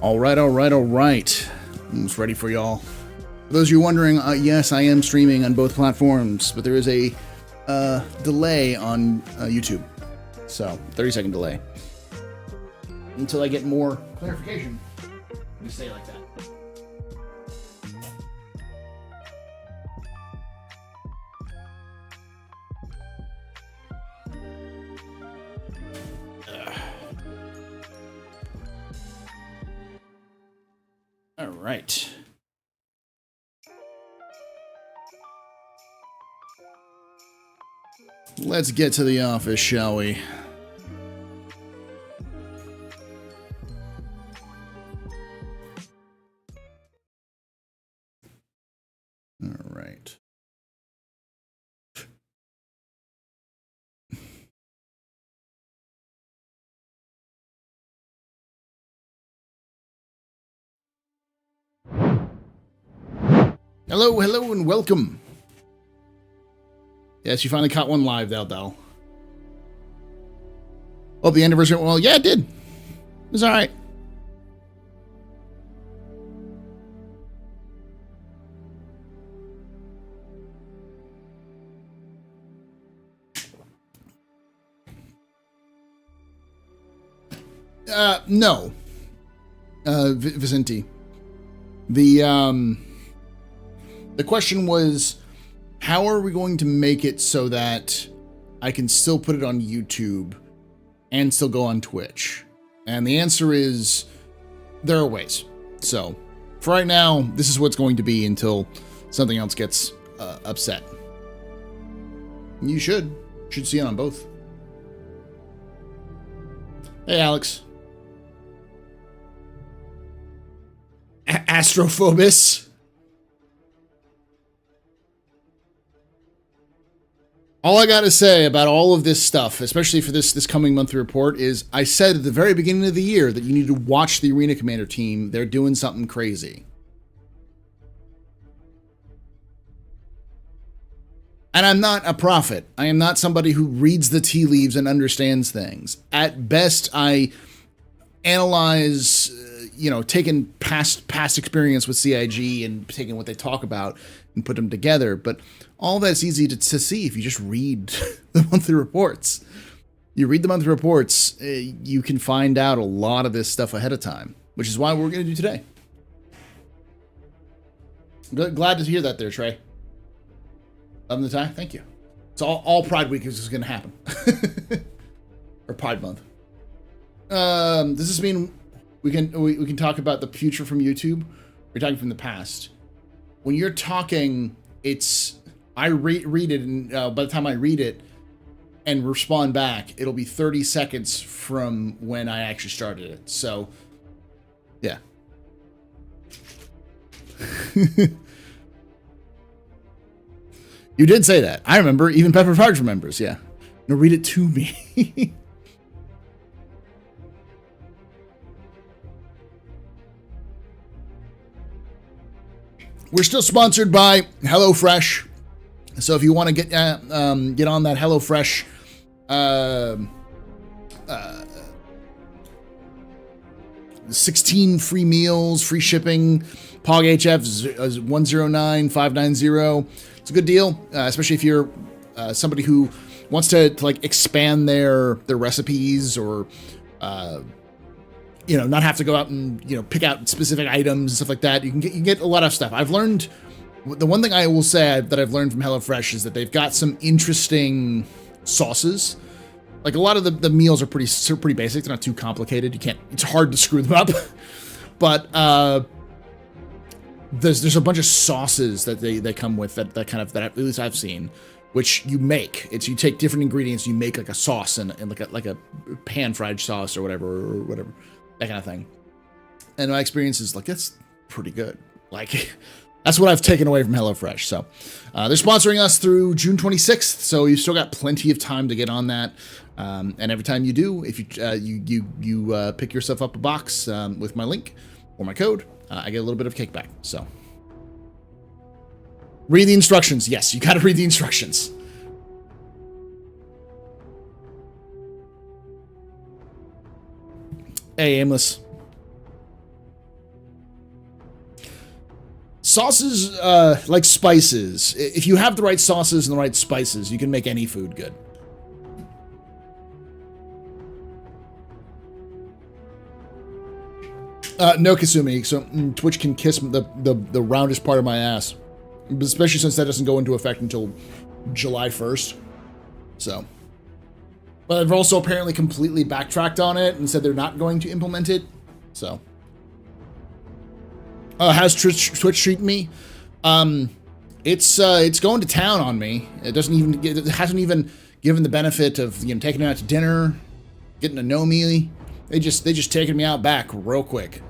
All right. Almost ready for y'all. For those of you wondering, yes, I am streaming on both platforms, but there is a delay on YouTube. So, 30-second delay. Until I get more clarification. Let me say it like that. All right. Let's get to the office, shall we? All right. Hello, and welcome. Yes, you finally caught one live, Dal. Oh, the anniversary. Well, yeah, it did. It was all right. No. Vicente. The question was, how are we going to make it so that I can still put it on YouTube and still go on Twitch? And the answer is, there are ways. So, for right now, this is what's going to be until something else gets upset. You should see it on both. Hey, Alex. Astrophobus. All I gotta say about all of this stuff, especially for this coming monthly report, is I said at the very beginning of the year that you need to watch the Arena Commander team. They're doing something crazy. And I'm not a prophet. I am not somebody who reads the tea leaves and understands things. At best, I analyze, taking past experience with CIG and taking what they talk about and put them together. But all that's easy to see if you just read the monthly reports. You read the monthly reports, you can find out a lot of this stuff ahead of time, which is why we're going to do today. Glad to hear that there, Trey. Loving the time? Thank you. So all Pride Week is going to happen. Or Pride Month. Does this mean we can talk about the future from YouTube? We're talking from the past. When you're talking, I read it, and by the time I read it and respond back, it'll be 30 seconds from when I actually started it. So, yeah. You did say that. I remember. Even Pepper Farge remembers. Yeah. No, read it to me. We're still sponsored by HelloFresh. So if you want to get on that HelloFresh 16 free meals, free shipping, POG HF 109590. It's a good deal, especially if you're somebody who wants to like expand their recipes, or not have to go out and pick out specific items and stuff like that. You can get a lot of stuff. I've learned, the one thing I will say that I've learned from HelloFresh is that they've got some interesting sauces. Like a lot of the meals are pretty basic. They're not too complicated. It's hard to screw them up. But there's a bunch of sauces that they come with that at least I've seen, which you make. You take different ingredients, you make like a sauce and like a pan fried sauce or whatever, that kind of thing. And my experience is like, that's pretty good. Like, that's what I've taken away from HelloFresh. So they're sponsoring us through June 26th. So you've still got plenty of time to get on that. And every time you do, if you pick yourself up a box with my link or my code, I get a little bit of kickback. So read the instructions. Yes, you got to read the instructions. Hey, Aimless. Sauces, like spices. If you have the right sauces and the right spices, you can make any food good. No, Kasumi. So Twitch can kiss the roundest part of my ass, especially since that doesn't go into effect until July 1st. So, but they've also apparently completely backtracked on it and said they're not going to implement it. So, how's Twitch treating me? It's going to town on me. It hasn't even given the benefit of taking me out to dinner, getting to know me. They just taken me out back real quick.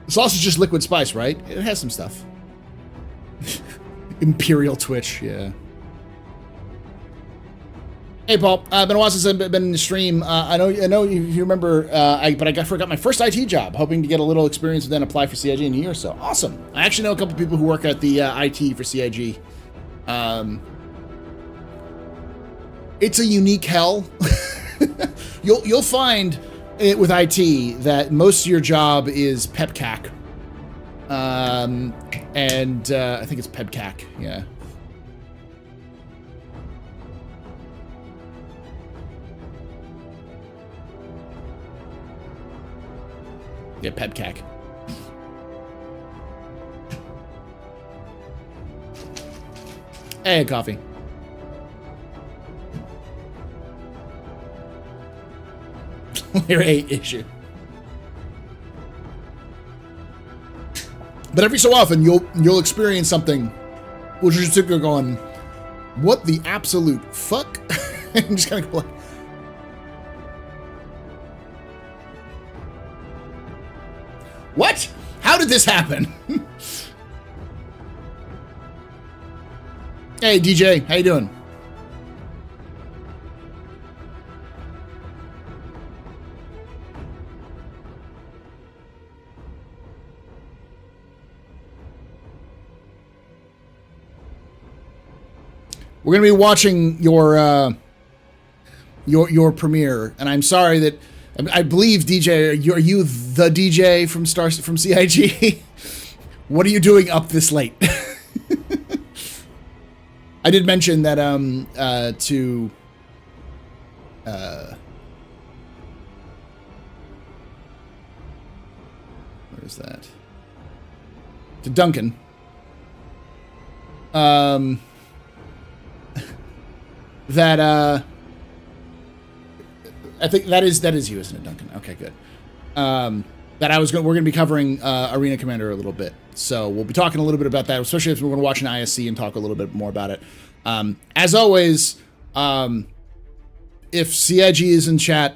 The sauce is just liquid spice, right? It has some stuff. Imperial Twitch, yeah. Hey, Paul. Been a while since I've been in the stream. I know you remember, but I forgot my first IT job, hoping to get a little experience and then apply for CIG in a year or so. Awesome. I actually know a couple people who work at the IT for CIG. It's a unique hell. You'll find it with IT that most of your job is PEPCAC. And I think it's PEPCAC, yeah. Yeah, PEPCAC. Hey, coffee. Layer 8 issue. But every so often you'll experience something which is just going, what the absolute fuck? And just kind of go like, what? How did this happen? Hey, DJ, how you doing? We're gonna be watching your premiere, and I'm sorry that I believe DJ. Are you the DJ from CIG? What are you doing up this late? I did mention that where is that? To Duncan. That I think that is you, isn't it, Duncan? Okay, good. That we're gonna be covering Arena Commander a little bit, so we'll be talking a little bit about that, especially if we're gonna watch an ISC and talk a little bit more about it. As always, if CIG is in chat,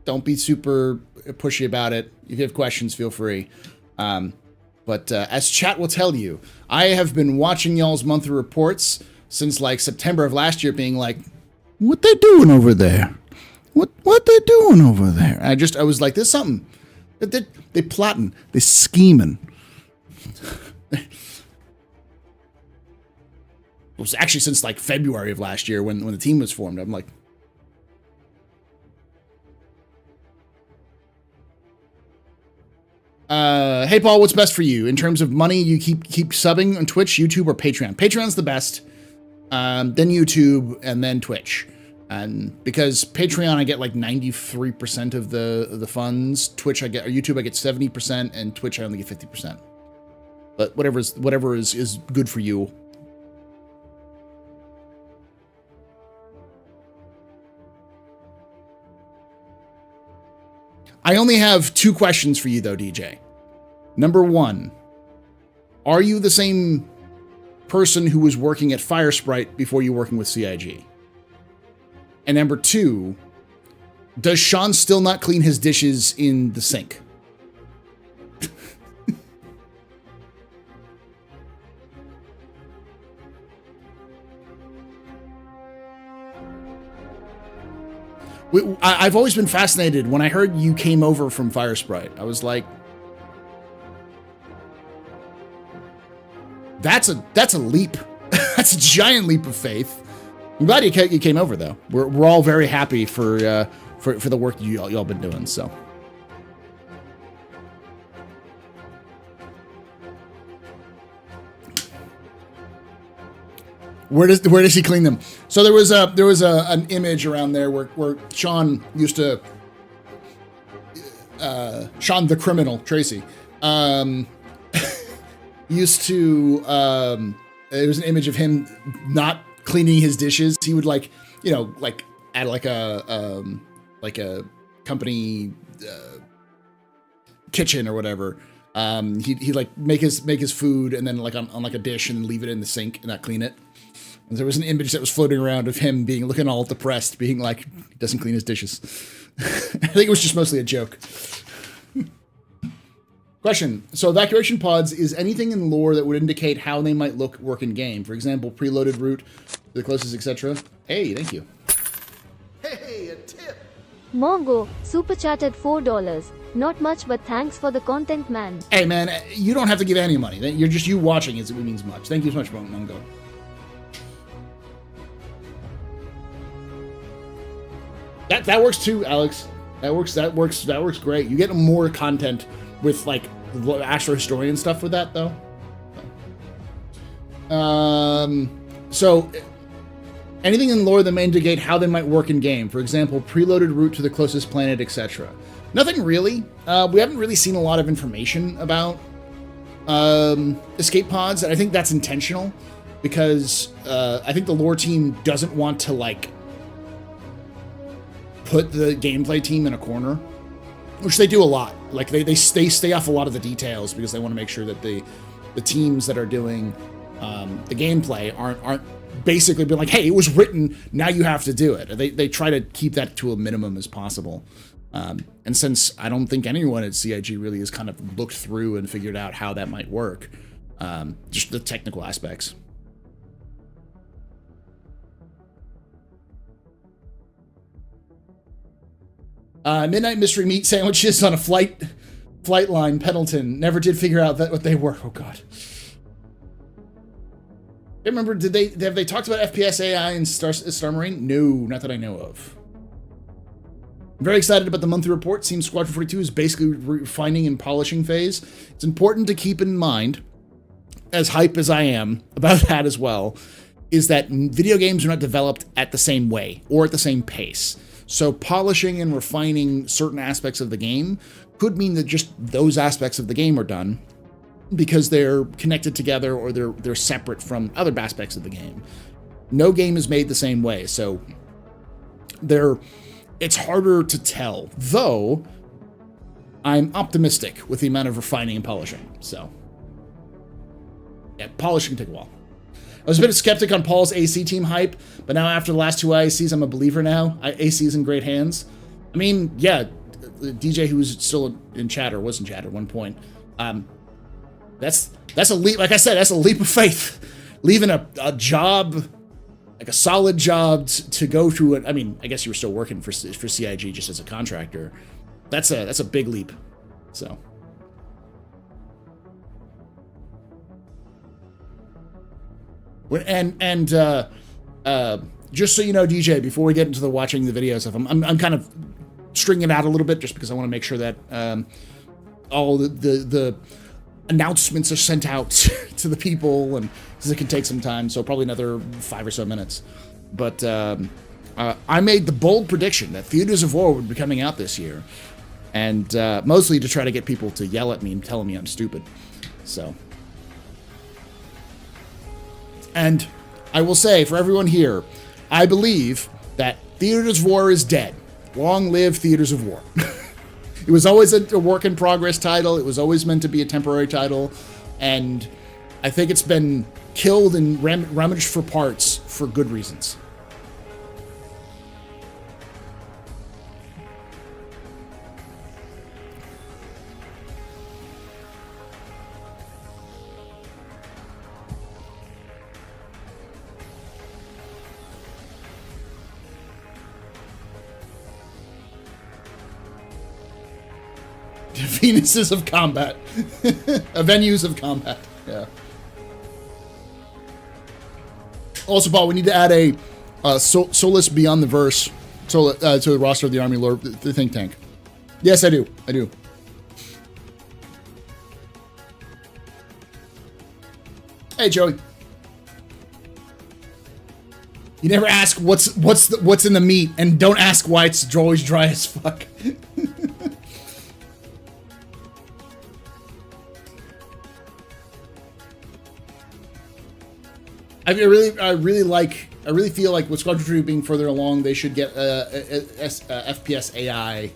don't be super pushy about it. If you have questions, feel free. But as chat will tell you, I have been watching y'all's monthly reports since like September of last year, being like, what they doing over there? What they doing over there? And I was like, there's something. They plotting. They scheming. It was actually since like February of last year when the team was formed. I'm like, hey Paul, what's best for you in terms of money? You keep subbing on Twitch, YouTube, or Patreon? Patreon's the best. Then YouTube, and then Twitch. And because Patreon, I get like 93% of the funds. Twitch, or YouTube, I get 70%, and Twitch, I only get 50%. But whatever is good for you. I only have 2 questions for you though, DJ. Number 1, are you the same person who was working at Firesprite before you working with CIG? And number 2, does Sean still not clean his dishes in the sink? I've always been fascinated when I heard you came over from Firesprite. I was like, that's a leap. That's a giant leap of faith. I'm glad you came over though. We're all very happy for the work y'all been doing. So. Where does he clean them? So there was an image around there where Sean used to Sean the criminal Tracy used to there was an image of him not cleaning his dishes. He would like at like a company kitchen or whatever. He'd like make his food and then like on like a dish and leave it in the sink and not clean it. And there was an image that was floating around of him looking all depressed, being like, he doesn't clean his dishes. I think it was just mostly a joke. Question. So evacuation pods is anything in lore that would indicate how they might work in game. For example, preloaded route, the closest, etc. Hey, thank you. Hey, a tip. Mongo, super chatted $4. Not much, but thanks for the content, man. Hey, man, you don't have to give any money. You watching it means much. Thank you so much, Mongo. That works too, Alex. That works great. You get more content with like Astro Historian stuff with that though. So anything in lore that may indicate how they might work in game. For example, preloaded route to the closest planet, etc. Nothing really. We haven't really seen a lot of information about escape pods, and I think that's intentional because I think the lore team doesn't want to like put the gameplay team in a corner, which they do a lot. Like they stay off a lot of the details because they want to make sure that the teams that are doing the gameplay aren't basically being like, hey, it was written, now you have to do it. They try to keep that to a minimum as possible. And since I don't think anyone at CIG really has kind of looked through and figured out how that might work, just the technical aspects. Midnight mystery meat sandwiches on a flight line, Pendleton. Never did figure out what they were. Oh god. I remember, have they talked about FPS AI in Star Marine? No, not that I know of. I'm very excited about the monthly report. Seems Squadron 42 is basically refining and polishing phase. It's important to keep in mind, as hype as I am about that as well, is that video games are not developed at the same way or at the same pace. So polishing and refining certain aspects of the game could mean that just those aspects of the game are done because they're connected together or they're separate from other aspects of the game. No game is made the same way, so it's harder to tell, though I'm optimistic with the amount of refining and polishing. So yeah, polishing can take a while. I was a bit of a skeptic on Paul's AC team hype, but now after the last two IACs, I'm a believer now. AC is in great hands. I mean, yeah, the DJ who was still in chat or was in chat at one point, that's a leap. Like I said, that's a leap of faith. Leaving a job, like a solid job, to go to it. I mean, I guess you were still working for CIG just as a contractor. That's a big leap. So. And just so you know, DJ, before we get into the watching the video stuff, I'm kind of stringing it out a little bit just because I want to make sure that all the announcements are sent out to the people, and because it can take some time, so probably another 5 or so minutes. But I made the bold prediction that Theaters of War would be coming out this year, and mostly to try to get people to yell at me and telling me I'm stupid. So. And I will say, for everyone here, I believe that Theaters of War is dead. Long live Theaters of War. It was always a work-in-progress title. It was always meant to be a temporary title. And I think it's been killed and rummaged for parts for good reasons. Venuses of combat. Venues of combat. Yeah. Also, Paul, we need to add a Solus Beyond the Verse to the roster of the Army Lord, the think tank. Yes, I do. I do. Hey, Joey. You never ask what's in the meat, and don't ask why it's always dry as fuck. I really feel like with Squadron 2 being further along, they should get a FPS AI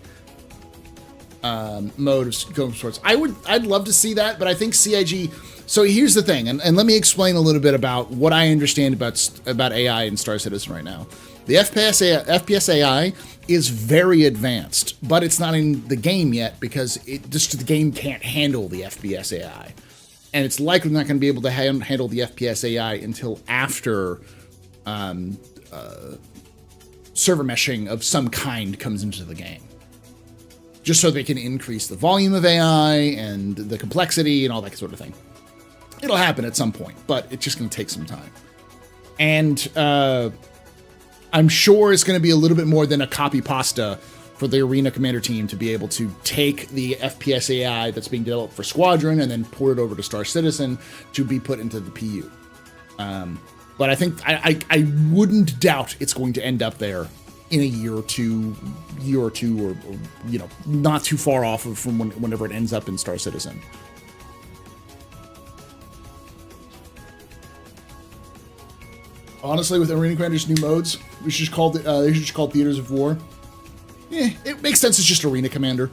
mode of going sorts. I'd love to see that, but I think CIG. So here's the thing, and let me explain a little bit about what I understand about AI in Star Citizen right now. The FPS AI is very advanced, but it's not in the game yet because the game can't handle the FPS AI. And it's likely not going to be able to handle the FPS AI until after server meshing of some kind comes into the game. Just so they can increase the volume of AI and the complexity and all that sort of thing. It'll happen at some point, but it's just going to take some time. And I'm sure it's going to be a little bit more than a copy pasta for the Arena Commander team to be able to take the FPS AI that's being developed for Squadron and then port it over to Star Citizen to be put into the PU. But I think I wouldn't doubt it's going to end up there in a year or two, or not too far off from whenever it ends up in Star Citizen. Honestly, with Arena Commander's new modes, they should just call it Theaters of War. Yeah, it makes sense. It's just Arena Commander.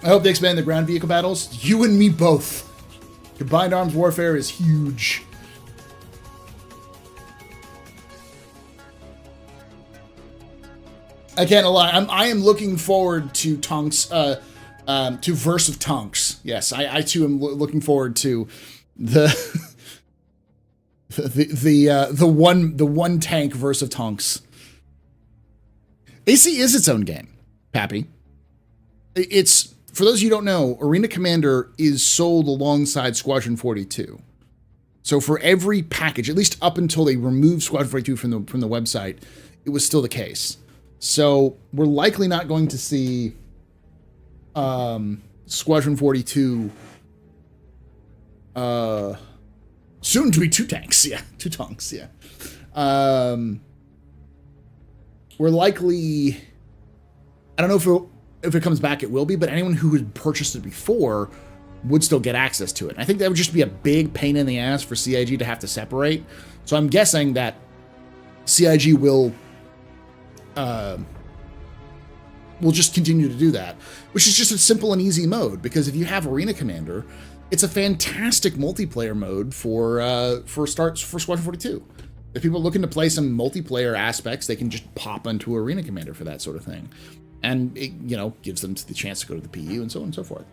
I hope they expand the ground vehicle battles. You and me both. Combined arms warfare is huge. I can't lie. I am looking forward to Tonks, to Verse of Tonks. Yes, I too am looking forward to the the one tank Verse of Tonks. AC is its own game, Pappy. It's, for those of you who don't know, Arena Commander is sold alongside Squadron 42. So for every package, at least up until they removed Squadron 42 from the website, it was still the case. So we're likely not going to see Squadron 42 soon to be two tanks. Yeah, two tanks. Yeah. We're likely, I don't know if it comes back, it will be, but anyone who had purchased it before would still get access to it. And I think that would just be a big pain in the ass for CIG to have to separate. So I'm guessing that CIG will just continue to do that, which is just a simple and easy mode, because if you have Arena Commander, it's a fantastic multiplayer mode for Squadron 42. If people are looking to play some multiplayer aspects, they can just pop into Arena Commander for that sort of thing. And it, gives them the chance to go to the PU and so on and so forth.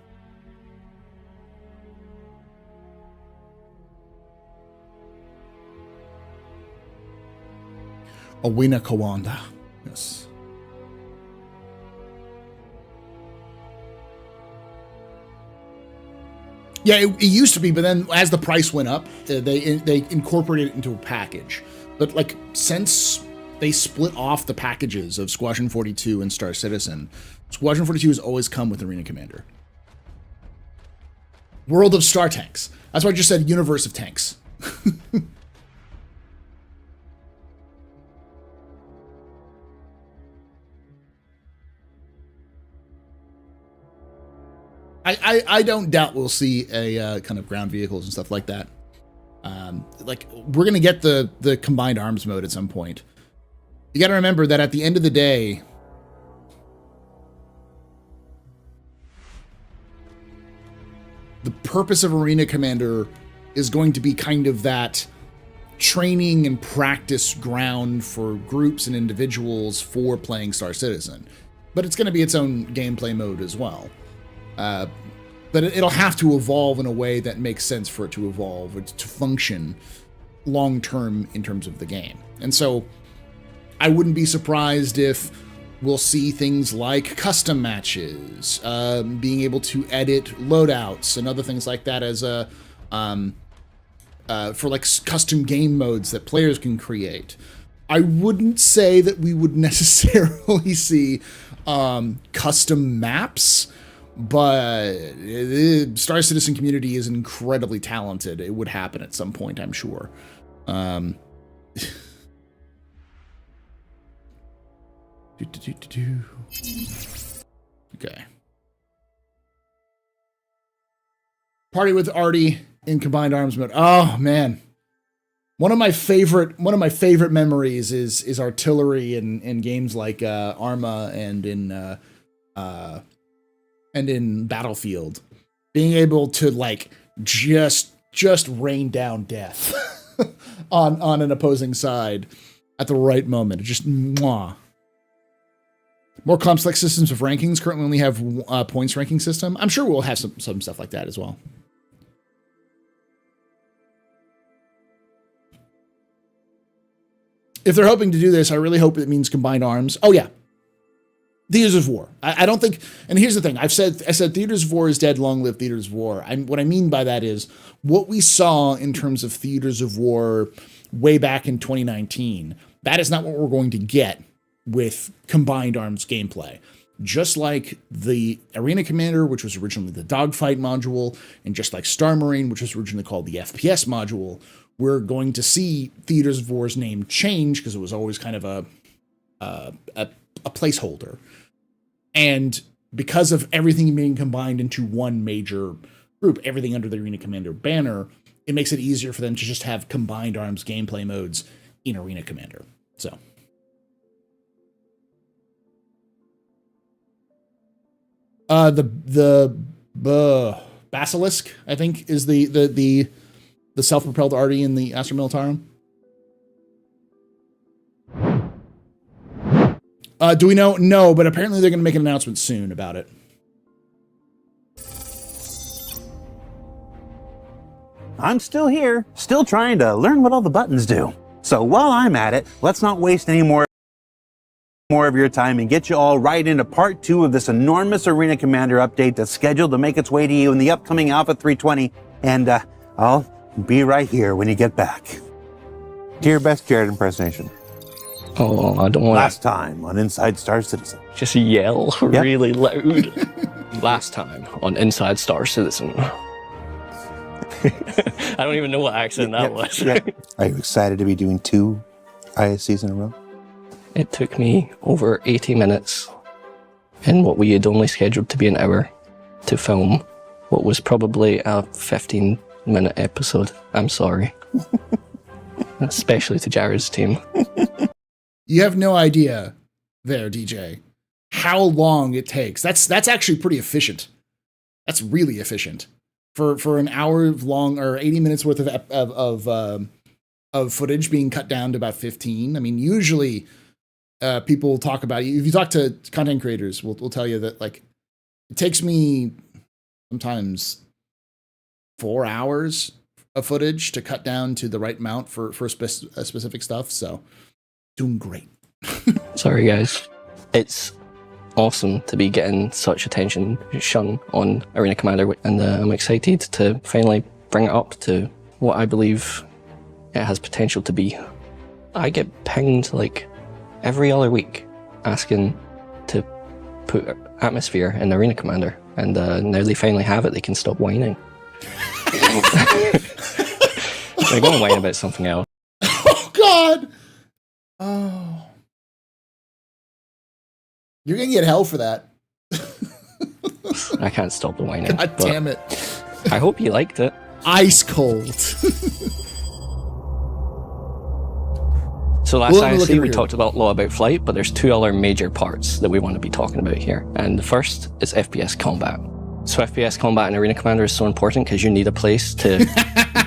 Awina Kawanda. Yes. Yeah, it used to be, but then as the price went up, they incorporated it into a package. But like since they split off the packages of Squadron 42 and Star Citizen, Squadron 42 has always come with Arena Commander. World of Star Tanks. That's why I just said Universe of Tanks. I don't doubt we'll see a kind of ground vehicles and stuff like that. Like we're gonna get the combined arms mode at some point. You got to remember that at the end of the day, the purpose of Arena Commander is going to be kind of that training and practice ground for groups and individuals for playing Star Citizen. But it's going to be its own gameplay mode as well. But it'll have to evolve in a way that makes sense for it to evolve, or to function long-term in terms of the game. And so I wouldn't be surprised if we'll see things like custom matches, being able to edit loadouts and other things like that as for like custom game modes that players can create. I wouldn't say that we would necessarily see custom maps, but the Star Citizen community is incredibly talented. It would happen at some point, I'm sure. Okay. Party with Artie in combined arms mode. Oh man. One of my favorite memories is artillery in games like Arma and in Battlefield. Being able to like just rain down death on an opposing side at the right moment. It just mwah. More complex systems of rankings. Currently only have points ranking system. I'm sure we'll have some stuff like that as well. If they're hoping to do this, I really hope it means combined arms. Oh yeah. Theaters of War. I don't think, and here's the thing. I said Theaters of War is dead, long live Theaters of War. What I mean by that is what we saw in terms of Theaters of War way back in 2019. That is not what we're going to get with combined arms gameplay. Just like the Arena Commander, which was originally the dogfight module, and just like Star Marine, which was originally called the FPS module, we're going to see Theaters of War's name change because it was always kind of a placeholder. And because of everything being combined into one major group, everything under the Arena Commander banner, it makes it easier for them to just have combined arms gameplay modes in Arena Commander. So the Basilisk, I think, is the self-propelled arty in the Astro Militarum. Do we know? No, but apparently they're going to make an announcement soon about it. I'm still here, still trying to learn what all the buttons do. So while I'm at it, let's not waste any more of your time and get you all right into part 2 of this enormous Arena Commander update that's scheduled to make its way to you in the upcoming Alpha 320. And I'll Be right here when you get back. Do your best Jared impersonation. Oh, I don't want Last time on Inside Star Citizen. to just yell really loud. Last time on Inside Star Citizen. I don't even know what accent that was. Are you excited to be doing 2 ISCs in a row? It took me over 80 minutes in what we had only scheduled to be an hour to film what was probably a 15-minute episode. I'm sorry. Especially to Jared's team. You have no idea there, DJ, how long it takes. That's actually pretty efficient. That's really efficient. For an hour long or 80 minutes worth of footage being cut down to about 15. I mean, usually people talk about, if you talk to content creators, will tell you that like it takes me sometimes 4 hours of footage to cut down to the right amount for specific stuff. So doing great. Sorry, guys. It's awesome to be getting such attention shone on Arena Commander, and I'm excited to finally bring it up to what I believe it has potential to be. I get pinged like every other week asking to put atmosphere in Arena Commander, and now they finally have it. They can stop whining. They're going to whine about something else. Oh God! Oh, you're gonna get hell for that. I can't stop the whining. God damn it! I hope you liked it. Ice cold. So last ISC we talked a lot about flight, but there's 2 other major parts that we want to be talking about here. And the first is FPS combat. So FPS combat in Arena Commander is so important because you need a place to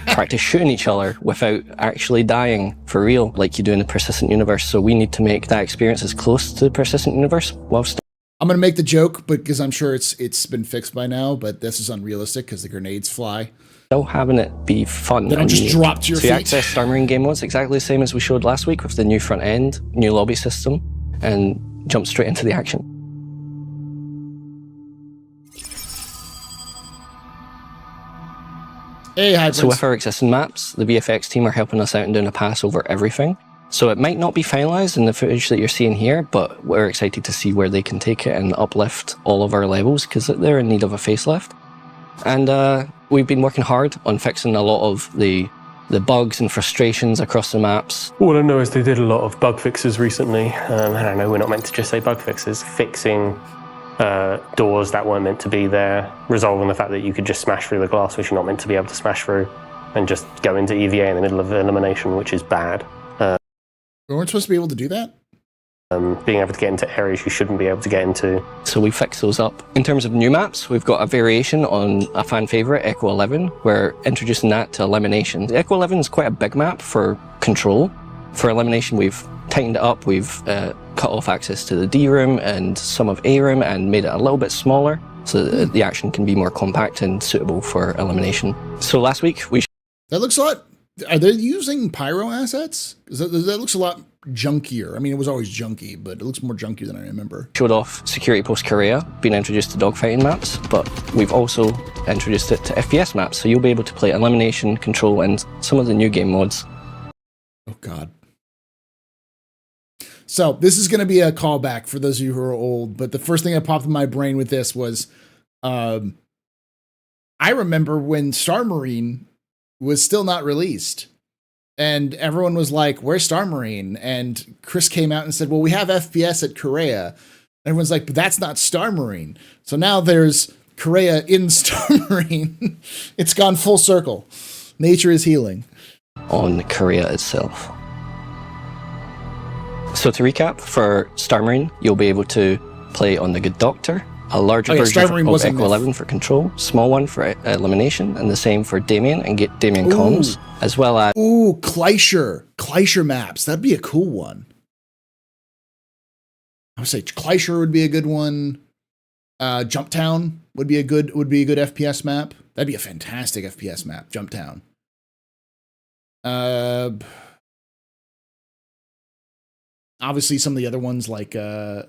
practice shooting each other without actually dying for real like you do in the persistent universe. So we need to make that experience as close to the persistent universe whilst... I'm going to make the joke because I'm sure it's been fixed by now, but this is unrealistic because the grenades fly. Still having it be fun. They don't just drop to your feet. So you access Star Marine game modes exactly the same as we showed last week with the new front end, new lobby system, and jump straight into the action. Hey, hi, so with our existing maps, the VFX team are helping us out and doing a pass over everything. So it might not be finalized in the footage that you're seeing here, but we're excited to see where they can take it and uplift all of our levels because they're in need of a facelift. And we've been working hard on fixing a lot of the bugs and frustrations across the maps. All I know is they did a lot of bug fixes recently. I don't know, we're not meant to just say bug fixes. Fixing doors that weren't meant to be there, resolving the fact that you could just smash through the glass which you're not meant to be able to smash through, and just go into EVA in the middle of elimination, which is bad. We weren't supposed to be able to do that? Being able to get into areas you shouldn't be able to get into. So we fixed those up. In terms of new maps, we've got a variation on a fan favourite, Echo 11. We're introducing that to elimination. Echo 11 is quite a big map for control. For elimination, we've tightened it up. We've cut off access to the D room and some of A room and made it a little bit smaller so that the action can be more compact and suitable for elimination. So last week we... That looks a lot... Are they using pyro assets? That looks a lot junkier. I mean, it was always junky, but it looks more junky than I remember. Showed off Security Post Korea being introduced to dogfighting maps, but we've also introduced it to FPS maps, so you'll be able to play elimination, control, and some of the new game modes. Oh, God. So this is going to be a callback for those of you who are old, but the first thing that popped in my brain with this was I remember when Star Marine was still not released. And everyone was like, where's Star Marine? And Chris came out and said, well, we have FPS at Korea. Everyone's like, but that's not Star Marine. So now there's Korea in Star Marine. It's gone full circle. Nature is healing. On Korea itself. So to recap, for Star Marine, you'll be able to play on the Good Doctor, a larger version of Echo 11 for control, small one for elimination, and the same for Damien and get Damien comms, as well as... Ooh, Kleischer maps. That'd be a cool one. I would say Kleischer would be a good one. Jumptown would be a good FPS map. That'd be a fantastic FPS map, Jumptown. Obviously some of the other ones like that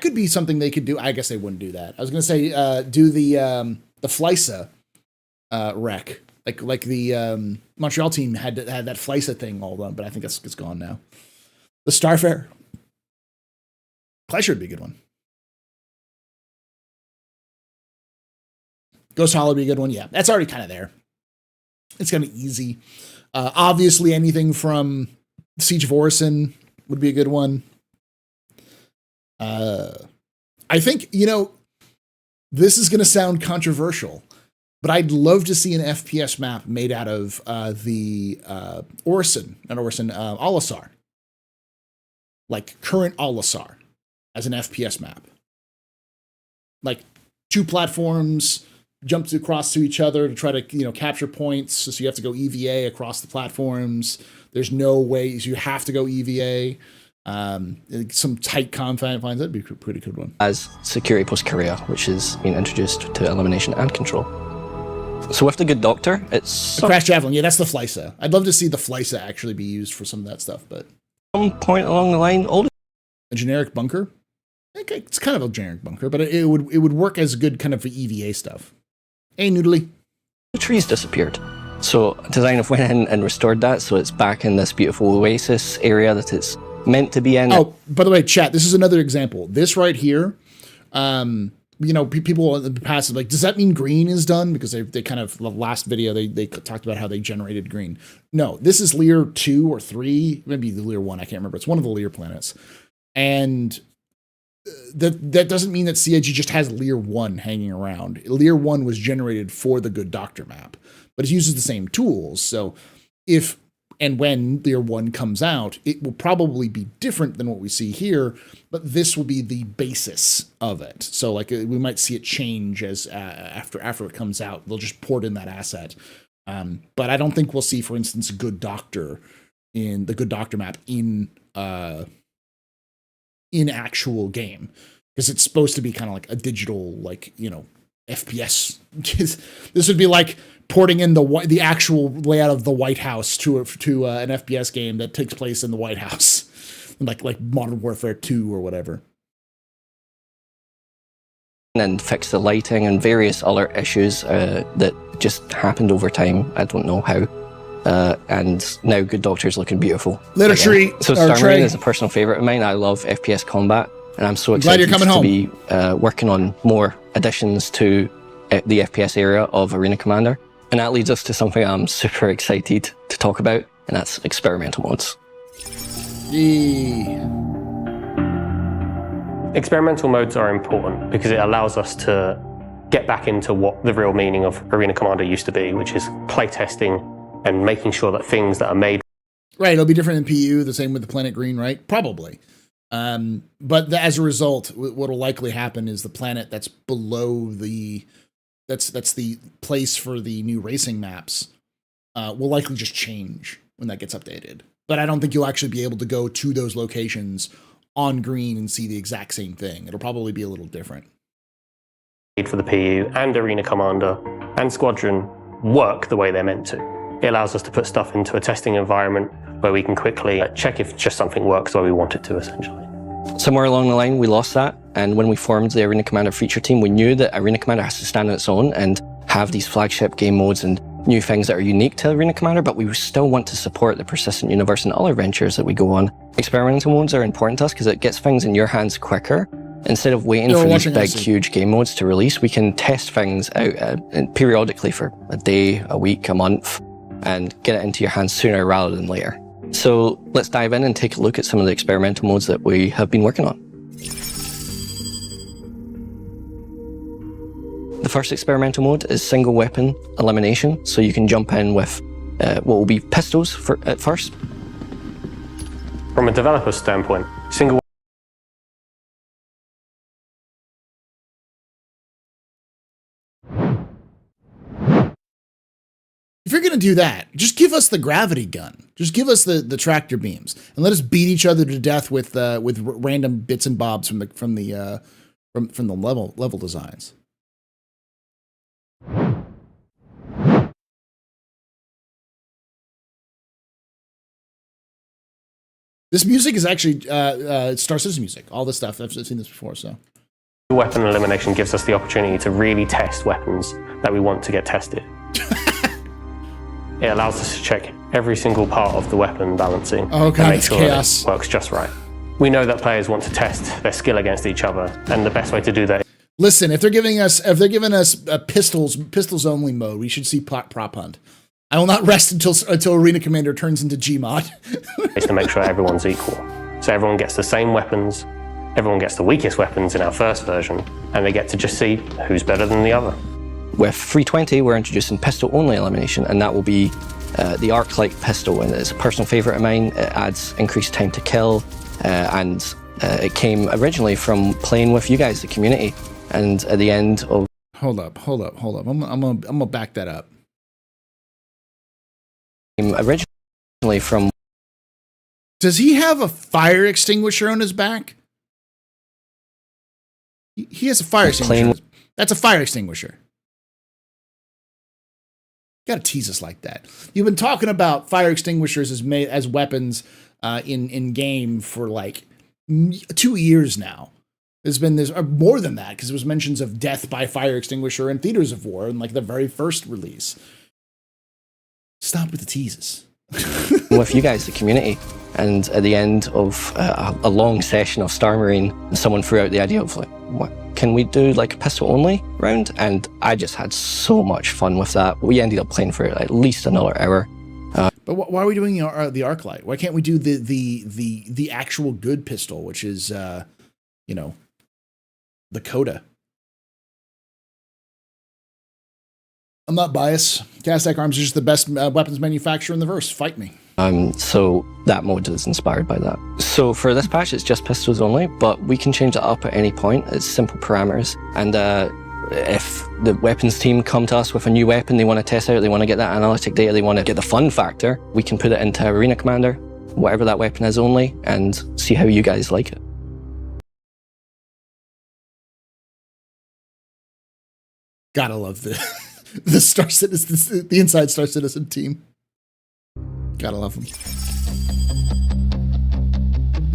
could be something they could do. I guess they wouldn't do that. I was going to say, do the FLYSA wreck. Like the Montreal team had that FLYSA thing all done, but I think it's gone now. The Starfare. Pleasure would be a good one. Ghost Hollow would be a good one. Yeah, that's already kind of there. It's kind of easy. Obviously, anything from Siege of Orison would be a good one. I think, this is going to sound controversial, but I'd love to see an FPS map made out of the Olisar. Like current Olisar as an FPS map. Like 2 platforms jumped across to each other to try to, capture points. So you have to go EVA across the platforms. There's no way, so you have to go EVA. Some tight confines, that'd be a pretty good one. As Security Post Korea, which is being introduced to elimination and control. So with the Good Doctor, it's... The Crash Javelin, yeah, that's the FLYSA. I'd love to see the FLYSA actually be used for some of that stuff, but... Some point along the line, all a generic bunker? Okay, it's kind of a generic bunker, but it would work as good kind of for EVA stuff. Hey, Noodly. the trees disappeared. So designers went in and restored that, so it's back in this beautiful oasis area that it's meant to be in. Oh, by the way, chat, this is another example. This right here, people in the past are like, does that mean green is done? Because they kind of, the last video, they talked about how they generated green. No, this is Lear 2 or 3, maybe the Lear 1, I can't remember. It's one of the Lear planets. And that doesn't mean that CIG just has Lear 1 hanging around. Lear 1 was generated for the Good Doctor map, but it uses the same tools. So if and when Lear 1 comes out, it will probably be different than what we see here, but this will be the basis of it. So like we might see it change as after it comes out. They'll just port in that asset. But I don't think we'll see, for instance, Good Doctor in the Good Doctor map in actual game, because it's supposed to be kind of like a digital, like, FPS. This would be like porting in the actual layout of the White House to an FPS game that takes place in the White House, like Modern Warfare 2 or whatever. And fix the lighting and various other issues that just happened over time. I don't know how. And now Good Doctor's looking beautiful. Literally. So Star Marine is a personal favorite of mine. I love FPS combat, and I'm so excited to be working on more additions to the FPS area of Arena Commander. And that leads us to something I'm super excited to talk about, and that's experimental modes. Experimental modes are important because it allows us to get back into what the real meaning of Arena Commander used to be, which is playtesting and making sure that things that are made... Right, it'll be different in PU, the same with the Planet Green, right? Probably. But as a result, what will likely happen is the planet that's below the... That's the place for the new racing maps will likely just change when that gets updated. But I don't think you'll actually be able to go to those locations on green and see the exact same thing. It'll probably be a little different. For the PU and Arena Commander and Squadron work the way they're meant to. It allows us to put stuff into a testing environment where we can quickly check if just something works the way we want it to, essentially. Somewhere along the line, we lost that, and when we formed the Arena Commander feature team, we knew that Arena Commander has to stand on its own and have these flagship game modes and new things that are unique to Arena Commander, but we still want to support the persistent universe and other ventures that we go on. Experimental modes are important to us because it gets things in your hands quicker. Instead of waiting for these big, huge game modes to release, we can test things out periodically for a day, a week, a month, and get it into your hands sooner rather than later. So let's dive in and take a look at some of the experimental modes that we have been working on. The first experimental mode is single weapon elimination. So you can jump in with what will be pistols at first. From a developer standpoint, single If you're going to do that, just give us the gravity gun. Just give us the tractor beams and let us beat each other to death with random bits and bobs from the level designs. This music is actually Star Citizen music. All this stuff, I've seen this before, so Weapon elimination gives us the opportunity to really test weapons that we want to get tested. It allows us to check every single part of the weapon balancing Oh, God, and make it's sure chaos. that it works just right. We know that players want to test their skill against each other, and the best way to do that. Listen, if they're giving us a pistols only mode, we should see prop hunt. I will not rest until Arena Commander turns into Gmod. Is to make sure everyone's equal. So everyone gets the same weapons, everyone gets the weakest weapons in our first version, and they get to just see who's better than the other. With 320, we're introducing pistol-only elimination, and that will be the arc-light pistol, and it's a personal favourite of mine. It adds increased time to kill, and it came originally from playing with you guys, the community, and at the end of... Hold up. I'm gonna back that up. Originally from... Does he have a fire extinguisher on his back? He has a fire extinguisher. That's a fire extinguisher. You gotta tease us like that. You've been talking about fire extinguishers as weapons in game for like 2 years now. There's more than that, because there was mentions of death by fire extinguisher in Theaters of War in like the very first release. Stop with the teases. with you guys, the community, and at the end of a long session of Star Marine, someone threw out the idea of like, what can we do, like a pistol only round? And I just had so much fun with that. We ended up playing for at least another hour. But why are we doing the arc light? Why can't we do the actual good pistol, which is the Coda? I'm not biased. Castech Arms is just the best weapons manufacturer in the verse. Fight me. So that mode is inspired by that. So for this patch, it's just pistols only, but we can change it up at any point. It's simple parameters. And if the weapons team come to us with a new weapon they want to test out, they want to get that analytic data, they want to get the fun factor, we can put it into Arena Commander, whatever that weapon is only, and see how you guys like it. Gotta love the Star Citizen, the Inside Star Citizen team. Gotta love them.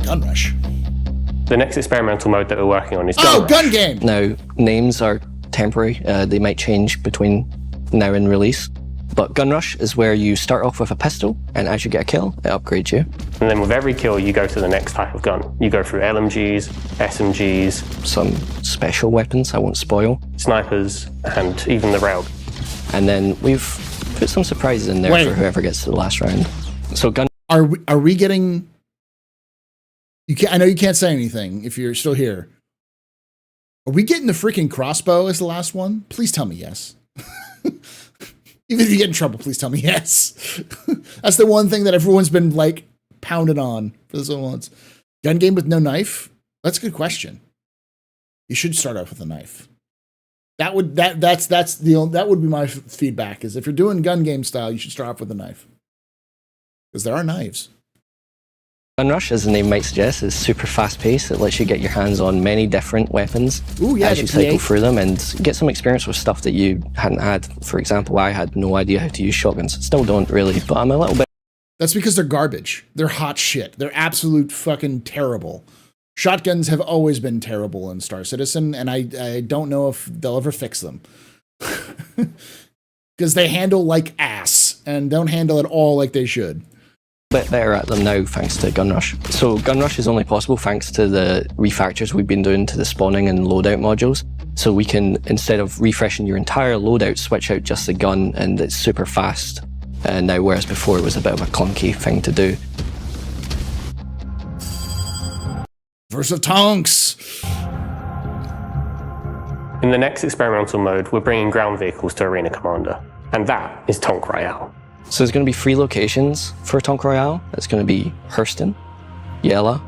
Gun Rush. The next experimental mode that we're working on is Gun Rush. Gun Game! Now, names are temporary. They might change between now and release. But Gun Rush is where you start off with a pistol, and as you get a kill, it upgrades you. And then with every kill, you go to the next type of gun. You go through LMGs, SMGs, some special weapons I won't spoil, snipers, and even the rail. And then we've put some surprises in there for whoever gets to the last round. So gun. Are we getting? I know you can't say anything if you're still here. Are we getting the freaking crossbow as the last one? Please tell me yes. Even if you get in trouble, please tell me yes. That's the one thing that everyone's been like pounded on for this one once. Gun game with no knife? That's a good question. You should start off with a knife. That would be my feedback, is if you're doing gun game style, you should start off with a knife. Because there are knives. Gun Rush, as the name might suggest, is super fast-paced. It lets you get your hands on many different weapons as you cycle through them and get some experience with stuff that you hadn't had. For example, I had no idea how to use shotguns. Still don't really, but I'm a little bit... That's because they're garbage. They're hot shit. They're absolute fucking terrible. Shotguns have always been terrible in Star Citizen, and I don't know if they'll ever fix them. Because they handle like ass, and don't handle at all like they should. Bit better at them now thanks to Gun Rush. So Gun Rush is only possible thanks to the refactors we've been doing to the spawning and loadout modules. So we can, instead of refreshing your entire loadout, switch out just the gun, and it's super fast now, whereas before it was a bit of a clunky thing to do. Verse of Tonks! In the next experimental mode, we're bringing ground vehicles to Arena Commander, and that is Tonk Royale. So there's going to be 3 locations for Tonk Royale. It's going to be Hurston, Yela,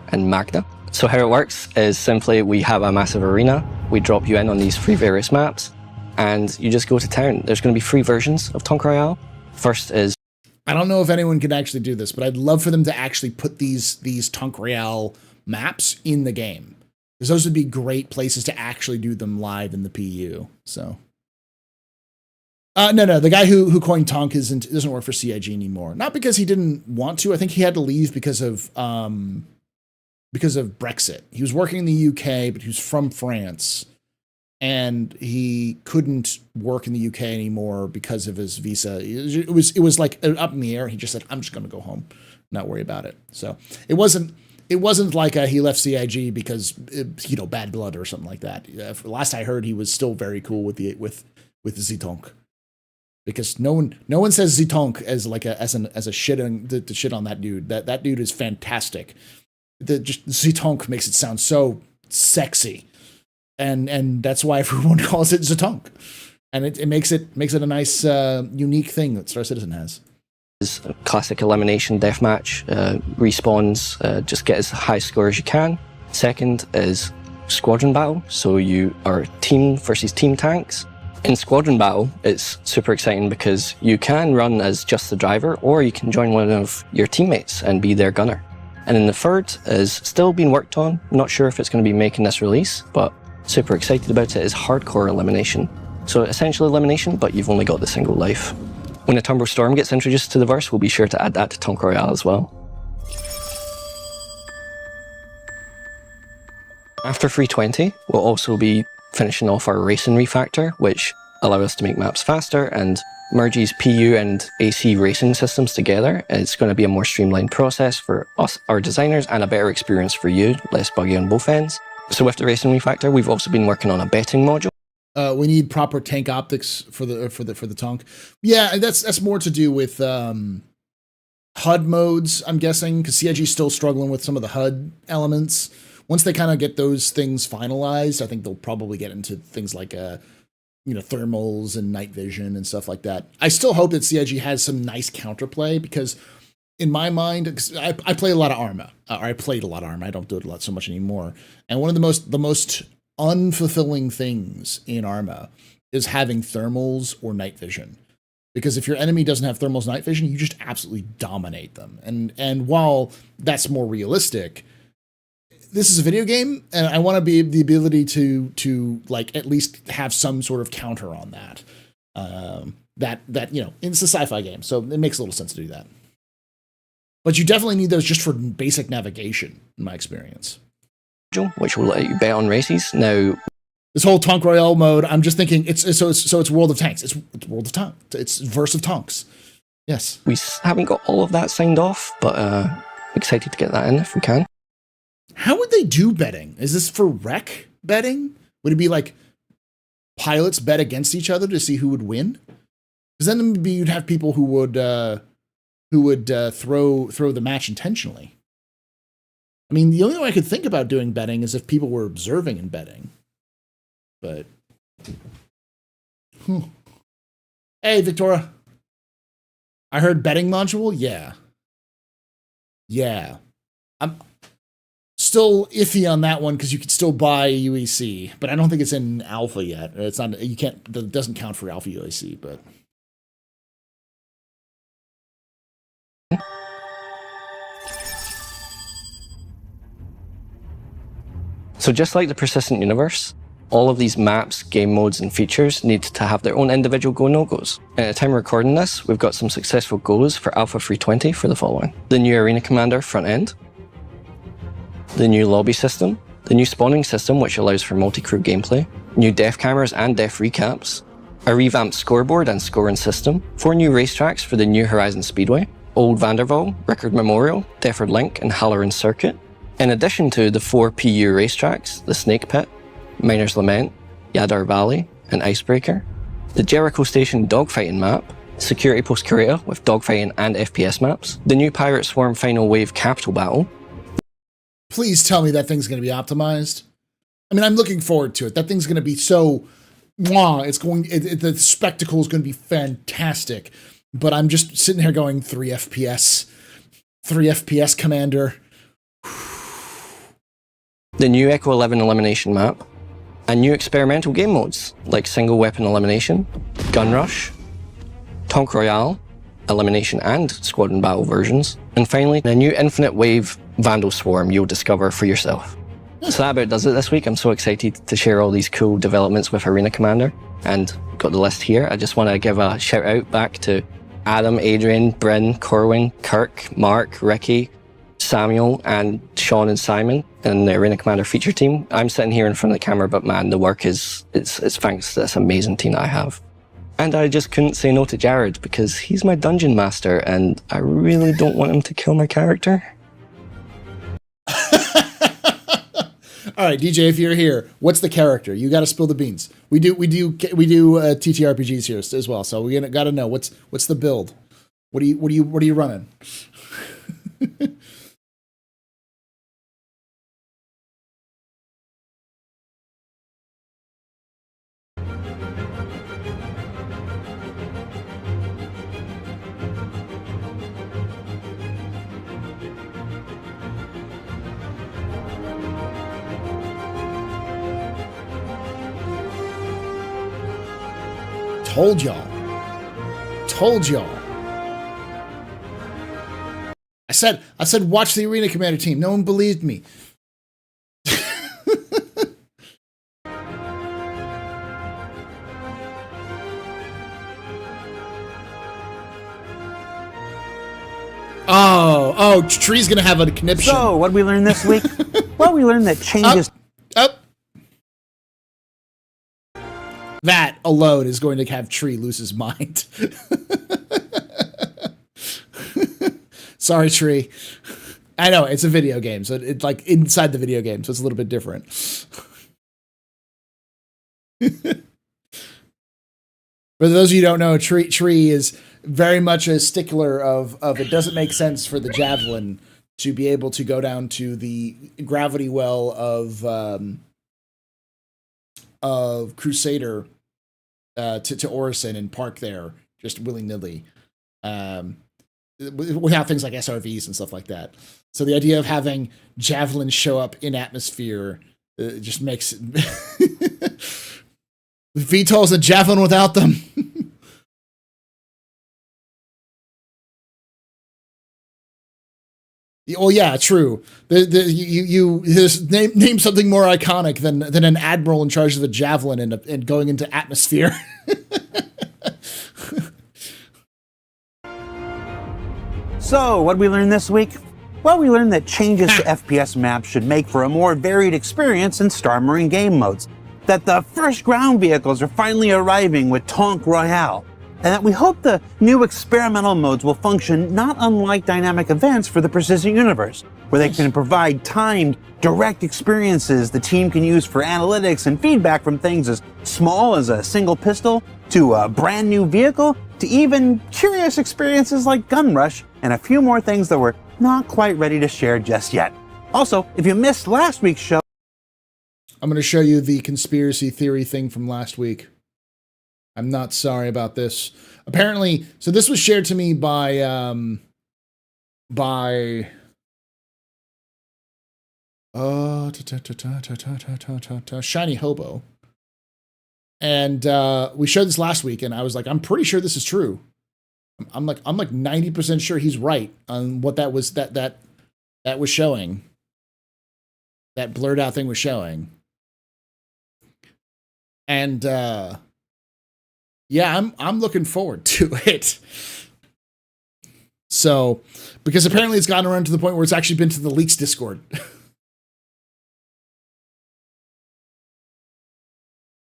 and Magda. So how it works is simply we have a massive arena, we drop you in on these 3 various maps, and you just go to town. There's going to be 3 versions of Tonk Royale. First is... I don't know if anyone can actually do this, but I'd love for them to actually put these Tonk Royale maps in the game. Because those would be great places to actually do them live in the PU, so... No, the guy who coined Tonk doesn't work for CIG anymore. Not because he didn't want to. I think he had to leave because of because of Brexit. He was working in the UK, but he was from France, and he couldn't work in the UK anymore because of his visa. It was like up in the air. He just said, "I'm just going to go home, not worry about it." So it wasn't like he left CIG because bad blood or something like that. Last I heard, he was still very cool with the Zitonk, because no one says Zitonk as like a shit to shit on that dude. That dude is fantastic. Just Zitonk makes it sound so sexy, and that's why everyone calls it Zitonk, and it makes it a nice unique thing that Star Citizen has. Is a classic elimination deathmatch, respawns, just get as high score as you can. Second is squadron battle, so you are team versus team tanks. In squadron battle, it's super exciting because you can run as just the driver, or you can join one of your teammates and be their gunner. And then the third is still being worked on. Not sure if it's going to be making this release, but super excited about it, is hardcore elimination. So essentially elimination, but you've only got the single life. When the Turbo Storm gets introduced to the verse, we'll be sure to add that to Tonk Royale as well. After 320, we'll also be finishing off our racing refactor, which allows us to make maps faster and merges PU and AC racing systems together. It's going to be a more streamlined process for us, our designers, and a better experience for you, less buggy on both ends. So with the racing refactor, we've also been working on a betting module. We need proper tank optics for the Tonk. Yeah, that's more to do with HUD modes, I'm guessing, because CIG's still struggling with some of the HUD elements. Once they kind of get those things finalized, I think they'll probably get into things like thermals and night vision and stuff like that. I still hope that CIG has some nice counterplay, because in my mind, I play a lot of Arma, or I played a lot of Arma. I don't do it so much anymore. And one of the most unfulfilling things in Arma is having thermals or night vision, because if your enemy doesn't have thermals, night vision, you just absolutely dominate them. And while that's more realistic, this is a video game, and I want to be the ability to like at least have some sort of counter on that. It's a sci-fi game, so it makes a little sense to do that. But you definitely need those just for basic navigation, in my experience. Which will let you bet on races. Now, this whole Tonk Royale mode, I'm just thinking it's World of Tanks. It's World of Tanks. It's Verse of Tonks. Yes. We haven't got all of that signed off, but excited to get that in if we can. How would they do betting? Is this for rec betting? Would it be like pilots bet against each other to see who would win? Because then maybe you'd have people who would throw the match intentionally. I mean, the only way I could think about doing betting is if people were observing and betting. But Hey, Victoria. I heard betting module? Yeah. I'm still iffy on that one because you can still buy UEC, but I don't think it's in alpha yet. It's not. You can't. It doesn't count for alpha UEC, but. So just like the persistent universe, all of these maps, game modes, and features need to have their own individual go no-goes. At the time of recording this, we've got some successful goes for Alpha 320 for the following: the new Arena Commander front end, the new lobby system, the new spawning system which allows for multi-crew gameplay, new death cameras and death recaps, a revamped scoreboard and scoring system, 4 new racetracks for the new Horizon Speedway, Old Vanderval, Rickard Memorial, Defford Link and Halloran Circuit, in addition to the 4 PU racetracks, the Snake Pit, Miner's Lament, Yadar Valley and Icebreaker, the Jericho Station dogfighting map, Security Post Curator with dogfighting and FPS maps, the new Pirate Swarm Final Wave Capital Battle. Please tell me that thing's going to be optimized. I mean, I'm looking forward to it. That thing's going to be so... the spectacle is going to be fantastic. But I'm just sitting here going 3 FPS. 3 FPS, Commander. The new Echo 11 elimination map, and new experimental game modes like single weapon elimination, gun rush, Tonk Royale, elimination and squadron battle versions, and finally a new infinite wave Vandal Swarm you'll discover for yourself. So that about does it this week. I'm so excited to share all these cool developments with Arena Commander, and got the list here. I just want to give a shout out back to Adam, Adrian, Bryn, Corwin, Kirk, Mark, Ricky, Samuel and Sean and Simon and the Arena Commander feature team. I'm sitting here in front of the camera, but man, the work it's thanks to this amazing team that I have. And I just couldn't say no to Jared because he's my dungeon master and I really don't want him to kill my character. All right, DJ, if you're here, what's the character? You got to spill the beans. We do TTRPGs here as well, so we got to know what's the build. What are you running? Told y'all. I said watch the Arena Commander team. No one believed me. Oh, Tree's gonna have a conniption. So, what did we learn this week? Well, we learned that changes... Up. That alone is going to have Tree lose his mind. Sorry, Tree. I know, it's a video game, so it's like inside the video game, so it's a little bit different. For those of you who don't know, Tree is very much a stickler of it doesn't make sense for the Javelin to be able to go down to the gravity well of Crusader to Orison and park there just willy-nilly. Without things like SRVs and stuff like that. So the idea of having Javelins show up in atmosphere just makes it... VTOL's a Javelin without them. Oh yeah, true. You name something more iconic than an admiral in charge of the Javelin and going into atmosphere. So, what did we learn this week? Well, we learned that changes to FPS maps should make for a more varied experience in Star Marine game modes. That the first ground vehicles are finally arriving with Tonk Royale. And that we hope the new experimental modes will function not unlike dynamic events for the Persistent Universe, where they can provide timed, direct experiences the team can use for analytics and feedback from things as small as a single pistol, to a brand new vehicle, to even curious experiences like Gun Rush, and a few more things that we're not quite ready to share just yet. Also, if you missed last week's show, I'm going to show you the conspiracy theory thing from last week. I'm not sorry about this. Apparently, so this was shared to me by Shiny Hobo. And we showed this last week, and I was like, I'm pretty sure this is true. I'm like 90% sure he's right on what that was that was showing. That blurred out thing was showing. And yeah, I'm looking forward to it. So, because apparently it's gotten around to the point where it's actually been to the leaks Discord.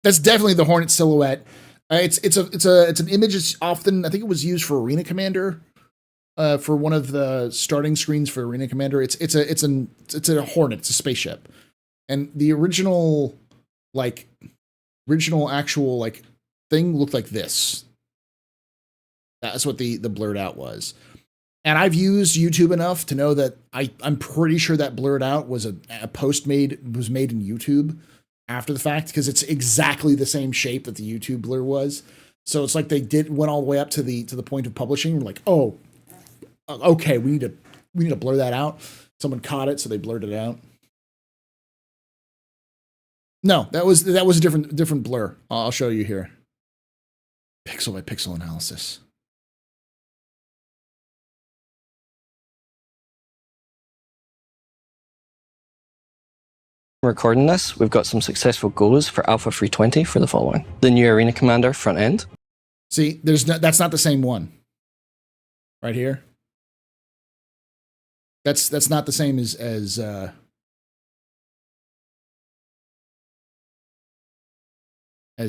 That's definitely the Hornet silhouette. It's an image. It's often, I think it was used for Arena Commander, for one of the starting screens for Arena Commander. It's a Hornet. It's a spaceship, and the original actual thing looked like this. That's what the blurred out was. And I've used YouTube enough to know that I'm pretty sure that blurred out was a post made in YouTube after the fact, because it's exactly the same shape that the YouTube blur was. So it's like they went all the way up to the point of publishing. We're like, oh, okay, we need to blur that out. Someone caught it, so they blurred it out. No, that was a different blur. I'll show you here. Pixel by pixel analysis. Recording this, we've got some successful goals for Alpha 320 for the following. The new Arena Commander front end. See, that's not the same one. Right here. That's not the same as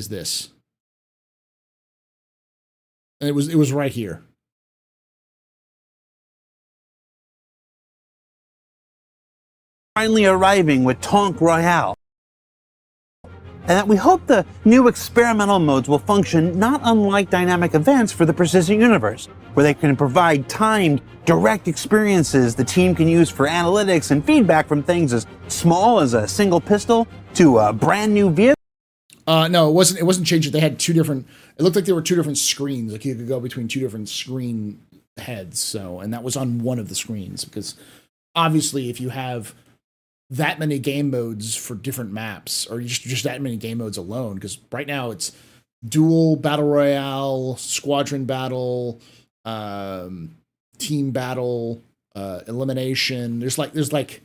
this. And it was right here. Finally arriving with Tonk Royale. And that we hope the new experimental modes will function not unlike dynamic events for the persistent universe, where they can provide timed, direct experiences the team can use for analytics and feedback from things as small as a single pistol to a brand new vehicle. No, it wasn't changing. They had two different, it looked like there were two different screens. Like you could go between two different screen heads. So, and that was on one of the screens, because obviously if you have that many game modes for different maps, or just that many game modes alone, because right now it's duel, battle royale, squadron battle, team battle, elimination. There's like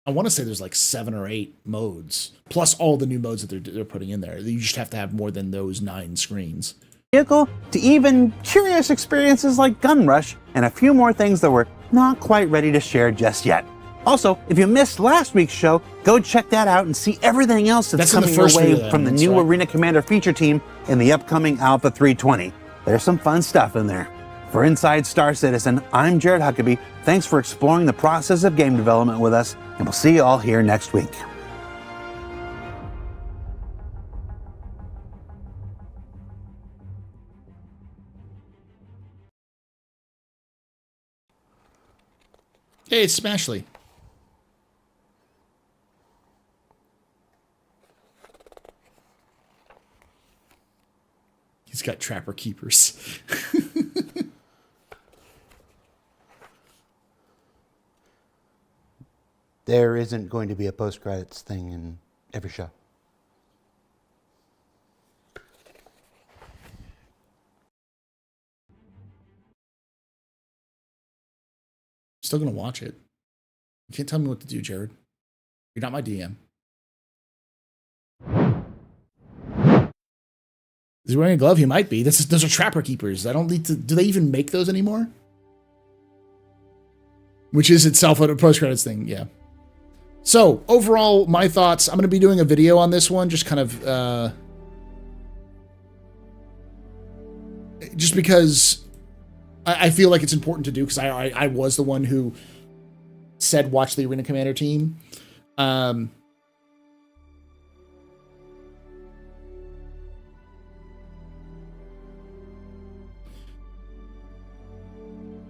I want to say there's like 7 or 8 modes, plus all the new modes that they're putting in there. You just have to have more than those 9 screens. Vehicle to even curious experiences like Gun Rush and a few more things that we're not quite ready to share just yet. Also, if you missed last week's show, go check that out and see everything else that's coming your way from the new Arena Commander feature team in the upcoming Alpha 320. There's some fun stuff in there. For Inside Star Citizen, I'm Jared Huckabee. Thanks for exploring the process of game development with us, and we'll see you all here next week. Hey, it's Smashley. He's got Trapper Keepers. There isn't going to be a post-credits thing in every show. Still gonna watch it. You can't tell me what to do, Jared. You're not my DM. Is he wearing a glove? He might be. Those are Trapper Keepers. I don't need to. Do they even make those anymore? Which is itself a post-credits thing, yeah. So, overall, my thoughts. I'm going to be doing a video on this one, just kind of... just because I feel like it's important to do, because I was the one who said watch the Arena Commander team.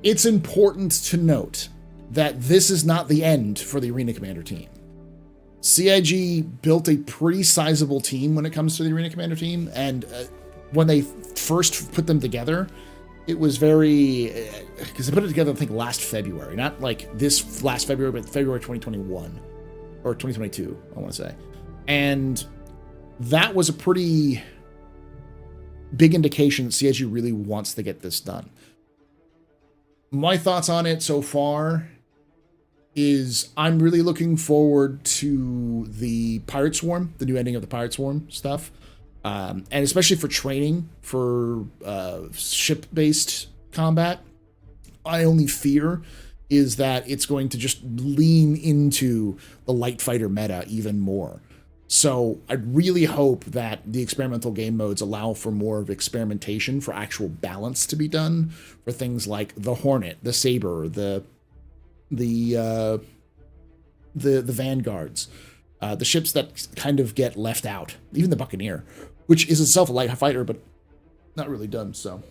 It's important to note that this is not the end for the Arena Commander team. CIG built a pretty sizable team when it comes to the Arena Commander team, and when they first put them together, it was very... because they put it together, I think, last February. Not like this last February, but February 2021. Or 2022, I want to say. And that was a pretty big indication that CIG really wants to get this done. My thoughts on it so far is I'm really looking forward to the Pirate Swarm, the new ending of the Pirate Swarm stuff. And especially for training, for ship-based combat. My only fear is that it's going to just lean into the light fighter meta even more. So I really hope that the experimental game modes allow for more of experimentation, for actual balance to be done, for things like the Hornet, the Saber, the Vanguards, the ships that kind of get left out, even the Buccaneer, which is itself a light fighter, but not really done so.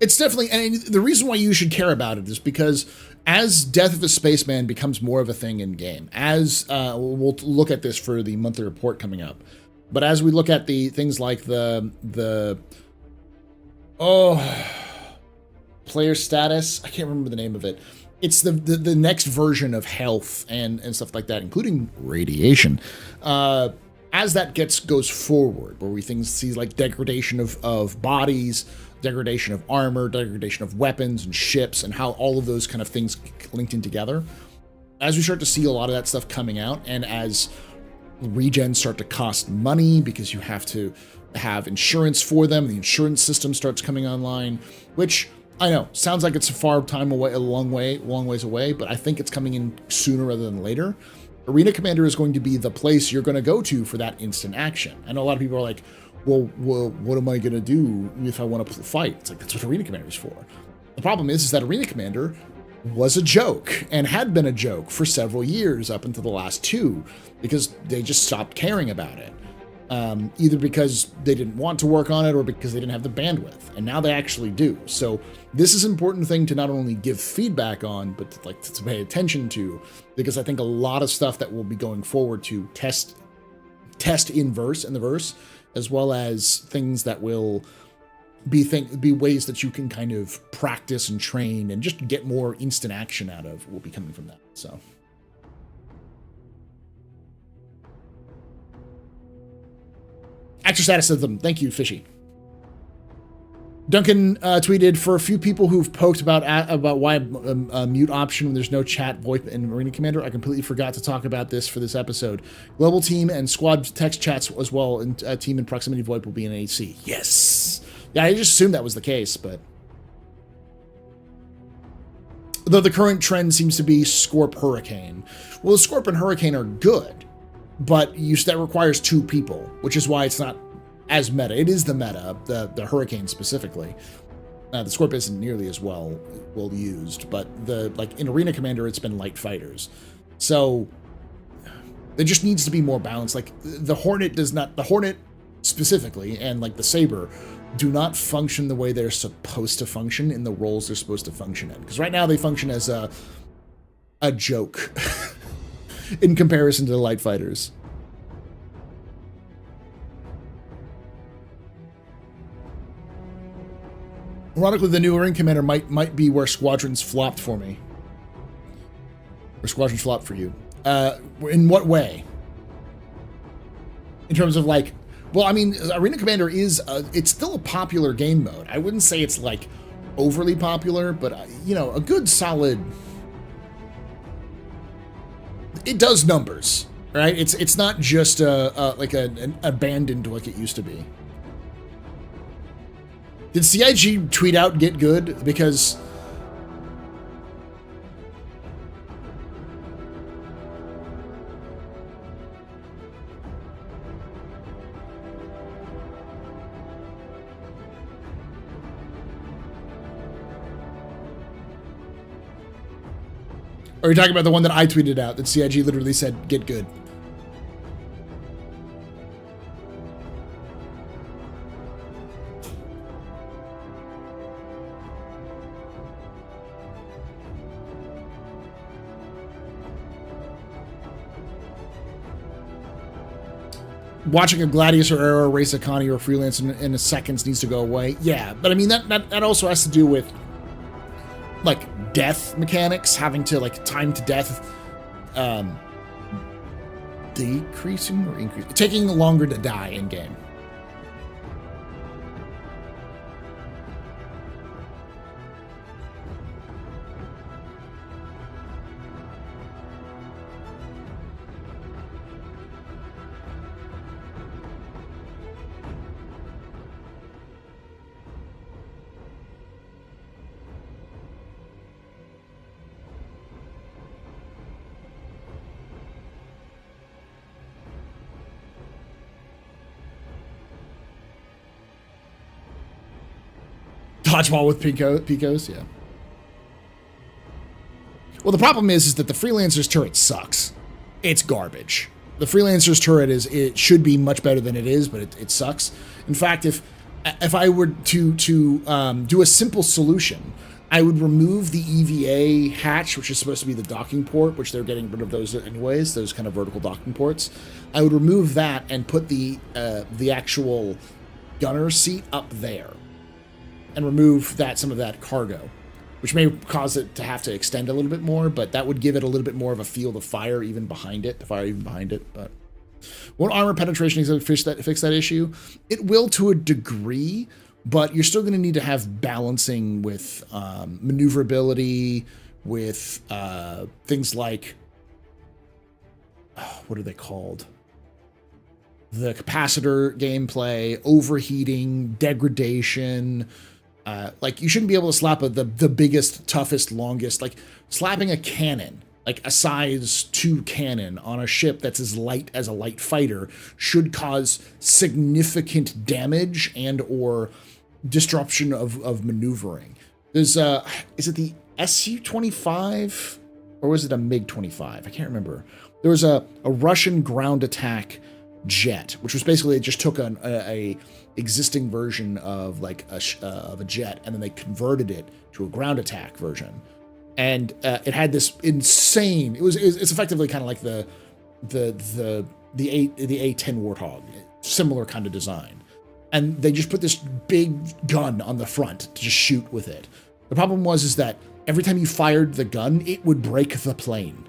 It's definitely, and the reason why you should care about it is because as Death of a Spaceman becomes more of a thing in game, as we'll look at this for the monthly report coming up, but as we look at the things like the player status, I can't remember the name of it. It's the next version of health and stuff like that, including radiation. As that goes forward, where we see like degradation of bodies, degradation of armor, degradation of weapons and ships, and how all of those kind of things linked in together. As we start to see a lot of that stuff coming out, and as regens start to cost money because you have to have insurance for them, the insurance system starts coming online, which I know sounds like it's a far time away, a long ways away, but I think it's coming in sooner rather than later. Arena Commander is going to be the place you're going to go to for that instant action. I know a lot of people are like, well, what am I going to do if I want to fight? It's like, that's what Arena Commander is for. The problem is that Arena Commander was a joke and had been a joke for several years up until the last two, because they just stopped caring about it. Either because they didn't want to work on it or because they didn't have the bandwidth, and now they actually do. So this is an important thing to not only give feedback on, but to pay attention to, because I think a lot of stuff that we'll be going forward to test in the verse, as well as things that will be ways that you can kind of practice and train and just get more instant action out of, will be coming from that. So. Astrostatism, thank you, Fishy. Duncan tweeted, for a few people who've poked about why a mute option when there's no chat VoIP in Arena Commander, I completely forgot to talk about this for this episode. Global team and squad text chats as well, and team and proximity VoIP will be in AC. Yes! Yeah, I just assumed that was the case, but... Though the current trend seems to be Scorp Hurricane. Well, the Scorp and Hurricane are good, but that requires two people, which is why it's not as meta. It is the meta, the Hurricane specifically. The Scorp isn't nearly as well used, but in Arena Commander, it's been light fighters. So there just needs to be more balance. Like the Hornet specifically, and like the Saber, do not function the way they're supposed to function in the roles they're supposed to function in. Because right now they function as a joke. In comparison to the light fighters. Ironically, the new Arena Commander might be where Squadrons flopped for me. Or Squadrons flopped for you. In what way? In terms of like, well, I mean, Arena Commander is, it's still a popular game mode. I wouldn't say it's like overly popular, but a good solid... It does numbers, right? It's not just an abandoned like it used to be. Did CIG tweet out get good? Because or are you talking about the one that I tweeted out that CIG literally said, get good? Watching a Gladius or Arrow race a Connie or Freelance in a seconds needs to go away. Yeah, but I mean, that also has to do with like death mechanics, having to like time to death decreasing or increasing, taking longer to die in game. Dodgeball with Picos, yeah. Well, the problem is that the Freelancer's turret sucks. It's garbage. The Freelancer's turret it should be much better than it is, but it sucks. In fact, if I were to do a simple solution, I would remove the EVA hatch, which is supposed to be the docking port, which they're getting rid of those anyways, those kind of vertical docking ports. I would remove that and put the actual gunner seat up there, and remove some of that cargo, which may cause it to have to extend a little bit more, but that would give it a little bit more of a field of fire even behind it, but won't armor penetration fix that issue? It will to a degree, but you're still going to need to have balancing with maneuverability, with things like, what are they called? The capacitor gameplay, overheating, degradation. Like, you shouldn't be able to slap the biggest, toughest, longest, like slapping a cannon, like a size 2 cannon on a ship that's as light as a light fighter should cause significant damage and or disruption of maneuvering. There's is it the Su-25 or was it a MiG-25? I can't remember. There was a Russian ground attack jet, which was basically, it just took a existing version of like of a jet, and then they converted it to a ground attack version, and it had this insane. It's effectively kind of like the A-10 Warthog, similar kind of design, and they just put this big gun on the front to just shoot with it. The problem was that every time you fired the gun, it would break the plane.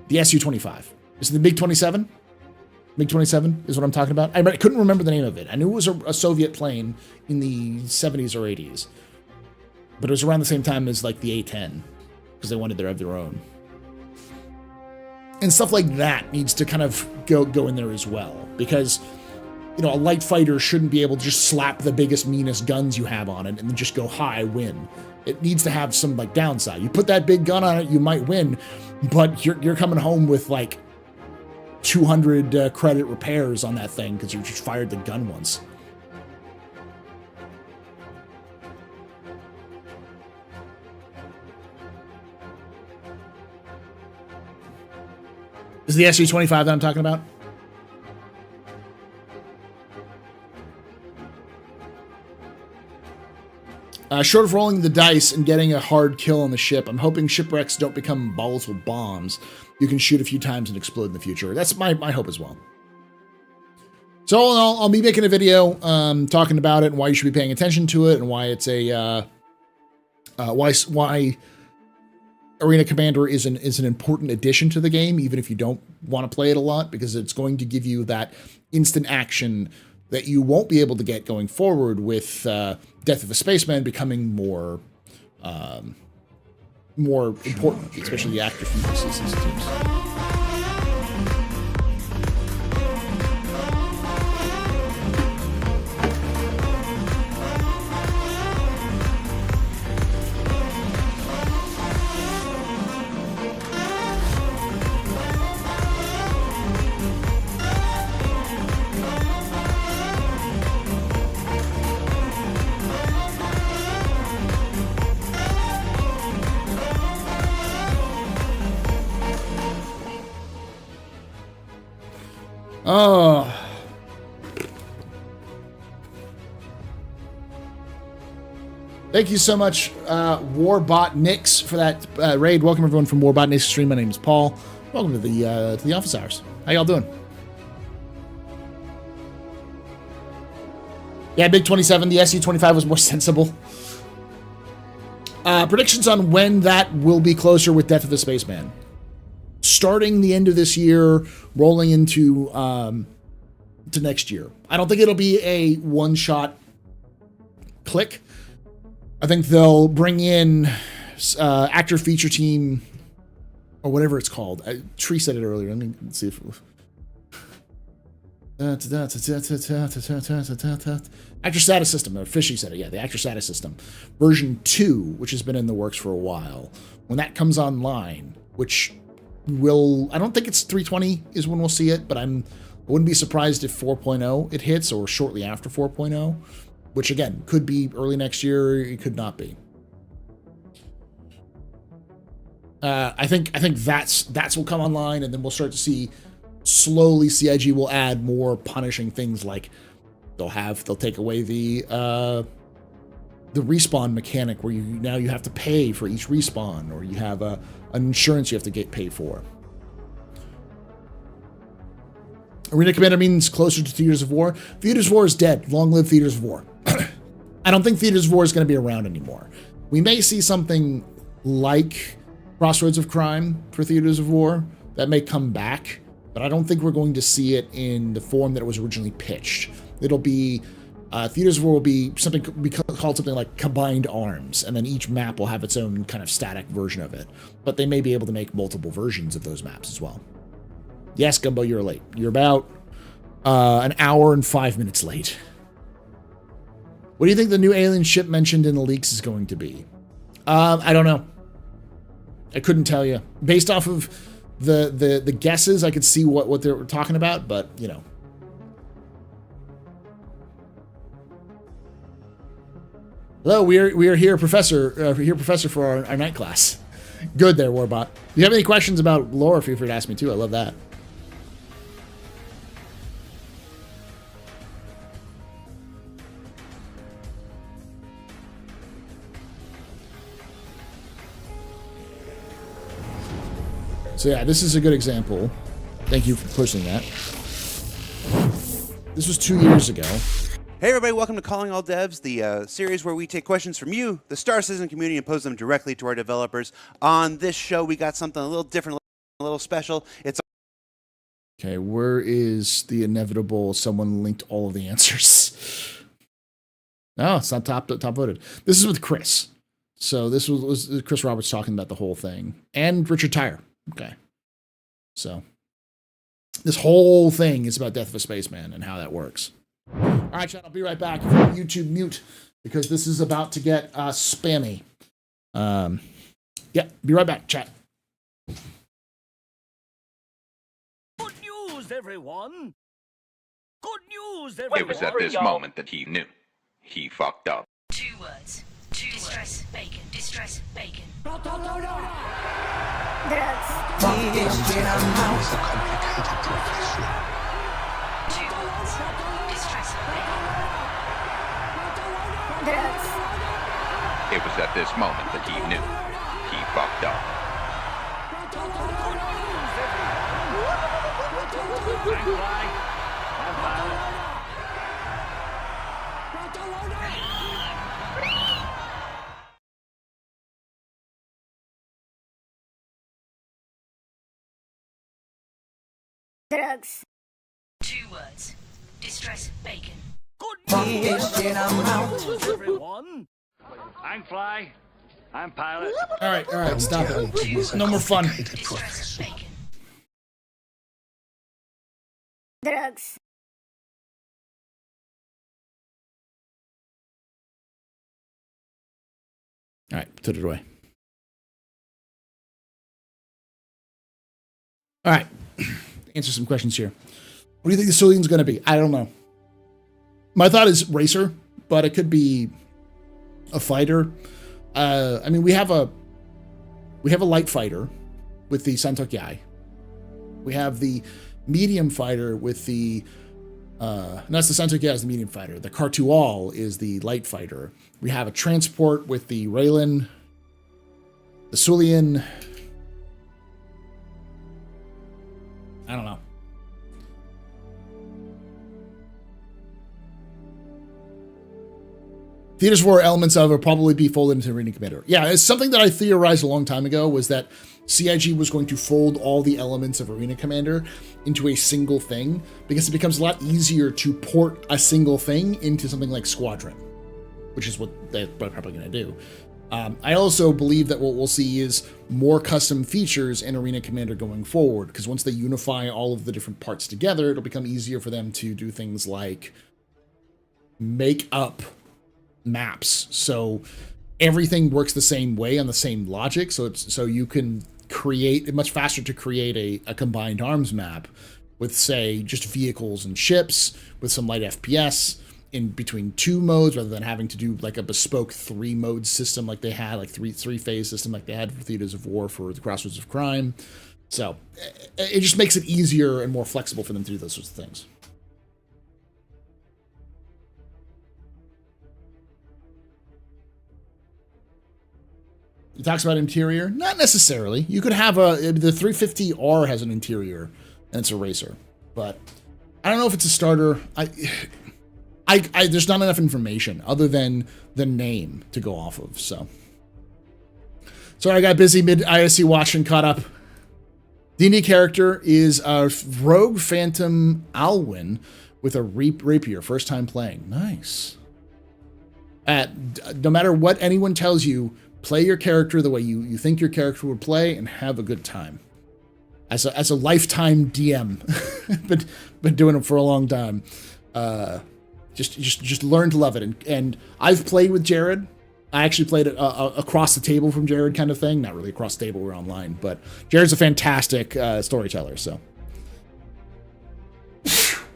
The Su-25. Is it the MiG-27? MiG-27 is what I'm talking about. I couldn't remember the name of it. I knew it was a Soviet plane in the 70s or 80s. But it was around the same time as like the A-10, because they wanted to have their own. And stuff like that needs to kind of go in there as well. Because, you know, a light fighter shouldn't be able to just slap the biggest, meanest guns you have on it and then just go high win. It needs to have some like downside. You put that big gun on it, you might win, but you're coming home with like 200 credit repairs on that thing because you just fired the gun once. Is the Su-25 that I'm talking about? Short of rolling the dice and getting a hard kill on the ship, I'm hoping shipwrecks don't become volatile bombs you can shoot a few times and explode in the future. That's my hope as well. So all in all, I'll be making a video talking about it and why you should be paying attention to it and why it's a why Arena Commander is an important addition to the game, even if you don't want to play it a lot, because it's going to give you that instant action that you won't be able to get going forward with Death of a Spaceman becoming more important, especially the active future seasons teams. Oh. Thank you so much, Warbot Nix, for that raid. Welcome everyone from Warbot Nix stream. My name is Paul. Welcome to the office hours. How y'all doing? Yeah, Big 27. The Su-25 was more sensible. Predictions on when that will be closer with Death of the Spaceman. Starting the end of this year, rolling into to next year. I don't think it'll be a one-shot click. I think they'll bring in actor feature team or whatever it's called. Tree said it earlier. Let me see if actor status system, or Fishy said it. Yeah, the actor status system version 2, which has been in the works for a while. When that comes online, which I don't think it's 320 is when we'll see it, but I wouldn't be surprised if 4.0 it hits or shortly after 4.0, which again could be early next year, it could not be. I think that's will come online, and then we'll start to see slowly CIG will add more punishing things, like they'll take away the respawn mechanic where you have to pay for each respawn, or you have an insurance you have to pay for. Arena Commander means closer to Theaters of War. Theaters of War is dead. Long live Theaters of War. I don't think Theaters of War is going to be around anymore. We may see something like Crossroads of Crime for Theaters of War that may come back, but I don't think we're going to see it in the form that it was originally pitched. It'll be Theaters of War will be called something like Combined Arms, and then each map will have its own kind of static version of it. But they may be able to make multiple versions of those maps as well. Yes, Gumbo, you're late. You're about an hour and 5 minutes late. What do you think the new alien ship mentioned in the leaks is going to be? I don't know. I couldn't tell you. Based off of the guesses, I could see what they were talking about, but, you know. Hello, we are here, Professor. Professor, for our night class. Good there, Warbot. If you have any questions about lore, feel free to ask me too. I love that. So yeah, this is a good example. Thank you for posting that. This was 2 years ago. Hey everybody, welcome to Calling All Devs, the series where we take questions from you, the Star Citizen community, and pose them directly to our developers. On this show, we got something a little different, a little special. It's okay, where is the inevitable someone linked all of the answers? No, it's not top voted. This is with Chris. So this was Chris Roberts talking about the whole thing. And Richard Tyre. Okay. So this whole thing is about Death of a Spaceman and how that works. All right, chat, I'll be right back. YouTube mute, because this is about to get spammy. Yeah, be right back, chat. Good news, everyone! Good news, everyone! It was at this moment that he knew. He fucked up. 2 words. Distress bacon. Distress bacon. Drugs. Fuck this shit, I'm out. It's a complicated profession. 2 words. Distress bacon. Drugs. It was at this moment that he knew. He fucked up. Drugs. 2 words. Distress bacon. Fuck this shit, I'm out. Everyone. I'm Fly. I'm Pilot. All right, stop it. No more fun. Distress bacon. Drugs. All right, put it away. All right, answer some questions here. What do you think the Cillian's going to be? I don't know. My thought is racer, but it could be a fighter. I mean, we have a light fighter with the Santok Yai. We have the medium fighter with the that's the Santok Yai is the medium fighter. The Kartual is the light fighter. We have a transport with the Raylan, the Cillian. I don't know. Theaters War elements of it will probably be folded into Arena Commander. Yeah, it's something that I theorized a long time ago, was that CIG was going to fold all the elements of Arena Commander into a single thing, because it becomes a lot easier to port a single thing into something like Squadron, which is what they're probably going to do. I also believe that what we'll see is more custom features in Arena Commander going forward, because once they unify all of the different parts together, it'll become easier for them to do things like make up maps, so everything works the same way on the same logic, so you can create it much faster to create a combined arms map with, say, just vehicles and ships with some light FPS in between 2 modes, rather than having to do like a bespoke 3-mode system like they had, like three-phase system like they had for Theaters of War for the Crossroads of Crime. So it just makes it easier and more flexible for them to do those sorts of things. It talks about interior. Not necessarily. You could have the 350R has an interior, and it's a racer. But I don't know if it's a starter. There's not enough information other than the name to go off of. So sorry, I got busy mid ISC watch and caught up. The D&D character is Rogue Phantom Alwyn with a rapier. First time playing. Nice. No matter what anyone tells you, play your character the way you think your character would play and have a good time. As a lifetime DM, been doing it for a long time. Just learn to love it. And I've played with Jared. I actually played it across the table from Jared kind of thing. Not really across the table, we're online. But Jared's a fantastic storyteller, so.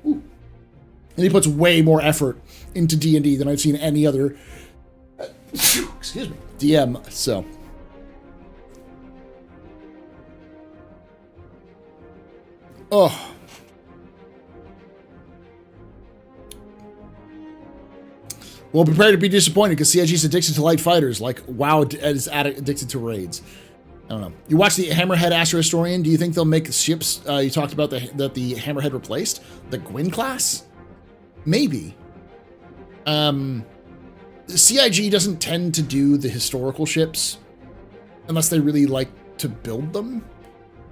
And he puts way more effort into D&D than I've seen any other, excuse me, DM, so. Oh. Well, prepare to be disappointed because CIG's addicted to light fighters, like WoW is addicted to raids. I don't know. You watch the Hammerhead Astro Historian. Do you think they'll make ships you talked about that the Hammerhead replaced? The Gwyn class? Maybe. CIG doesn't tend to do the historical ships unless they really like to build them.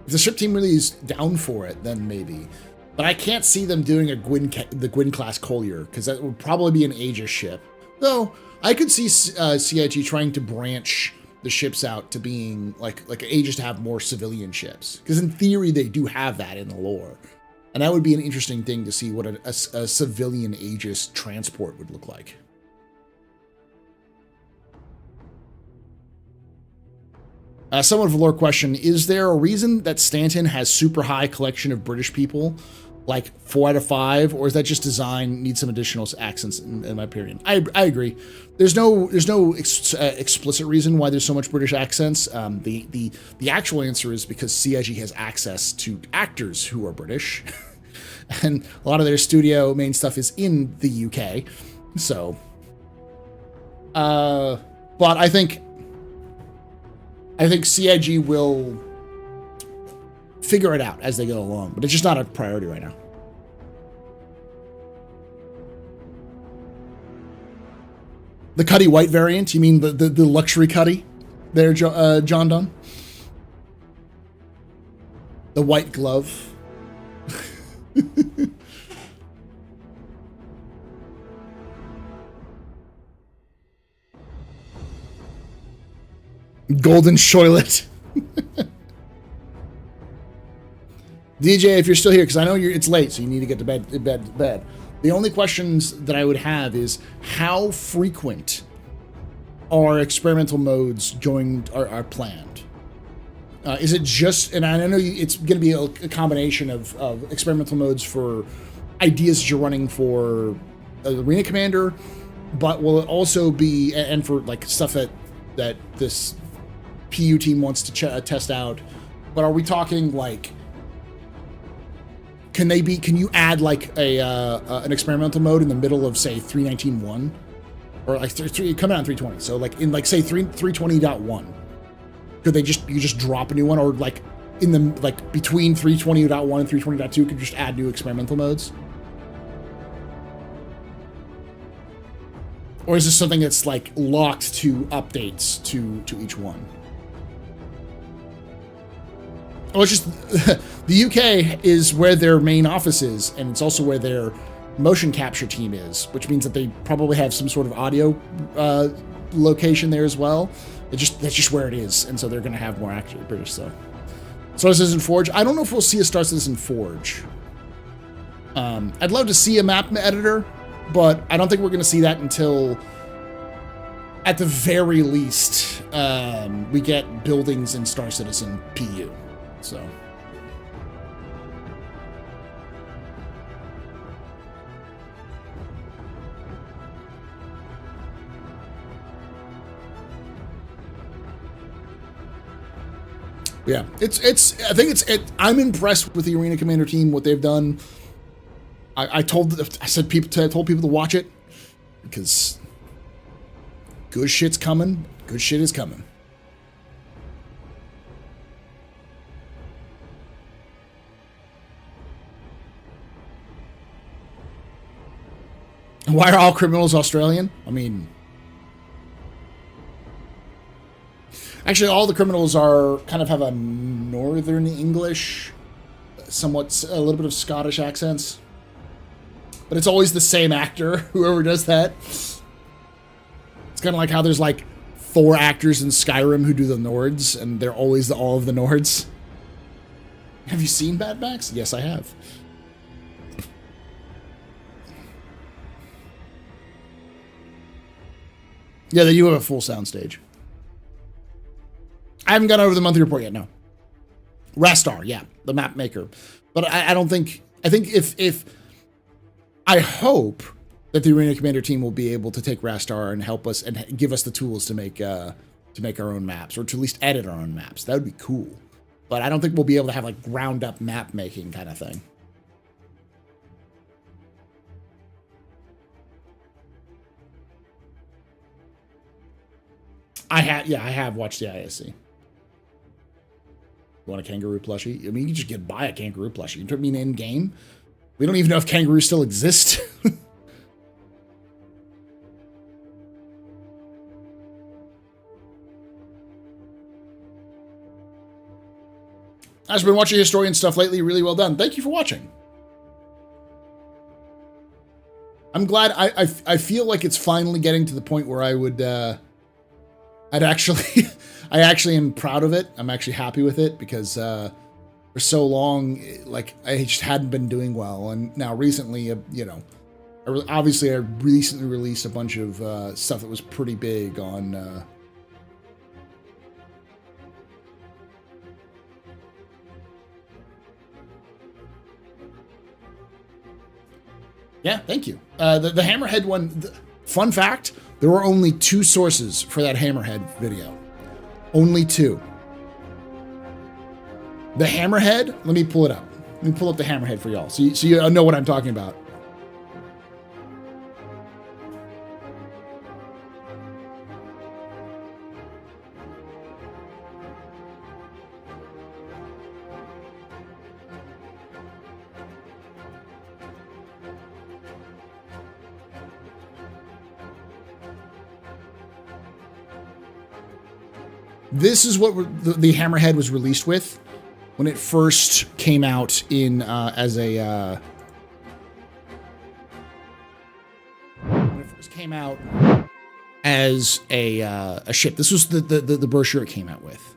If the ship team really is down for it, then maybe. But I can't see them doing the Gwyn class Collier because that would probably be an Aegis ship. Though I could see CIG trying to branch the ships out to being like Aegis to have more civilian ships, because in theory they do have that in the lore, and that would be an interesting thing to see what a civilian Aegis transport would look like. Somewhat of a lore question: is there a reason that Stanton has super high collection of British people, like 4 out of 5, or is that just design needs some additional accents? In my opinion, I agree. There's no explicit reason why there's so much British accents. The actual answer is because CIG has access to actors who are British, and a lot of their studio main stuff is in the UK. So, but I think CIG will figure it out as they go along, but it's just not a priority right now. The Cuddy White variant? You mean the luxury Cuddy there, John Dunn? The white glove. Golden Shoilet. DJ, if you're still here, because I know it's late, so you need to get to bed. The only questions that I would have is how frequent are experimental modes are planned? Is it just, and I know it's going to be a combination of experimental modes for ideas you're running for Arena Commander, but will it also be, and for like stuff that this PU team wants to test out, but are we talking like, can you add like an experimental mode in the middle of say 319.1 or like coming out in 320? So like in like say 320.1, could you just drop a new one, or like in the like between 320.1 and 320.2 could you just add new experimental modes? Or is this something that's like locked to updates to each one? Well, it's just the UK is where their main office is, and it's also where their motion capture team is, which means that they probably have some sort of audio location there as well. That's just where it is, and so they're going to have more accurate British stuff. Star Citizen Forge. I don't know if we'll see a Star Citizen Forge. I'd love to see a map editor, but I don't think we're going to see that until, at the very least, we get buildings in Star Citizen PU. So, yeah, I'm impressed with the Arena Commander team, what they've done. I told people to watch it because good shit's coming. Good shit is coming. Why are all criminals Australian? I mean, actually, all the criminals kind of have a Northern English, somewhat a little bit of Scottish accents. but it's always the same actor, whoever does that. It's kind of like how there's like 4 actors in Skyrim who do the Nords, and they're always all of the Nords. Have you seen Mad Max? Yes, I have. Yeah, they do have a full soundstage. I haven't gone over the monthly report yet, no. Rastar, yeah, the map maker. But I don't think... I think if... I hope that the Arena Commander team will be able to take Rastar and help us and give us the tools to make our own maps, or to at least edit our own maps. That would be cool. But I don't think we'll be able to have like ground up map making kind of thing. I have watched the ISC. You want a kangaroo plushie? I mean, you can just buy a kangaroo plushie. You mean in game? We don't even know if kangaroos still exist. I've been watching historian stuff lately. Really well done. Thank you for watching. I'm glad. I feel like it's finally getting to the point where I would. I actually am proud of it. I'm actually happy with it because for so long, like I just hadn't been doing well, and now recently, you know, I recently released a bunch of stuff that was pretty big on. Yeah, thank you. The Hammerhead one, fun fact, there were only 2 sources for that Hammerhead video. Only 2. The Hammerhead, let me pull it up. Let me pull up the Hammerhead for y'all, so you know what I'm talking about. This is what the Hammerhead was released with when it first came out in as a ship. This was the brochure it came out with.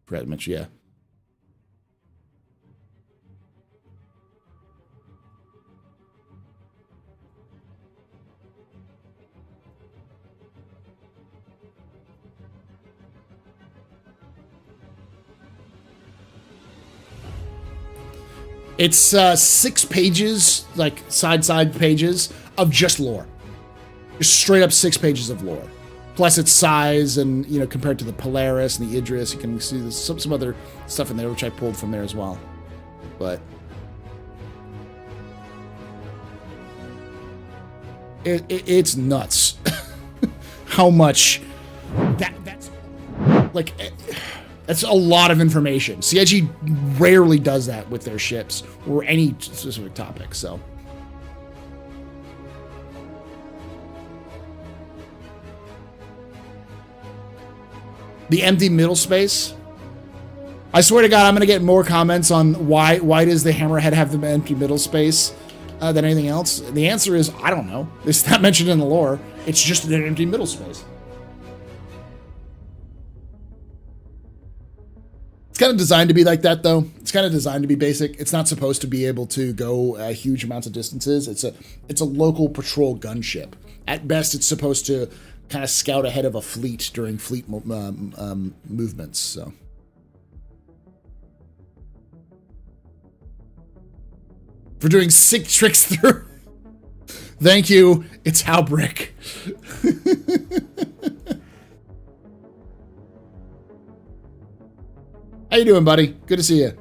Forgot to mention, yeah. It's 6 pages, like side pages of just lore. Just straight up 6 pages of lore. Plus its size, and you know, compared to the Polaris and the Idris, you can see there's some other stuff in there which I pulled from there as well. But it's nuts how much that's like. That's a lot of information. CIG rarely does that with their ships or any specific topic. So. The empty middle space. I swear to God, I'm going to get more comments on why does the Hammerhead have the empty middle space than anything else. The answer is, I don't know. It's not mentioned in the lore. It's just an empty middle space. It's kind of designed to be like that, though. It's kind of designed to be basic. It's not supposed to be able to go huge amounts of distances. It's a local patrol gunship. At best, it's supposed to kind of scout ahead of a fleet during fleet movements. So, for doing sick tricks through. Thank you. It's Halbrick. How you doing, buddy? Good to see you.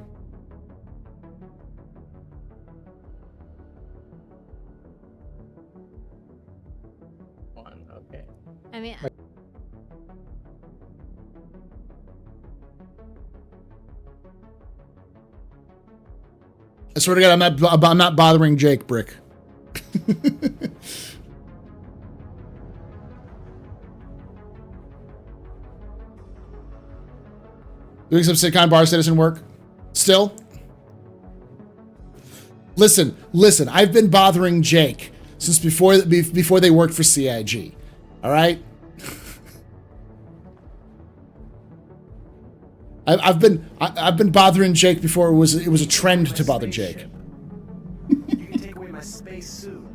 Okay. I mean, I swear to God, I'm not bothering Jake, Brick. Doing some sitcom bar citizen work. Still. Listen. I've been bothering Jake since before they worked for CIG. All right. I've been bothering Jake before it was a trend to bother Jake. You can take away my space suit.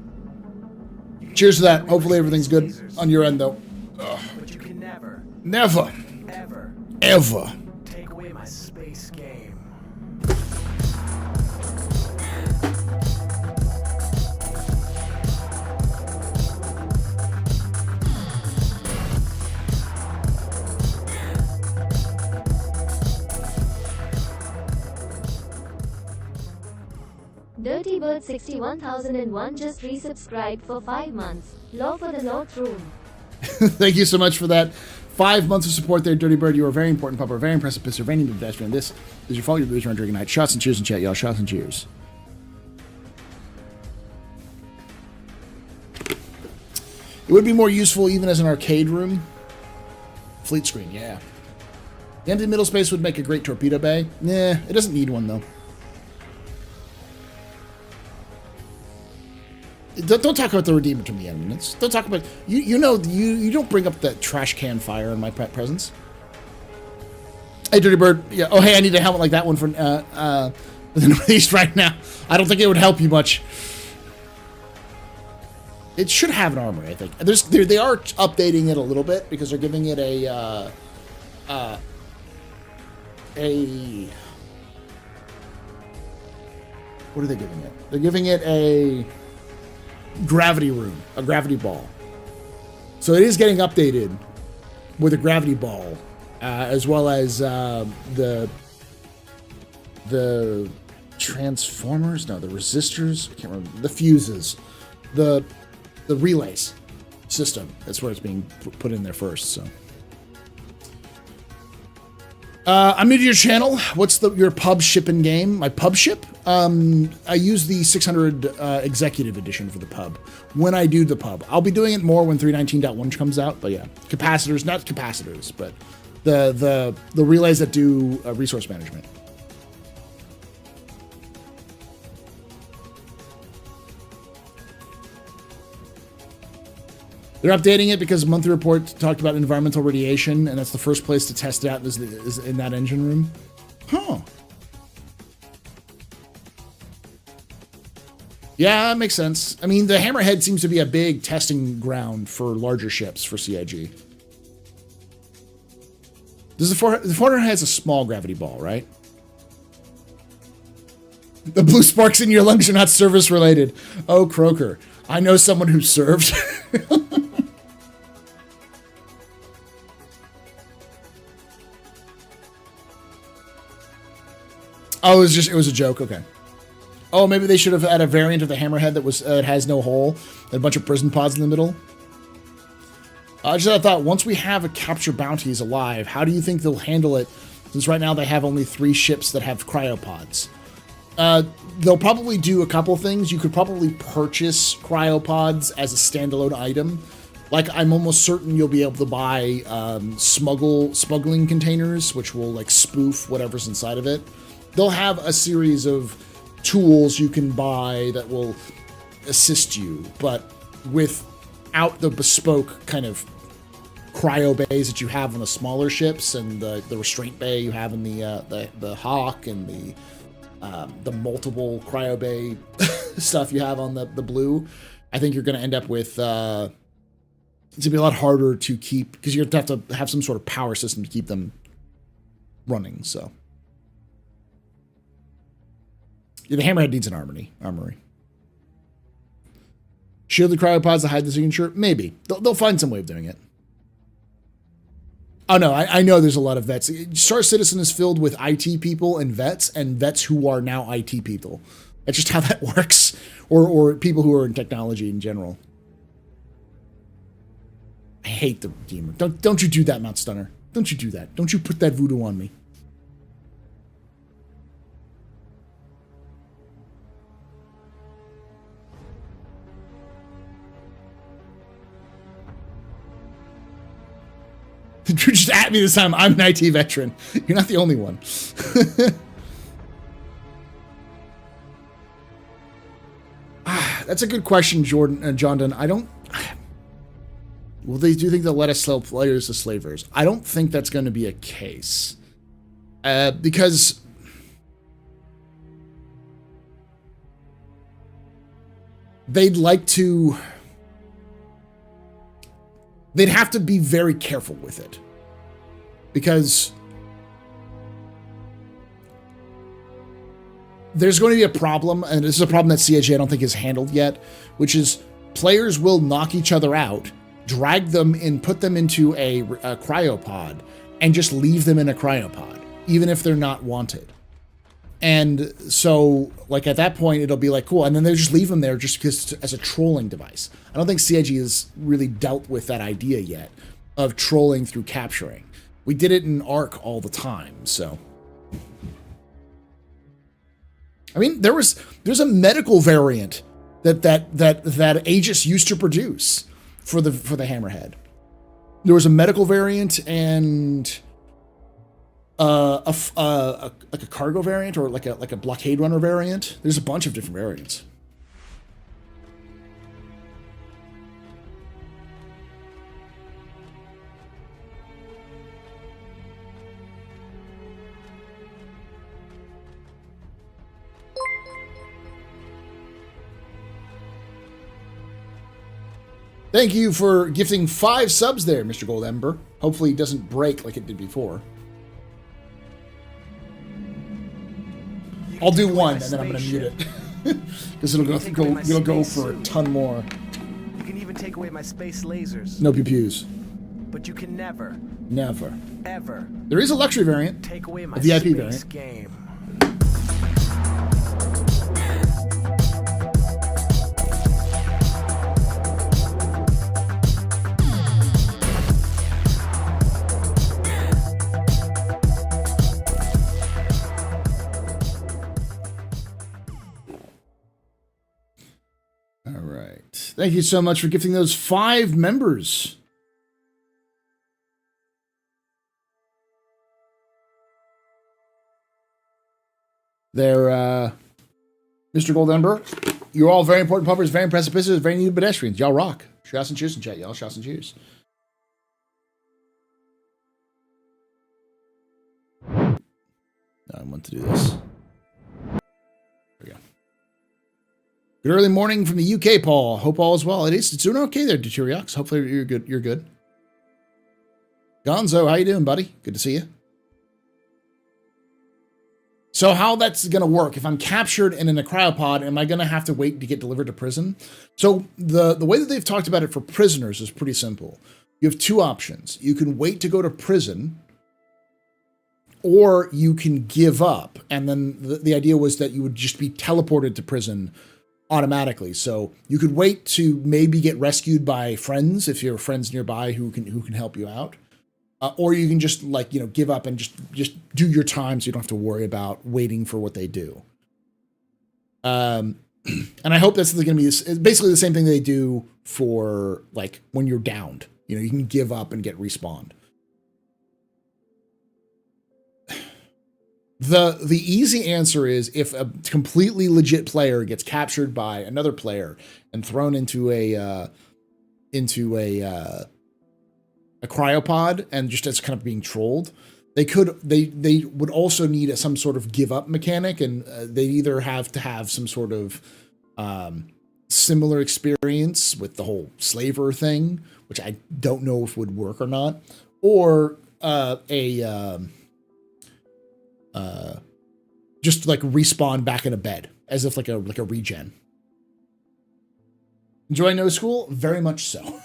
Cheers to that. Hopefully everything's good on your end, though. Ugh. But you can Never. Ever. take away my space game. Dirty Bird 61001 just resubscribed for 5 months. Law for the North Room. Thank you so much for that. 5 months of support there, Dirty Bird. You are very important, Papa. Very impressive, Pisser. Very pedestrian. This is your fault. Your booze around drinking night. Shots and cheers in chat, y'all. Shots and cheers. It would be more useful even as an arcade room. Fleet screen, yeah. The empty middle space would make a great torpedo bay. Nah, it doesn't need one, though. Don't talk about the Redeemer to me, eminence. Don't talk about you don't bring up that trash can fire in my presence. Hey, Dirty Bird. Yeah. Oh, hey, I need a helmet like that one for the Northeast right now. I don't think it would help you much. It should have an armor, I think. They are updating it a little bit because they're giving it a what are they giving it? They're giving it a gravity room, a gravity ball. So it is getting updated with a gravity ball, as well as the transformers. No, the resistors. I can't remember the fuses, the relays system. That's where it's being put in there first. So. I'm new to your channel. What's your pub shipping game? My pub ship? I use the 600 executive edition for the pub. When I do the pub, I'll be doing it more when 319.1 comes out. But yeah, capacitors, not capacitors, but the relays that do resource management. They're updating it because a monthly report talked about environmental radiation, and that's the first place to test it out is in that engine room. Huh. Yeah, that makes sense. I mean, the Hammerhead seems to be a big testing ground for larger ships for CIG. Does the 400 has a small gravity ball, right? The blue sparks in your lungs are not service related. Oh, Croker. I know someone who served. Oh, it was a joke. Okay. Oh, maybe they should have had a variant of the Hammerhead that it has no hole, and a bunch of prison pods in the middle. I thought once we have a capture bounties alive, how do you think they'll handle it? Since right now they have only 3 ships that have cryopods. They'll probably do a couple things. You could probably purchase cryopods as a standalone item. Like, I'm almost certain you'll be able to buy smuggling containers, which will like spoof whatever's inside of it. They'll have a series of tools you can buy that will assist you, but without the bespoke kind of cryo bays that you have on the smaller ships and the restraint bay you have in the Hawk and the multiple cryo bay stuff you have on the Blue. I think you're going to end up with it's going to be a lot harder to keep because you're going to have to have some sort of power system to keep them running. So. Yeah, the Hammerhead needs an armory. Shielded cryopods to hide the signature? Maybe. They'll find some way of doing it. Oh, no, I know there's a lot of vets. Star Citizen is filled with IT people and vets who are now IT people. That's just how that works. Or people who are in technology in general. I hate the Redeemer. Don't you do that, Mount Stunner. Don't you do that. Don't you put that voodoo on me. Just at me this time. I'm an IT veteran. You're not the only one. That's a good question, Jordan. I don't... Well, they do think they'll let us sell players to slavers. I don't think that's going to be a case. Because... they'd like to... They'd have to be very careful with it. Because... there's going to be a problem, and this is a problem that CIG I don't think is handled yet, which is players will knock each other out, drag them and put them into a cryopod, and just leave them in a cryopod, even if they're not wanted. And so, like, at that point, it'll be like, cool, and then they'll just leave them there just because as a trolling device. I don't think CIG has really dealt with that idea yet of trolling through capturing. We did it in Arc all the time, so... I mean, there's a medical variant that Aegis used to produce for the Hammerhead. There was a medical variant and like a cargo variant or like a blockade runner variant. There's a bunch of different variants. Thank you for gifting 5 subs there, Mr. Gold Ember. Hopefully it doesn't break like it did before. I'll do one, and then I'm going to mute it. Because it'll go for a ton more. You can even take away my space lasers. No pew-pews. But you can never, ever. There is a luxury variant. Take away my a VIP space variant. Game. Thank you so much for gifting those 5 members. They're, Mr. Gold Ember, you're all very important puppers, very impressive businesses, very needed pedestrians. Y'all rock. Shouts and cheers in chat, y'all. Shouts and cheers. I want to do this. There we go. Good early morning from the UK, Paul. Hope all is well. It's doing okay there, Deuteriox. Hopefully you're good. You're good. Gonzo, how you doing, buddy? Good to see you. So how that's going to work, if I'm captured and in a cryopod, am I going to have to wait to get delivered to prison? So the way that they've talked about it for prisoners is pretty simple. You have 2 options. You can wait to go to prison, or you can give up. And then the idea was that you would just be teleported to prison automatically. So you could wait to maybe get rescued by friends if you have friends nearby who can help you out. Or you can just give up and just do your time so you don't have to worry about waiting for what they do. And I hope that's going to be basically the same thing they do for like when you're downed. You can give up and get respawned. The easy answer is if a completely legit player gets captured by another player and thrown into a cryopod and just as kind of being trolled, they would also need some sort of give up mechanic, and they either have to have some sort of similar experience with the whole slaver thing, which I don't know if would work or not, or just like respawn back in a bed as if like a regen. Enjoy No School? Very much so.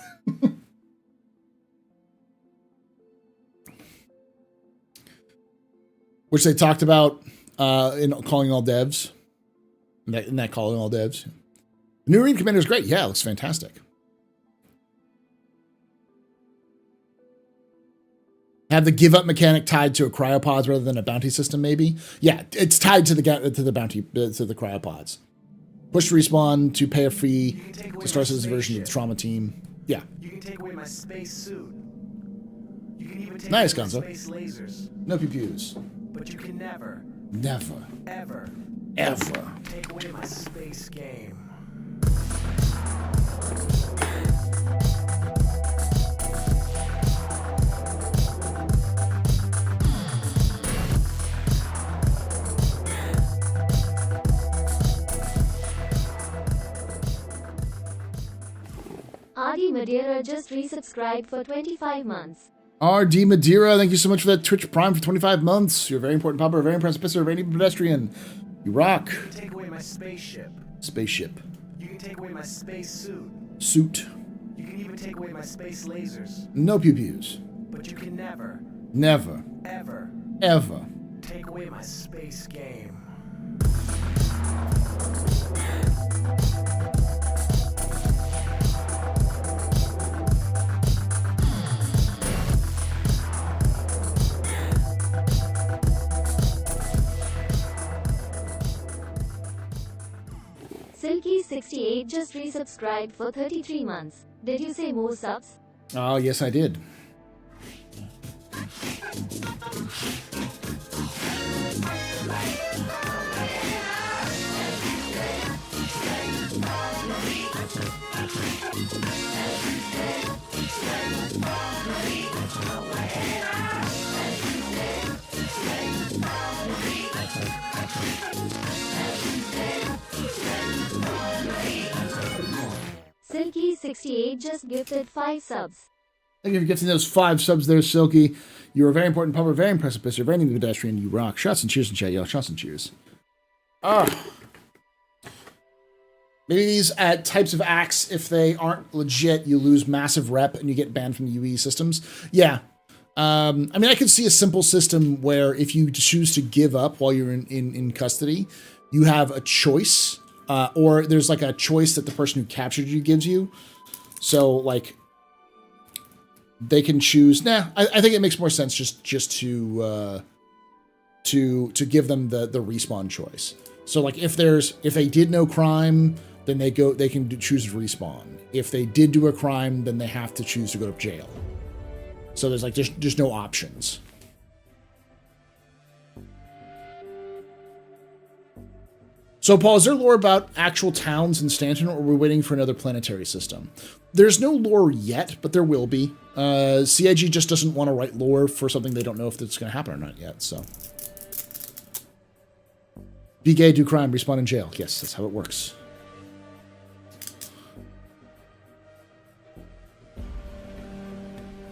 Which they talked about in Calling All Devs. In that Calling All Devs. The new Arena Commander is great. Yeah, it looks fantastic. Have the give up mechanic tied to a cryopods rather than a bounty system, maybe. Yeah, it's tied to the bounty to the cryopods. Push to respawn to pay a fee to start as a version of the trauma team. Yeah. You can take away my space suit. You can even take Nice, away my Gonzo. space lasers. No pew-pews. But you can never, Never. ever Ever. take away my space game. RD Madeira just resubscribed for 25 months. RD Madeira, thank you so much for that Twitch Prime for 25 months. You're a very important popper, a very impressive pisser, a very neat pedestrian. You rock. You can take away my spaceship. Spaceship. You can take away my space suit. Suit. You can even take away my space lasers. No pew-pews. But you can never, Never. ever Ever. take away my space game. Silky68 just resubscribed for 33 months. Did you say more subs? Oh, yes, I did. Silky68 just gifted 5 subs. Thank you for gifting those 5 subs there, Silky. You're a very important pupper, very impressive pisser, very neat pedestrian. You rock. Shots and cheers in chat, y'all. Shots and cheers. Maybe these types of acts, if they aren't legit, you lose massive rep and you get banned from the UE systems. Yeah. I mean, I could see a simple system where if you choose to give up while you're in custody, you have a choice, or there's like a choice that the person who captured you gives you. So like they can choose. I think it makes more sense just to give them the respawn choice. So like if they did no crime, then they can choose to respawn. If they did do a crime, then they have to choose to go to jail. So there's like just no options. So Paul, is there lore about actual towns in Stanton, or are we waiting for another planetary system? There's no lore yet, but there will be. CIG just doesn't want to write lore for something they don't know if it's going to happen or not yet, so. Be gay, do crime, respawn in jail. Yes, that's how it works.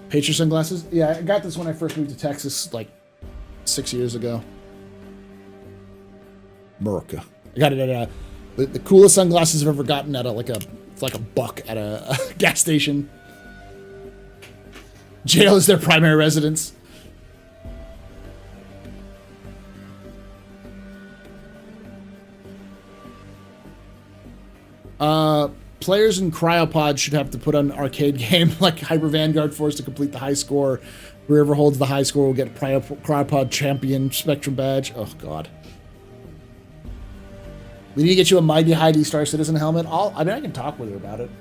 Patriot sunglasses? Yeah, I got this when I first moved to Texas, like 6 years ago. America. I got it at the coolest sunglasses I've ever gotten at it's like a buck at a gas station. Jail is their primary residence. Players in Cryopod should have to put on an arcade game like Hyper Vanguard Force to complete the high score. Whoever holds the high score will get Cryopod Champion Spectrum Badge. Oh, God. We need to get you a Mighty Heidi Star Citizen helmet. I mean, I can talk with her about it.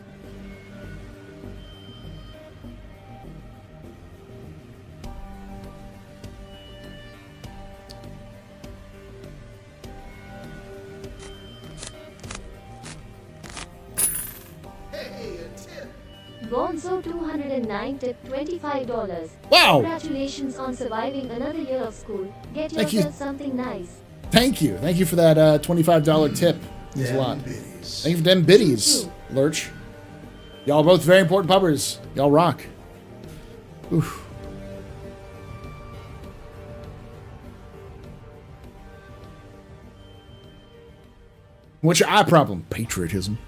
Gonzo 209 tip $25. Wow! Congratulations on surviving another year of school. Get Thank yourself you. something nice. Thank you. Thank you for that $25 tip. Means a lot. Thank you for them biddies, Lurch. Y'all both very important puppers. Y'all rock. Oof. What's your eye problem? Patriotism.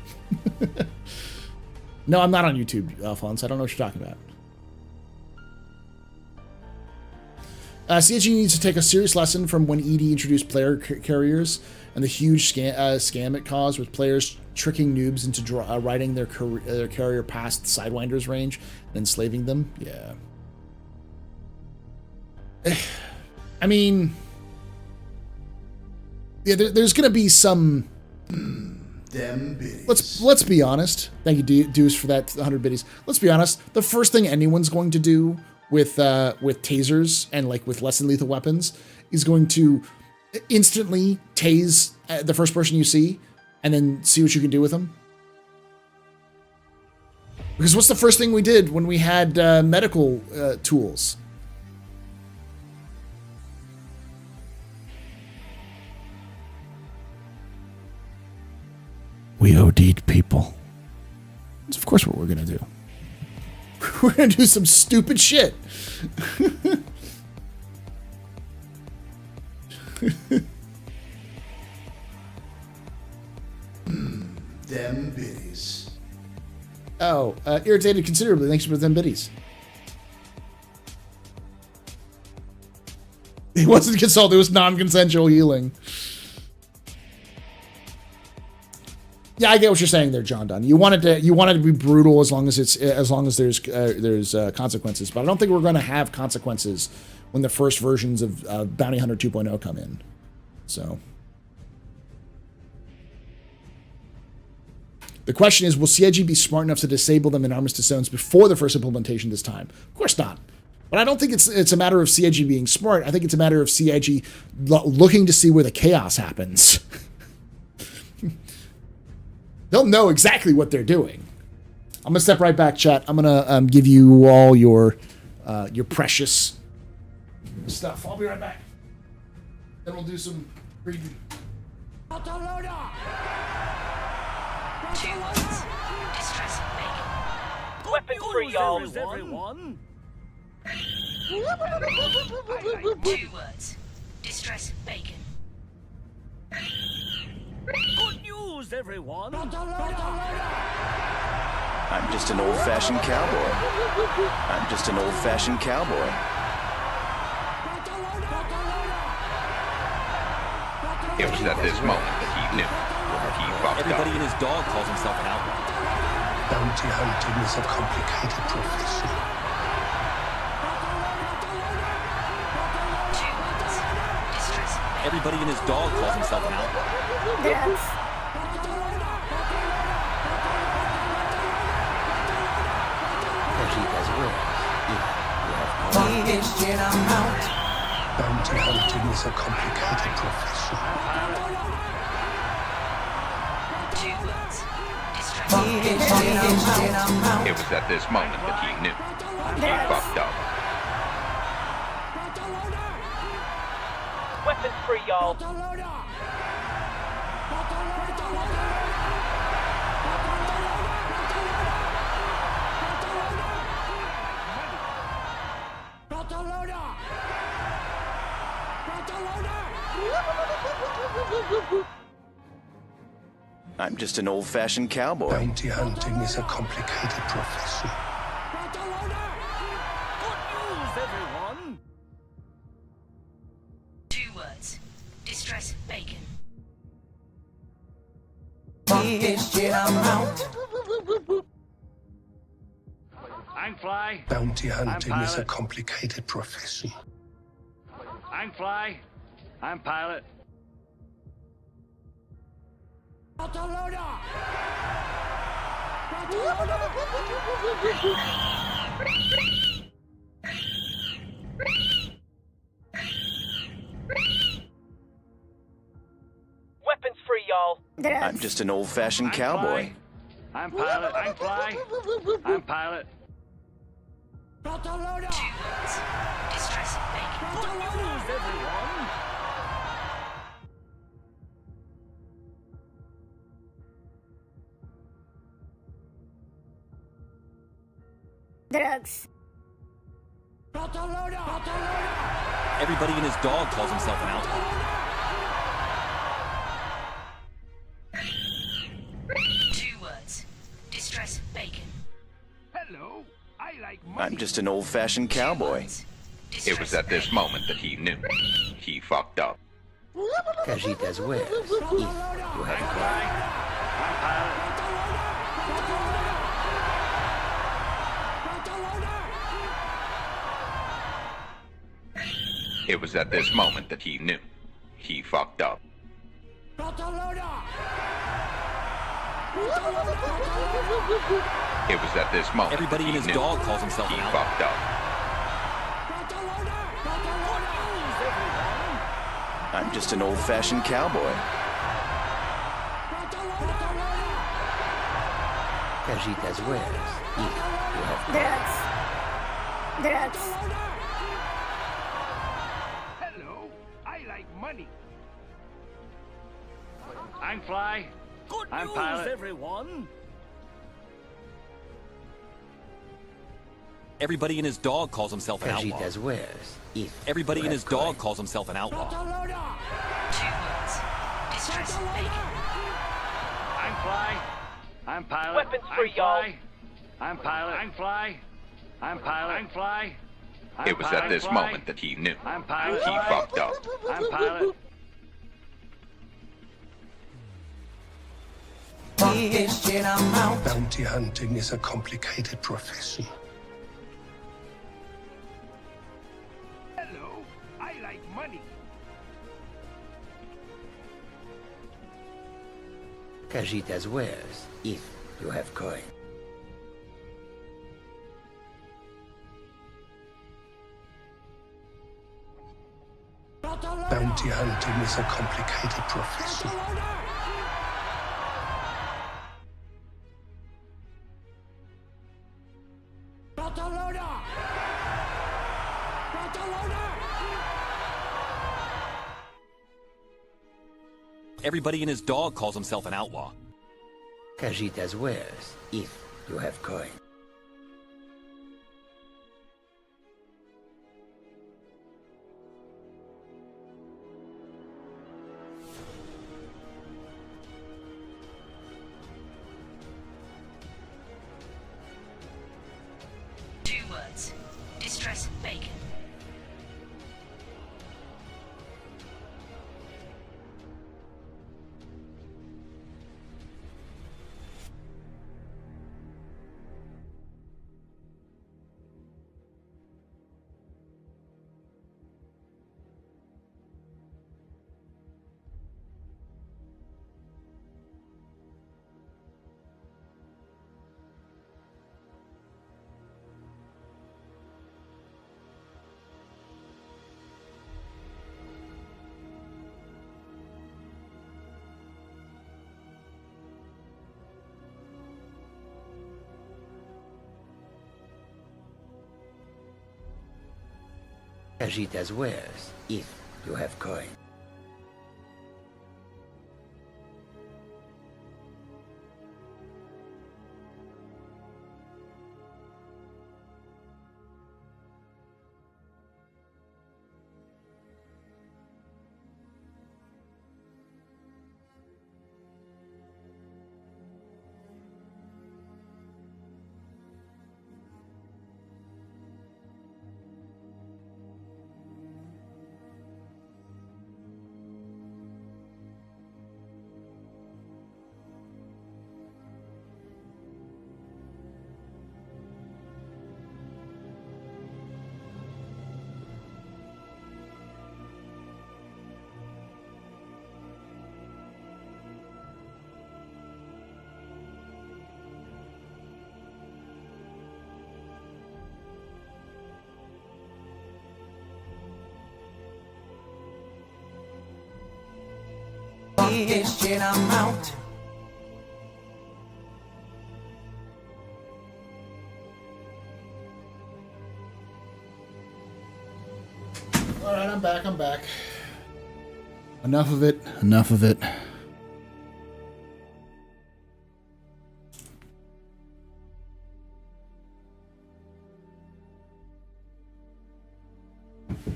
No, I'm not on YouTube, Alphonse. I don't know what you're talking about. CSG needs to take a serious lesson from when ED introduced player carriers and the huge scam it caused with players tricking noobs into riding their carrier past the Sidewinders range and enslaving them. Yeah. I mean, yeah, there's going to be some... Them biddies. Let's be honest. Thank you, Deuce, for that 100 biddies. Let's be honest. The first thing anyone's going to do with tasers and like with less than lethal weapons is going to instantly tase the first person you see and then see what you can do with them. Because what's the first thing we did when we had medical tools? We OD'd people. That's of course what we're gonna do. We're gonna do some stupid shit. Them biddies. Oh, irritated considerably. Thanks for them biddies. It wasn't consult. It was non-consensual healing. Yeah, I get what you're saying there, John Dunn. You want it to be brutal as long as there's consequences. But I don't think we're going to have consequences when the first versions of Bounty Hunter 2.0 come in. So the question is, will CIG be smart enough to disable them in Armistice zones before the first implementation this time? Of course not. But I don't think it's a matter of CIG being smart. I think it's a matter of CIG looking to see where the chaos happens. They'll know exactly what they're doing. I'm gonna step right back, chat. I'm gonna give you all your precious stuff. I'll be right back. Then we'll do some preview. Weapons free, y'all. Everyone. 2 words. Distress bacon. Good news, everyone. I'm just an old-fashioned cowboy. I'm just an old-fashioned cowboy. It was at this moment that he knew. He fucked Everybody up. and his dog calls himself an outlaw. Bounty hunting is a complicated profession. 2 words. Distress. Everybody and his dog calls himself an outlaw. Drugs. Bounty hunting is a complicated profession. 2 words. Distress. It was at this moment that he knew. He fucked up. Weapons free, y'all. I'm just an old-fashioned cowboy. Bounty hunting is a complicated profession. Good news, everyone. 2 words. Distress bacon. I'm Fly. Bounty hunting I'm is a pilot. complicated profession. I'm Fly. I'm Pilot. Weapons free, y'all. I'm just an old-fashioned cowboy. I'm Pilot. I'm Fly. I'm Pilot. 2 words. Distress bacon. Good news, everyone. Drugs. Everybody and his dog calls himself an outlaw. 2 words. Distress bacon. Hello. I like I'm just an old-fashioned cowboy. It was at this moment that he knew. He fucked up. Cajitas huevos. I'm Fly. I'm Pilot. It was at this moment that he knew. He fucked up. It was at this moment Everybody that and he his knew. dog calls himself He an outlaw. fucked up. I'm just an old-fashioned cowboy. Cajitas wares. If you have Drugs. Hello, I like money. I'm Fly. Good I'm news, Pilot. everyone. Everybody and his dog calls himself an outlaw. Cajitas wares. If Everybody you and have his dog coin. calls himself an outlaw. 2 words. Distress bacon. I'm Fly. I'm Pilot. Weapons free, I'm y'all. Fly. I'm Pilot. I'm Fly. I'm Pilot. I'm Fly. I'm It was Pilot. at this I'm Fly. moment that he knew. I'm He Pilot. Fly. fucked up. I'm Pilot. Bounty hunting is a complicated profession. Hello, I like money. Cajitas wares. If you have coin. Bounty hunting is a complicated profession. Everybody and his dog calls himself an outlaw. Cajitas wares. If you have coin. Two words. Distress bacon. Cajitas wares. If you have coin. All right, I'm back. I'm back. Enough of it. Enough of it.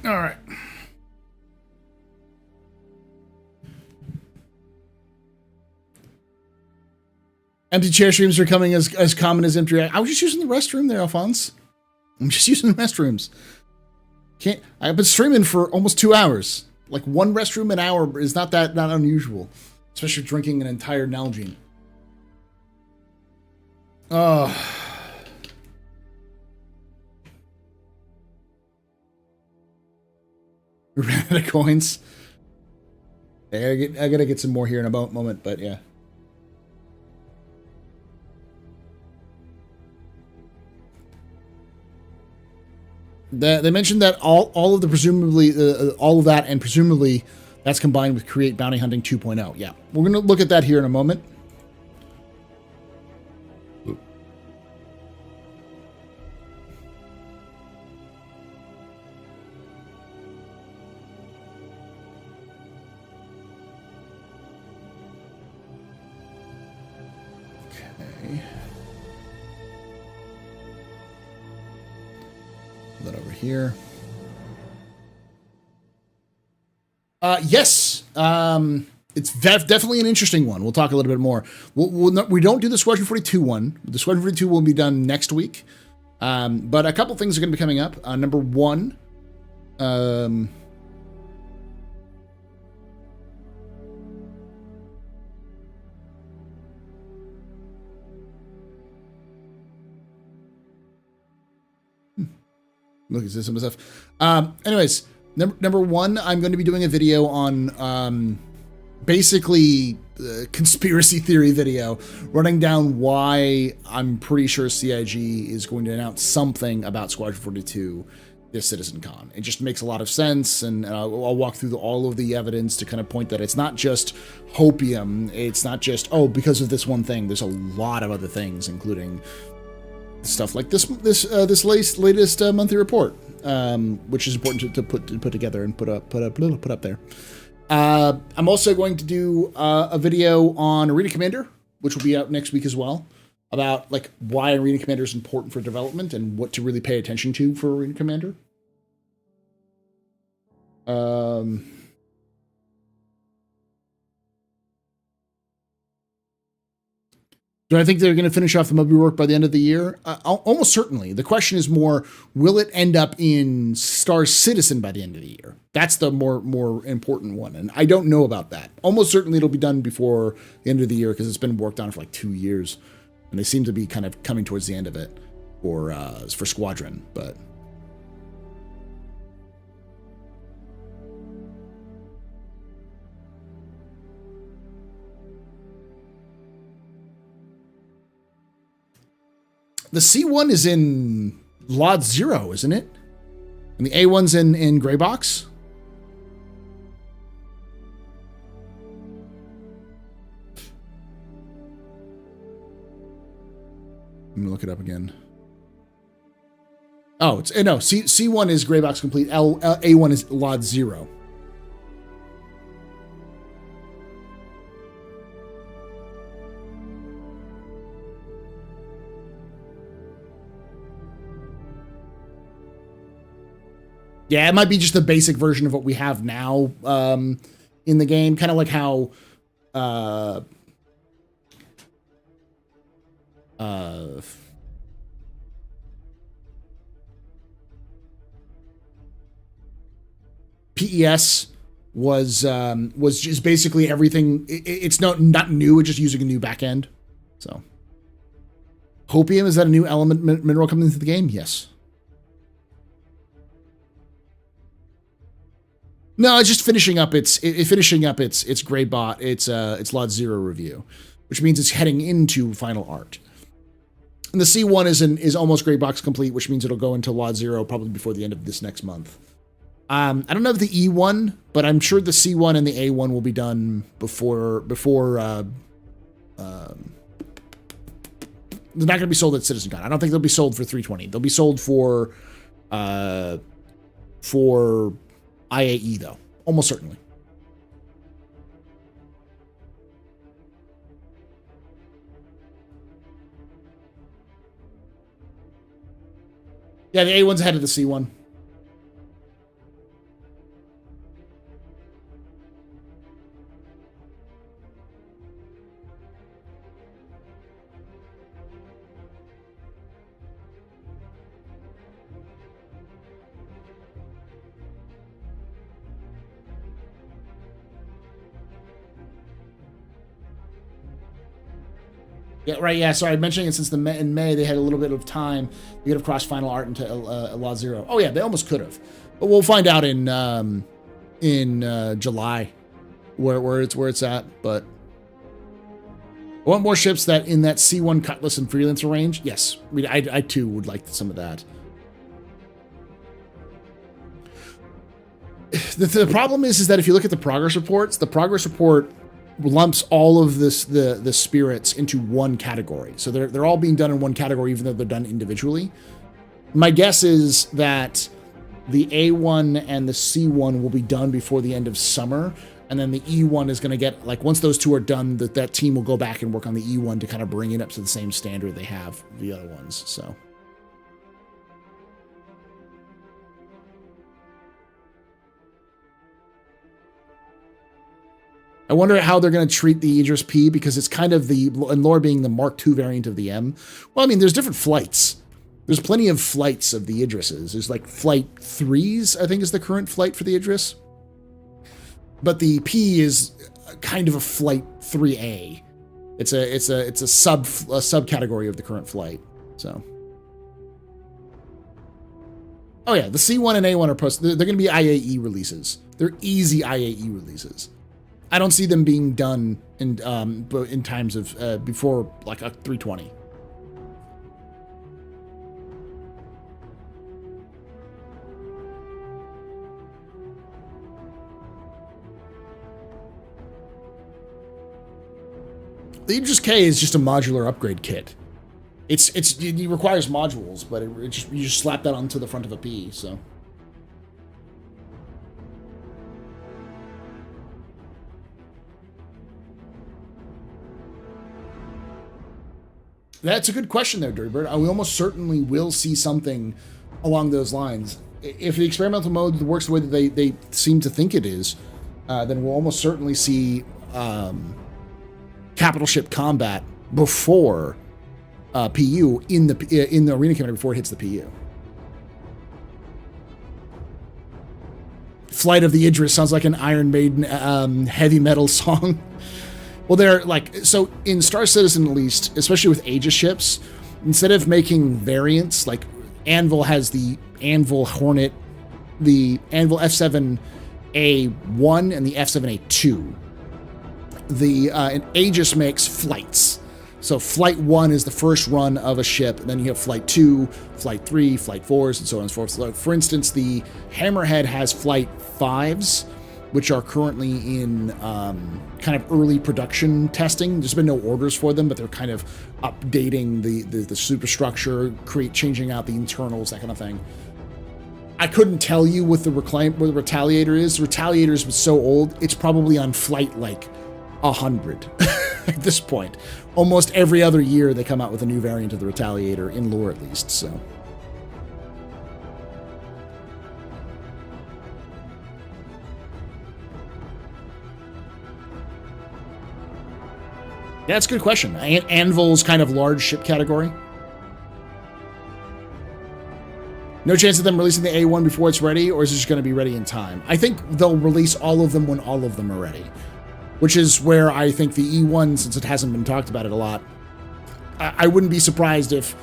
All right. Empty chair streams are coming as common as empty. I was just using the restroom there, Alphonse. I'm just using the restrooms. I've been streaming for almost 2 hours. Like one restroom an hour is not unusual, especially drinking an entire Nalgene. Oh. We ran out of coins. I gotta get some more here in a moment, but yeah. They mentioned that all of the presumably all of that and presumably That's combined with Create Bounty Hunting 2.0. Yeah, we're going to look at that here in a moment. Okay. Put that over here. Yes, it's definitely an interesting one. We'll talk a little bit more. We don't do the Squadron 42 one. The Squadron 42 will be done next week. But a couple things are going to be coming up. Number one, look at some of the stuff. Anyways. Number one, I'm going to be doing a video on basically conspiracy theory video, running down why I'm pretty sure CIG is going to announce something about Squadron 42 this CitizenCon. It just makes a lot of sense, and I'll walk through all of the evidence to kind of point that it's not just hopium, it's not just, oh, because of this one thing. There's a lot of other things, including stuff like this latest monthly report. Which is important to put together and put up there. I'm also going to do a video on Arena Commander, which will be out next week as well, about like why Arena Commander is important for development and what to really pay attention to for Arena Commander. Do I think they're going to finish off the Moby work by the end of the year? Almost certainly. The question is more, will it end up in Star Citizen by the end of the year? That's the more important one, and I don't know about that. Almost certainly it'll be done before the end of the year because it's been worked on for like 2 years, and they seem to be kind of coming towards the end of it for Squadron, but... The C1 is in Lot 0, isn't it? And the A1's in Gray Box? I'm going to look it up again. Oh, it's no, C1 is Gray Box complete. A1 is Lot 0. Yeah, it might be just the basic version of what we have now in the game. Kind of like how PES was just basically everything. It's not new. It's just using a new backend. So, hopium, is that a new element mineral coming into the game? Yes. No, it's just finishing up its gray bot, its Lot 0 review, which means it's heading into final art. And the C1 is almost gray box complete, which means it'll go into Lot 0 probably before the end of this next month. I don't know if the E1, but I'm sure the C1 and the A1 will be done before they're not going to be sold at CitizenCon. I don't think they'll be sold for 320. They'll be sold for IAE though, almost certainly. Yeah, the A1's ahead of the C1. Yeah, right. Yeah, sorry, mentioning it since in May they had a little bit of time. They could have crossed final art into Lot 0. Oh yeah, they almost could have, but we'll find out in July where it's at. But I want more ships that in that C1 Cutlass and Freelancer range. Yes, I too would like some of that. The problem is that if you look at the progress reports, the progress report lumps all of the spirits into one category. So they're all being done in one category, even though they're done individually. My guess is that the A1 and the C1 will be done before the end of summer, and then the E1 is going to get, like, once those two are done, that team will go back and work on the E1 to kind of bring it up to the same standard they have the other ones. So. I wonder how they're going to treat the Idris P, because it's kind of and lore being the Mark II variant of the M. Well, I mean, there's different flights. There's plenty of flights of the Idrises. There's like flight 3s, I think is the current flight for the Idris. But the P is kind of a flight 3A. It's a subcategory of the current flight. So. Oh yeah, the C1 and A1 are posted. They're going to be IAE releases. They're easy IAE releases. I don't see them being done in times of before like a 320. The Idris K is just a modular upgrade kit. It requires modules, but you just slap that onto the front of a P. So. That's a good question there, Dirtybird. We almost certainly will see something along those lines. If the experimental mode works the way that they seem to think it is, then we'll almost certainly see capital ship combat before PU in the arena commander before it hits the PU. Flight of the Idris sounds like an Iron Maiden heavy metal song. Well, they're like, so in Star Citizen, at least, especially with Aegis ships, instead of making variants, like Anvil has the Anvil Hornet, the Anvil F7A1 and the F7A2. And Aegis makes flights. So Flight 1 is the first run of a ship, and then you have Flight 2, Flight 3, Flight 4s, and so on and so forth. So for instance, the Hammerhead has Flight 5s, which are currently in kind of early production testing. There's been no orders for them, but they're kind of updating the superstructure, changing out the internals, that kind of thing. I couldn't tell you what the Retaliator is. The Retaliator is so old, it's probably on flight like 100 at this point. Almost every other year they come out with a new variant of the Retaliator, in lore at least, so. Yeah, that's a good question. Anvil's kind of large ship category. No chance of them releasing the A1 before it's ready, or is it just going to be ready in time? I think they'll release all of them when all of them are ready, which is where I think the E1, since it hasn't been talked about it a lot, I wouldn't be surprised if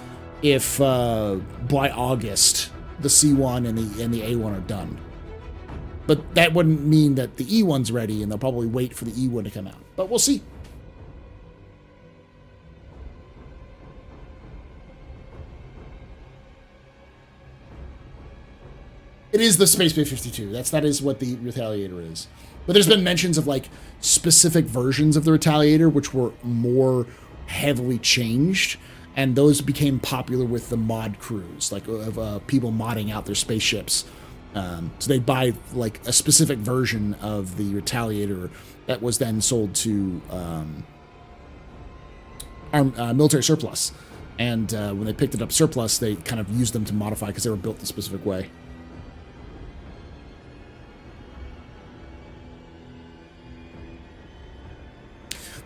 by August the C1 and the A1 are done. But that wouldn't mean that the E1's ready, and they'll probably wait for the E1 to come out. But we'll see. It is the Space Bay 52. That is what the Retaliator is. But there's been mentions of like specific versions of the Retaliator which were more heavily changed, and those became popular with the mod crews, like of people modding out their spaceships. So they buy like a specific version of the Retaliator that was then sold to our military surplus. And when they picked it up surplus, they kind of used them to modify because they were built a specific way.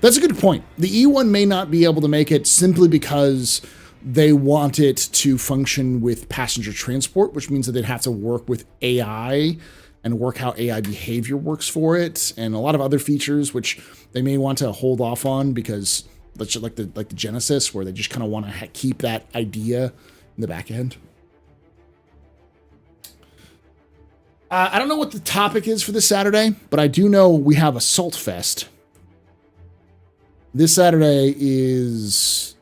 That's a good point. The E1 may not be able to make it simply because they want it to function with passenger transport, which means that they'd have to work with AI and work how AI behavior works for it, and a lot of other features which they may want to hold off on because, like the Genesis, where they just kind of want to keep that idea in the back end. I don't know what the topic is for this Saturday, but I do know we have a Salt Fest. This Saturday is...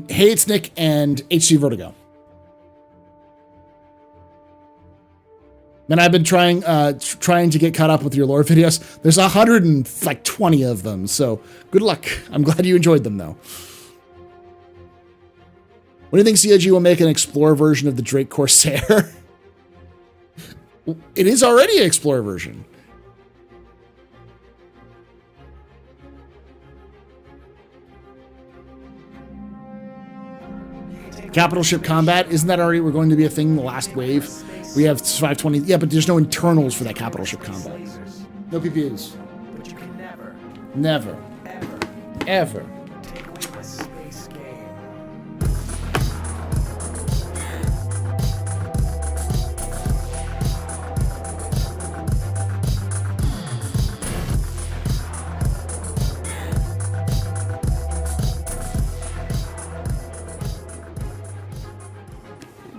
Hey, it's Nick and HC Vertigo. And I've been trying to get caught up with your lore videos. There's 120 of them, so good luck. I'm glad you enjoyed them, though. When do you think CIG will make an Explorer version of the Drake Corsair? It is already an Explorer version. Capital ship combat, isn't that already going to be a thing, the last wave? We have 520, yeah, but there's no internals for that capital ship combat. No PPUs. But you can Never. Ever. take away my space game.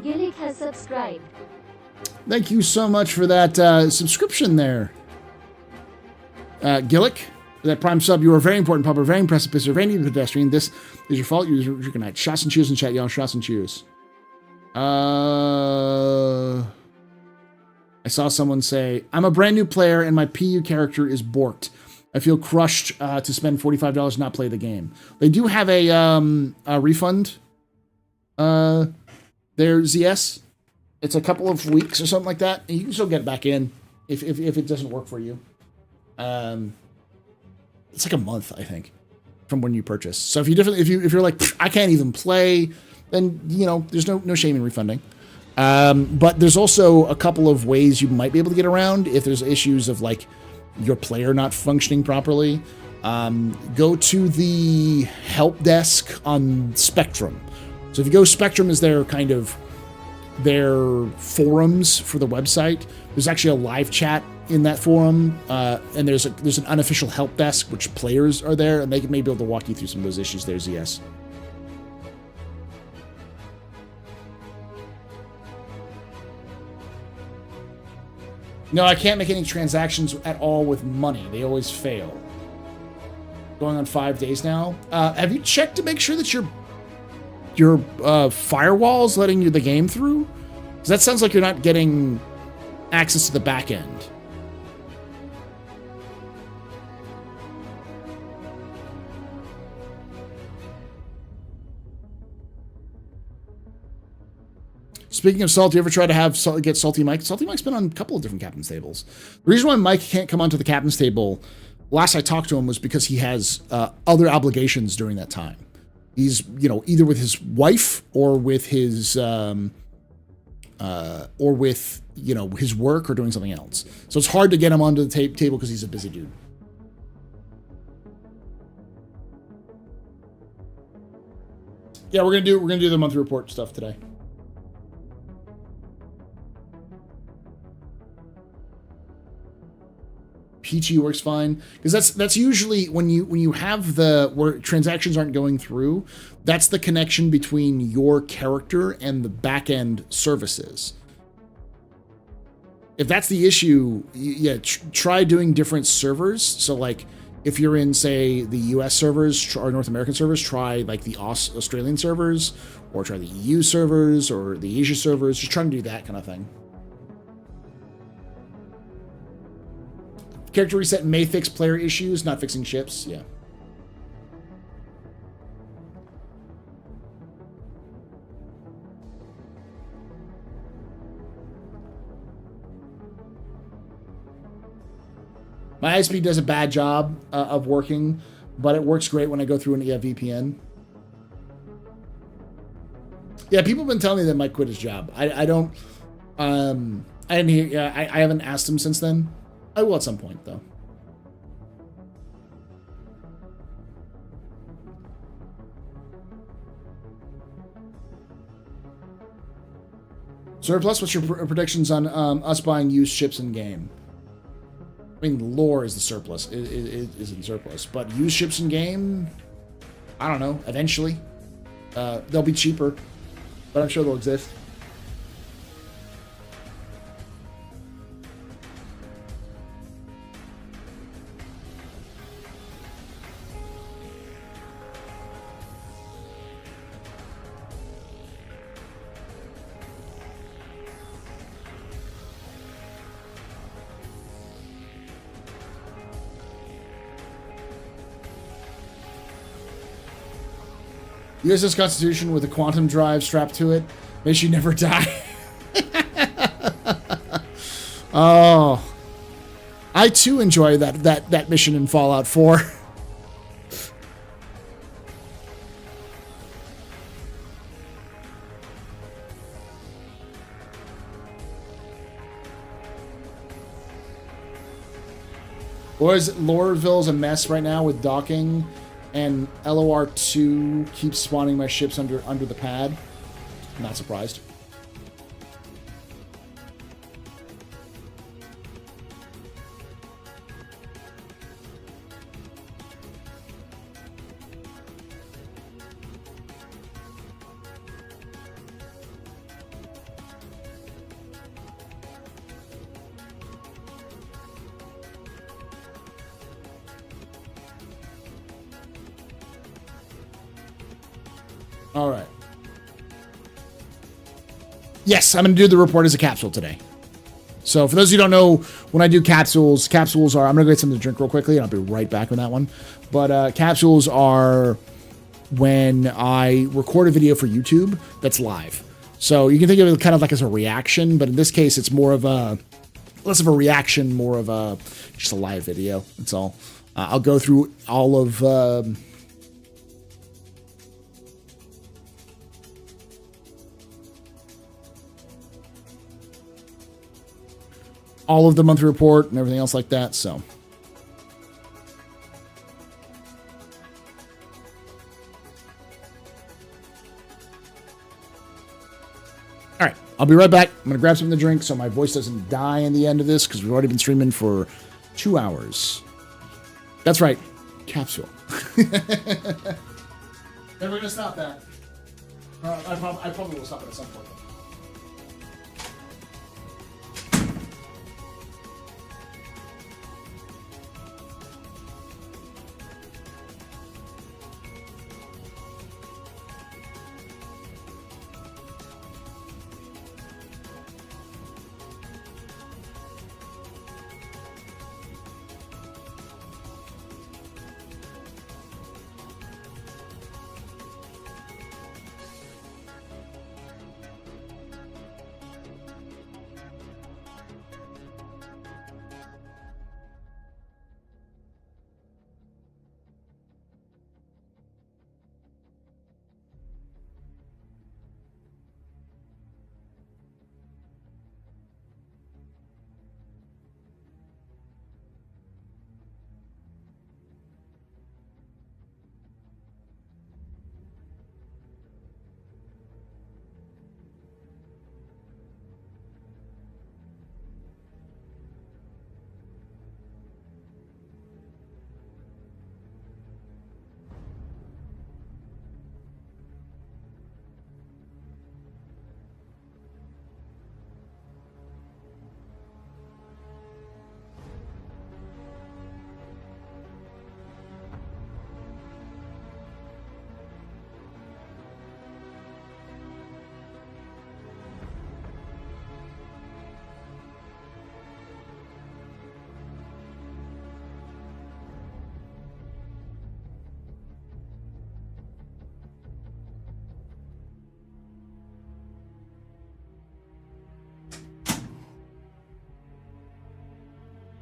Gillick has subscribed. Thank you so much for that subscription there. Gillick, that prime sub, you are very important, pub, very impressive, you're very neat pedestrian. This is your fault. You're good night. Shots and cheers in chat, y'all. Shots and cheers. I saw someone say, I'm a brand new player and my PU character is borked. I feel crushed to spend $45 and not play the game. They do have a refund. Their ZS. It's a couple of weeks or something like that, and you can still get back in if it doesn't work for you. It's like a month, I think, from when you purchase. So if you're like, I can't even play, then there's no shame in refunding. But there's also a couple of ways you might be able to get around if there's issues of like your player not functioning properly. Go to the help desk on Spectrum. So if you go, Spectrum is their kind of their forums for the website. There's actually a live chat in that forum, and there's an unofficial help desk which players are there, and they may be able to walk you through some of those issues there, ZS. No, I can't make any transactions at all with money. They always fail. Going on 5 days now. Have you checked to make sure that your firewall's letting you the game through? Because that sounds like you're not getting access to the back end. Speaking of Salt, you ever try to get Salty Mike? Salty Mike's been on a couple of different captain's tables. The reason why Mike can't come onto the captain's table, last I talked to him, was because he has other obligations during that time. He's, either with his wife or with his, his work or doing something else. So it's hard to get him onto the table because he's a busy dude. Yeah, we're gonna do the monthly report stuff today. PG works fine because that's usually when you have where transactions aren't going through. That's the connection between your character and the back end services. If that's the issue, try doing different servers. So like if you're in, say, the US servers or North American servers, try like the Australian servers, or try the EU servers or the Asia servers. Just try to do that kind of thing. Character reset may fix player issues, not fixing ships. Yeah. My high-speed does a bad job of working, but it works great when I go through an VPN. Yeah, people have been telling me that Mike quit his job. I don't. I didn't hear. I haven't asked him since then. I will at some point, though. Surplus, what's your predictions on us buying used ships in game? I mean, lore is the surplus, is in surplus, but used ships in game, I don't know. Eventually, they'll be cheaper. but I'm sure they'll exist. USS Constitution with a quantum drive strapped to it. May she never die. Oh. I too enjoy that mission in Fallout 4. Boys, Lorville's a mess right now with docking. And LOR2 keeps spawning my ships under the pad. I'm not surprised. All right. Yes, I'm going to do the report as a capsule today. So for those of you who don't know, when I do capsules are, I'm going to go get something to drink real quickly, and I'll be right back on that one. But capsules are when I record a video for YouTube that's live. So you can think of it kind of like as a reaction, but in this case, it's more of a, less of a reaction, more of a, just a live video. That's all. I'll go through all of... all of the monthly report and everything else like that, so. All right, I'll be right back. I'm going to grab something to drink so my voice doesn't die in the end of this because we've already been streaming for 2 hours. That's right, capsule. And we're going to stop that. I probably will stop it at some point.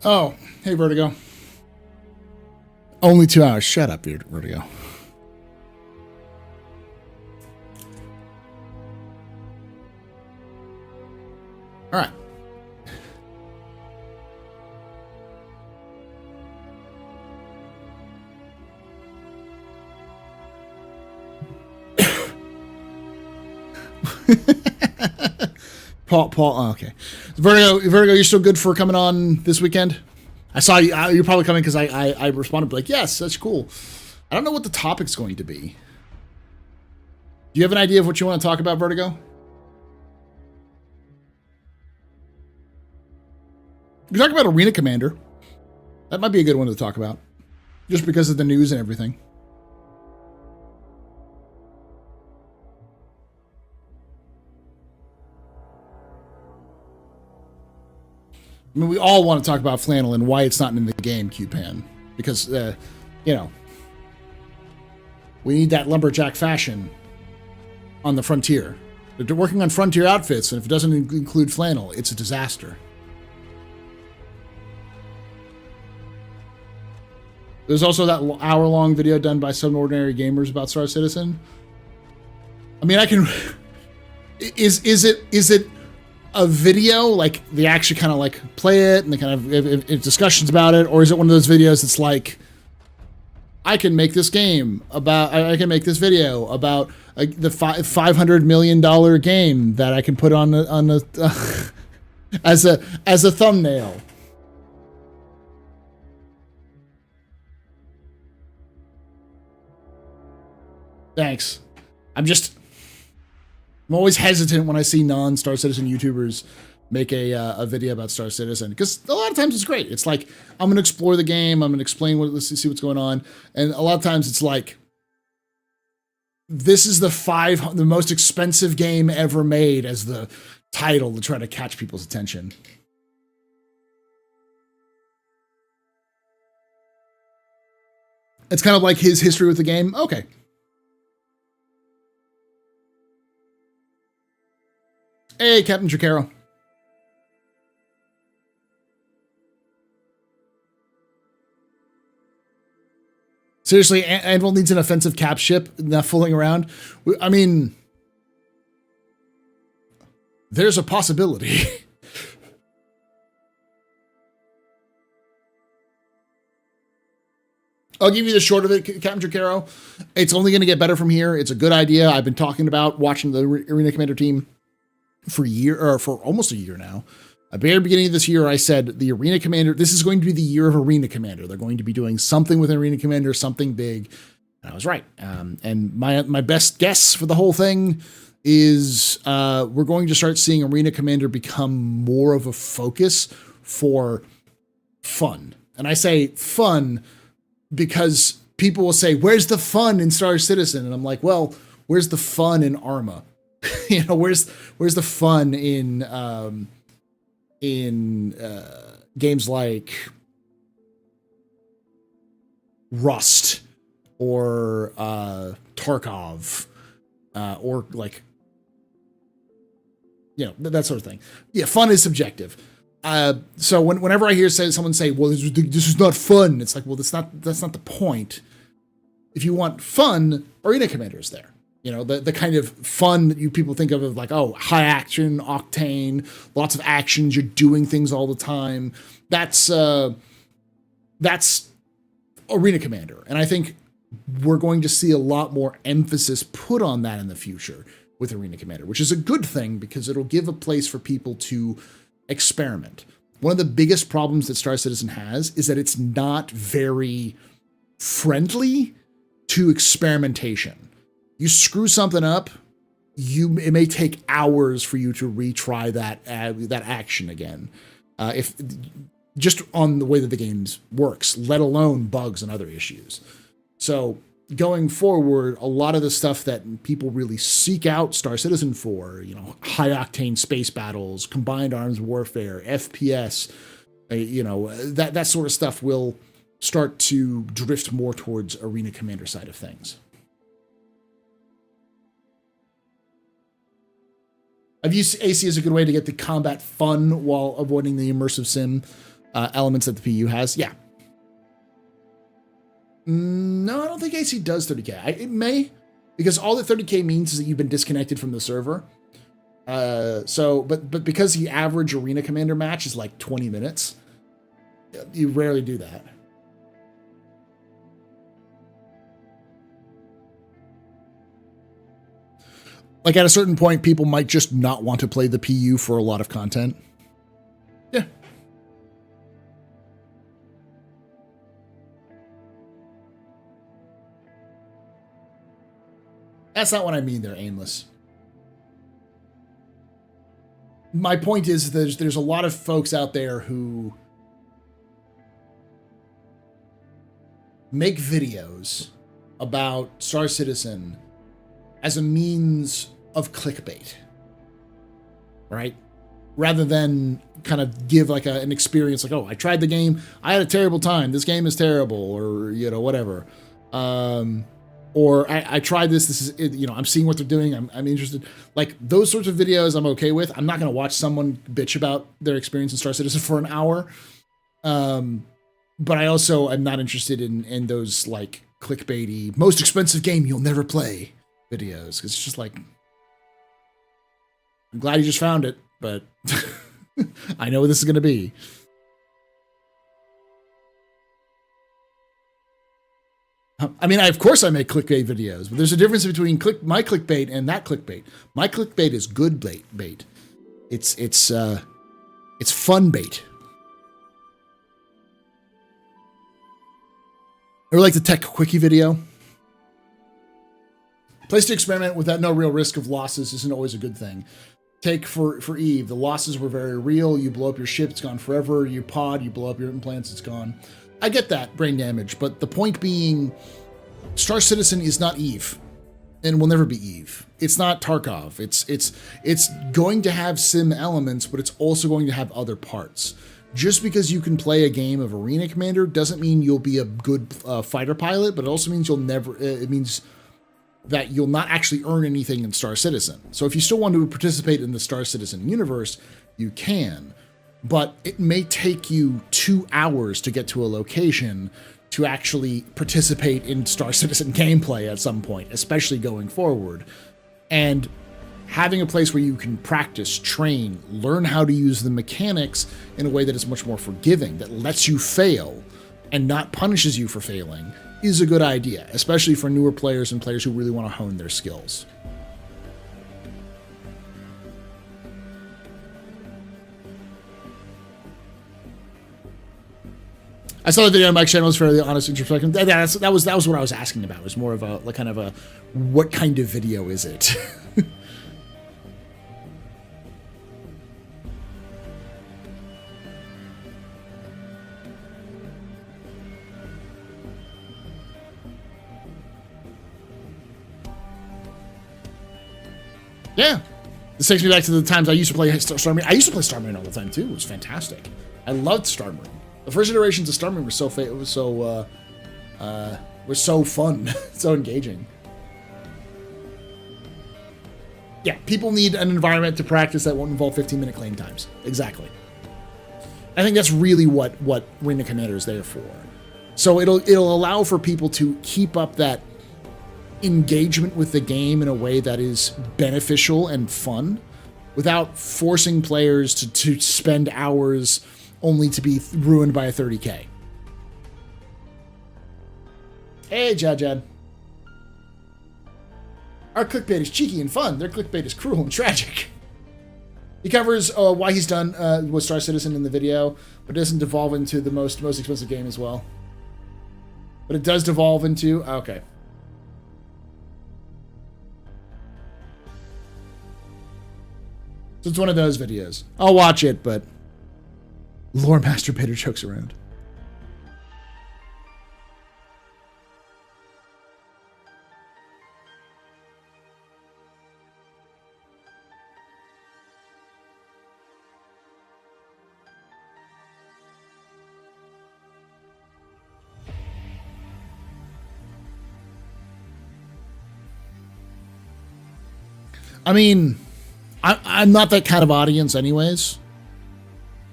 Oh, hey, Vertigo. Only 2 hours. Shut up, Vertigo. All right. Paul, oh, okay. Vertigo, you're still good for coming on this weekend? I saw you. You're probably coming because I responded like, yes, that's cool. I don't know what the topic's going to be. Do you have an idea of what you want to talk about, Vertigo? We talk about Arena Commander. That might be a good one to talk about, just because of the news and everything. I mean, we all want to talk about Flannel and why it's not in the game, Q-Pan. Because, you know, we need that lumberjack fashion on the Frontier. They're working on Frontier outfits, and if it doesn't include Flannel, it's a disaster. There's also that hour-long video done by Some Ordinary Gamers about Star Citizen. I mean, I can... Is it a video, like, they actually kind of, like, play it, and they kind of have discussions about it, or is it one of those videos that's like, I can make this game about... I can make this video about the $500 million game that I can put on as a thumbnail. Thanks. I'm always hesitant when I see non-Star Citizen YouTubers make a video about Star Citizen, because a lot of times it's great. It's like, I'm going to explore the game, I'm going to explain see what's going on, and a lot of times it's like, this is the most expensive game ever made as the title to try to catch people's attention. It's kind of like his history with the game. Okay. Hey, Captain Tricaro. Seriously, Anvil needs an offensive cap ship, not fooling around. I mean, there's a possibility. I'll give you the short of it, Captain Tricaro. It's only going to get better from here. It's a good idea. I've been talking about watching the Arena Commander team for almost a year now. At the very beginning of this year, I said the Arena Commander, this is going to be the year of Arena Commander. They're going to be doing something with Arena Commander, something big. And I was right. And my best guess for the whole thing is we're going to start seeing Arena Commander become more of a focus for fun. And I say fun because people will say, where's the fun in Star Citizen? And I'm like, well, where's the fun in Arma? You know, where's the fun in games like Rust or Tarkov or like, you know, that sort of thing. Yeah, fun is subjective. So whenever I hear someone say, well, this is not fun, it's like, well, that's not the point. If you want fun, Arena Commander is there. You know, the kind of fun that you people think of like, oh, high action, octane, lots of actions, you're doing things all the time. That's Arena Commander. And I think we're going to see a lot more emphasis put on that in the future with Arena Commander, which is a good thing because it'll give a place for people to experiment. One of the biggest problems that Star Citizen has is that it's not very friendly to experimentation. You screw something up, it may take hours for you to retry that action again, if just on the way that the game works, let alone bugs and other issues. So going forward, a lot of the stuff that people really seek out Star Citizen for, you know, high octane space battles, combined arms warfare, FPS, you know, that sort of stuff will start to drift more towards Arena Commander side of things. I've used AC as a good way to get the combat fun while avoiding the immersive sim elements that the PU has. Yeah. No, I don't think AC does 30K. It may, because all that 30K means is that you've been disconnected from the server. But because the average Arena Commander match is like 20 minutes, you rarely do that. Like at a certain point, people might just not want to play the PU for a lot of content. Yeah. That's not what I mean there, aimless. My point is there's a lot of folks out there who make videos about Star Citizen as a means of clickbait, right? Rather than kind of give like an experience like, oh, I tried the game, I had a terrible time, this game is terrible, or, you know, whatever. Or I tried this is, you know, I'm seeing what they're doing, I'm interested. Like, those sorts of videos I'm okay with. I'm not going to watch someone bitch about their experience in Star Citizen for an hour. But I also am not interested in those, like, clickbaity, most expensive game you'll never play videos. Because it's just like, I'm glad you just found it, but I know what this is going to be. I mean, of course I make clickbait videos, but there's a difference between my clickbait and that clickbait. My clickbait is good bait. It's fun bait. Or like the tech quickie video. Place to experiment without no real risk of losses isn't always a good thing. Take for Eve, the losses were very real. You blow up your ship, it's gone forever. You blow up your implants, it's gone. I get that, brain damage, but the point being, Star Citizen is not Eve, and will never be Eve. It's not Tarkov. It's going to have sim elements, but it's also going to have other parts. Just because you can play a game of Arena Commander doesn't mean you'll be a good fighter pilot, but it also means you'll never. It means that you'll not actually earn anything in Star Citizen. So if you still want to participate in the Star Citizen universe, you can. But it may take you 2 hours to get to a location to actually participate in Star Citizen gameplay at some point, especially going forward. And having a place where you can practice, train, learn how to use the mechanics in a way that is much more forgiving, that lets you fail and not punishes you for failing, is a good idea, especially for newer players and players who really want to hone their skills. I saw the video on Mike's channel. It was fairly honest, introspective. That was what I was asking about. It was more of a like kind of a what kind of video is it? Yeah, this takes me back to the times I used to play Star Marine. I used to play Star Marine all the time too. It was fantastic. I loved Star Marine. The first iterations of Star Marine were so fun, so engaging. Yeah, people need an environment to practice that won't involve 15-minute claim times. Exactly. I think that's really what Arena Commander is there for. So it'll allow for people to keep up that engagement with the game in a way that is beneficial and fun, without forcing players to spend hours only to be ruined by a 30K. Hey, Jad. Our clickbait is cheeky and fun. Their clickbait is cruel and tragic. He covers why he's done with Star Citizen in the video, but doesn't devolve into the most expensive game as well. But it does devolve into... Okay. So it's one of those videos. I'll watch it, but... Lore masturbator jokes around. I mean, I'm not that kind of audience anyways.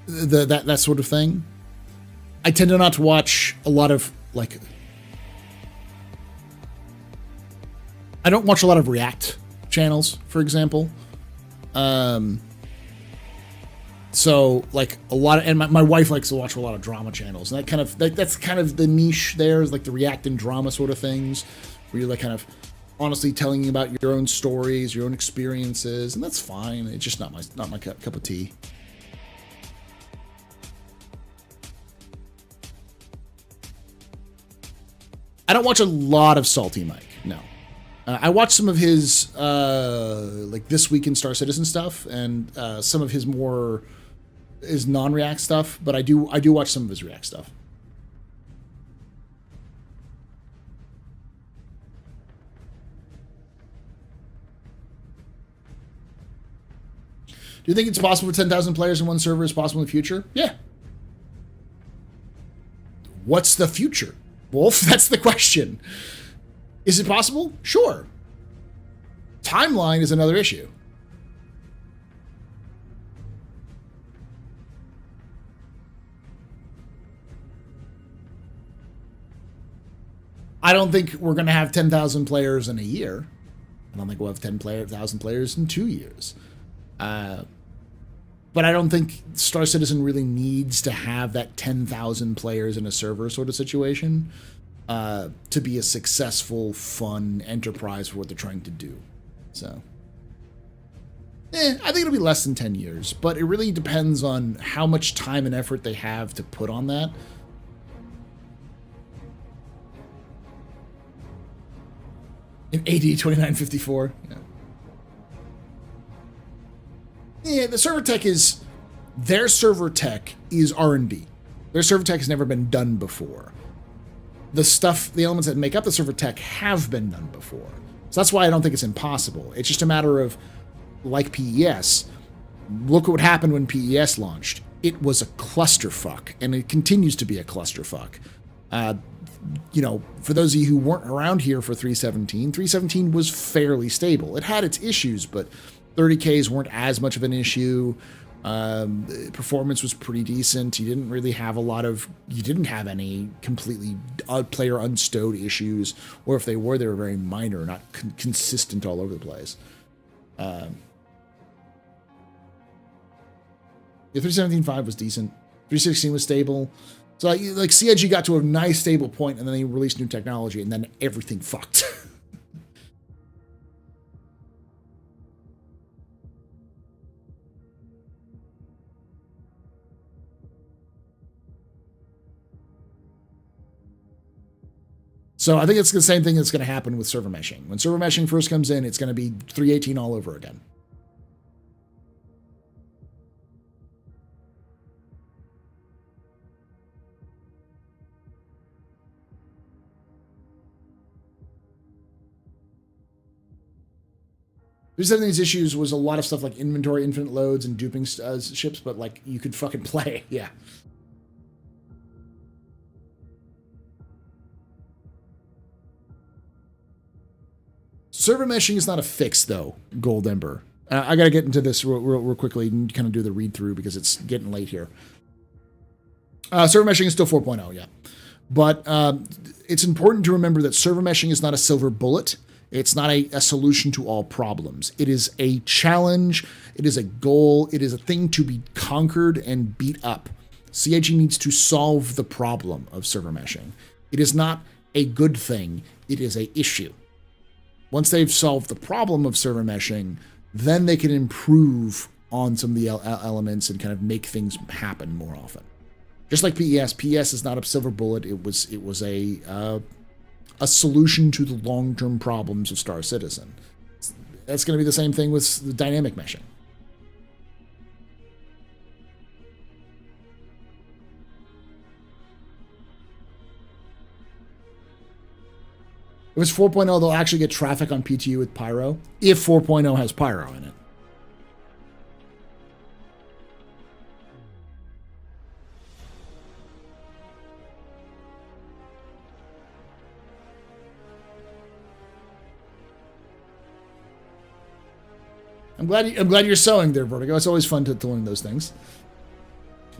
That sort of thing. I tend to not to watch a lot of, like... I don't watch a lot of React channels, for example. So, like, a lot of... And my wife likes to watch a lot of drama channels. And that's kind of the niche there, is like the React and drama sort of things. Where you're, like, kind of honestly telling you about your own stories, your own experiences. And that's fine. It's just not my cup of tea. I don't watch a lot of Salty Mike, no. I watched some of his like This Week in Star Citizen stuff, and some of his non-React stuff. But I do watch some of his React stuff. Do you think it's possible for 10,000 players in one server is possible in the future? Yeah. What's the future, Wolf? That's the question. Is it possible? Sure. Timeline is another issue. I don't think we're going to have 10,000 players in a year. I don't think we'll have 10,000 players in 2 years. But I don't think Star Citizen really needs to have that 10,000 players in a server sort of situation to be a successful, fun enterprise for what they're trying to do. So, I think it'll be less than 10 years, but it really depends on how much time and effort they have to put on that. In AD 2954, yeah. Yeah, the server tech is, their server tech is R&D. Their server tech has never been done before. The elements that make up the server tech have been done before. So that's why I don't think it's impossible. It's just a matter of, like PES, look at what happened when PES launched. It was a clusterfuck, and it continues to be a clusterfuck. You know, for those of you who weren't around here for 3.17, 3.17 was fairly stable. It had its issues, but 30Ks weren't as much of an issue. Performance was pretty decent. You didn't really have you didn't have any completely player unstowed issues, or if they were very minor, not consistent all over the place. Yeah, 3.17.5 was decent. 3.16 was stable. So like CIG got to a nice stable point, and then they released new technology, and then everything fucked. So I think it's the same thing that's going to happen with server meshing. When server meshing first comes in, it's going to be 3.18 all over again. There's some of these issues was a lot of stuff like inventory, infinite loads, and duping ships, but like you could fucking play, yeah. Server meshing is not a fix, though, Gold Ember. I got to get into this real quickly and kind of do the read through because it's getting late here. Server meshing is still 4.0, yeah. But it's important to remember that server meshing is not a silver bullet. It's not a solution to all problems. It is a challenge. It is a goal. It is a thing to be conquered and beat up. CIG needs to solve the problem of server meshing. It is not a good thing. It is an issue. Once they've solved the problem of server meshing, then they can improve on some of the elements and kind of make things happen more often. Just like PES. PES is not a silver bullet. It was a solution to the long-term problems of Star Citizen. That's going to be the same thing with the dynamic meshing. If it's 4.0, they'll actually get traffic on PTU with Pyro, if 4.0 has Pyro in it. I'm glad you're sewing there, Vertigo. It's always fun to learn those things.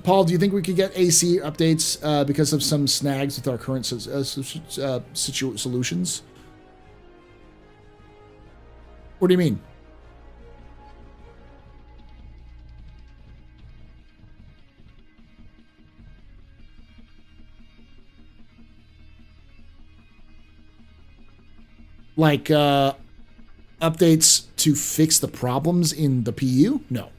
Paul, do you think we could get AC updates because of some snags with our current solutions? What do you mean? Like updates to fix the problems in the PU? No.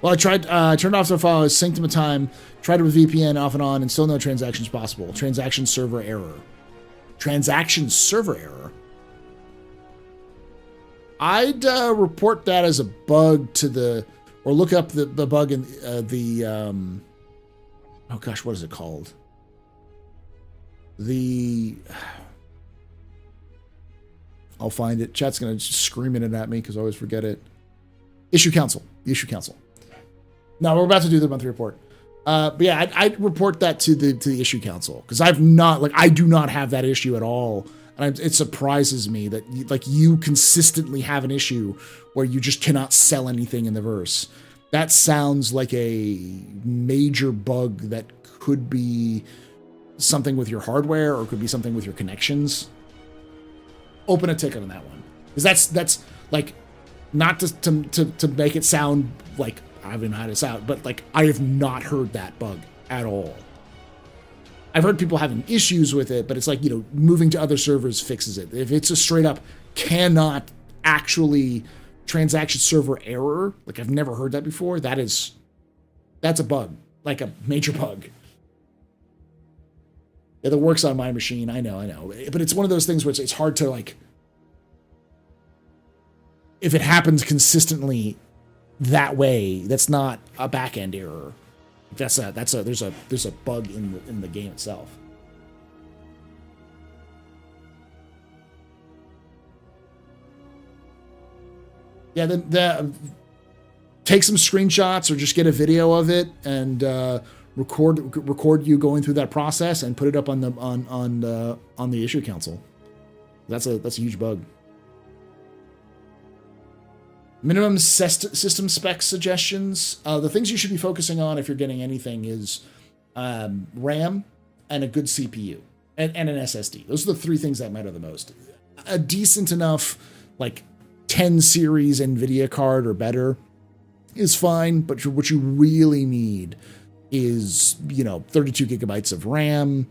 Well, I tried, turned off the file, synced them a time, tried it with VPN off and on, and still no transactions possible. Transaction server error. Transaction server error? I'd report that as a bug to the, or look up the bug in oh gosh, what is it called? I'll find it. Chat's going to scream it at me because I always forget it. Issue Council. The Issue Council. No, we're about to do the monthly report. But yeah, I'd report that to the Issue Council because I do not have that issue at all. And it surprises me that you consistently have an issue where you just cannot sell anything in the verse. That sounds like a major bug that could be something with your hardware or could be something with your connections. Open a ticket on that one. Because that's like, not to make it sound like I haven't had this out, but like I have not heard that bug at all. I've heard people having issues with it, but it's like, moving to other servers fixes it. If it's a straight up cannot actually transaction server error, like I've never heard that before, that's a bug, like a major bug. Yeah, that works on my machine. I know. But it's one of those things where it's hard to like, if it happens consistently that way, that's not a back-end error. There's a bug in the game itself. Yeah, then take some screenshots or just get a video of it and record you going through that process and put it up on the Issue Council. That's a huge bug. Minimum system spec suggestions. The things you should be focusing on if you're getting anything is RAM and a good CPU and an SSD. Those are the three things that matter the most. A decent enough, like 10 series NVIDIA card or better is fine, but what you really need is, 32 gigabytes of RAM.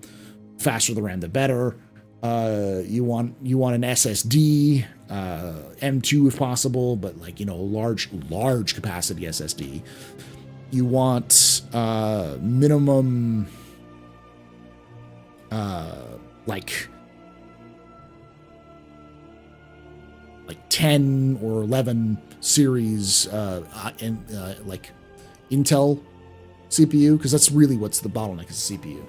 Faster the RAM, the better. You want an SSD, M2 if possible, but like, large capacity SSD. You want minimum like 10 or 11 series like Intel CPU, because that's really what's the bottleneck is the CPU.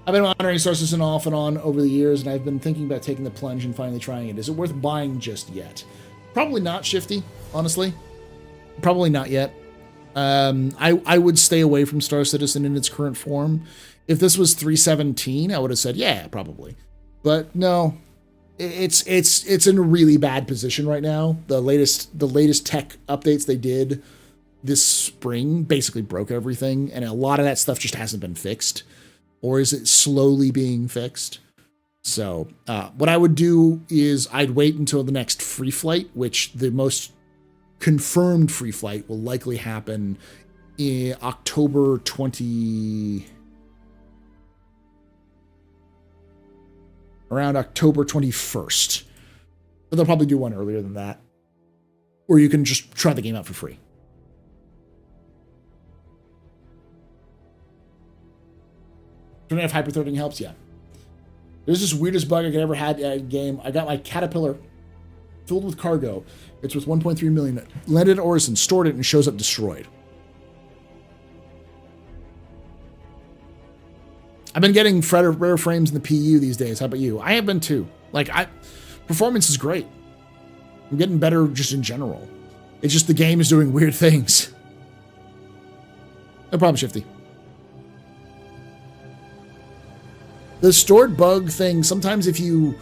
I've been monitoring StarCitizen off and on over the years, and I've been thinking about taking the plunge and finally trying it. Is it worth buying just yet? Probably not, Shifty, honestly. Probably not yet. I would stay away from StarCitizen in its current form. If this was 3.17, I would have said, yeah, probably. But no, it's in a really bad position right now. The latest tech updates they did this spring basically broke everything, and a lot of that stuff just hasn't been fixed. Or is it slowly being fixed? So what I would do is I'd wait until the next free flight, which the most confirmed free flight will likely happen in October 20... around October 21st. But they'll probably do one earlier than that, where you can just try the game out for free. Turning off hyperthreading helps, yeah. There's this weirdest bug I could ever had in a game. I got my Caterpillar filled with cargo. It's worth 1.3 million. Landed at Orison, stored it, and shows up destroyed. I've been getting rare frames in the PU these days. How about you? I have been too. Performance is great. I'm getting better just in general. It's just the game is doing weird things. No problem, Shifty. The stored bug thing, sometimes if you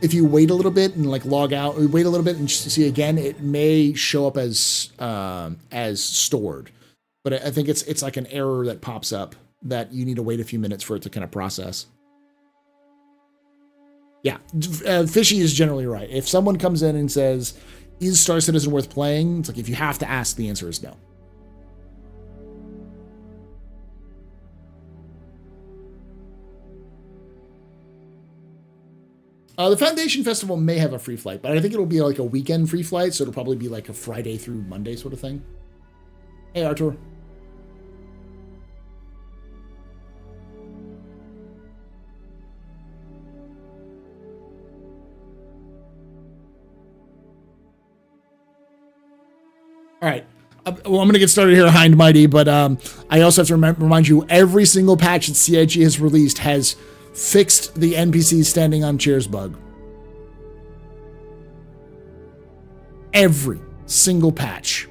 wait a little bit and log out, or wait a little bit and see again, it may show up as stored. But I think it's like an error that pops up that you need to wait a few minutes for it to kind of process. Yeah, Fishy is generally right. If someone comes in and says, is Star Citizen worth playing? It's like, if you have to ask, the answer is no. The Foundation Festival may have a free flight, but I think it'll be like a weekend free flight, so it'll probably be like a Friday through Monday sort of thing. Hey, Artur. All right. Well, I'm going to get started here, Hind Mighty, but I also have to remind you, every single patch that CIG has released has fixed the NPCs standing on chairs bug. Every single patch.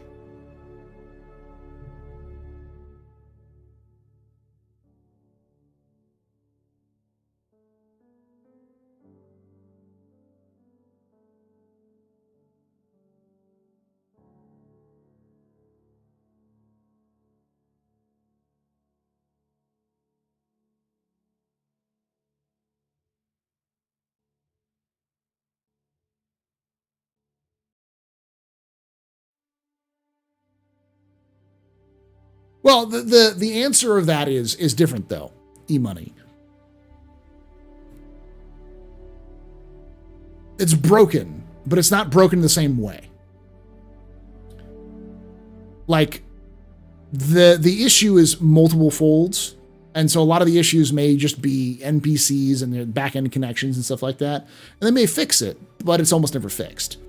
Well, the answer of that is different though, E-Money. It's broken, but it's not broken the same way. Like the issue is multiple folds, and so a lot of the issues may just be NPCs and their back-end connections and stuff like that, and they may fix it, but it's almost never fixed.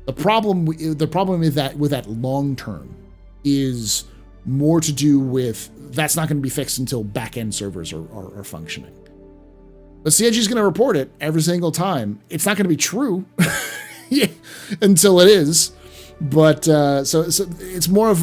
The problem with that long term is more to do with that's not going to be fixed until back-end servers are functioning. But CIG is going to report it every single time. It's not going to be true until it is. But so it's more of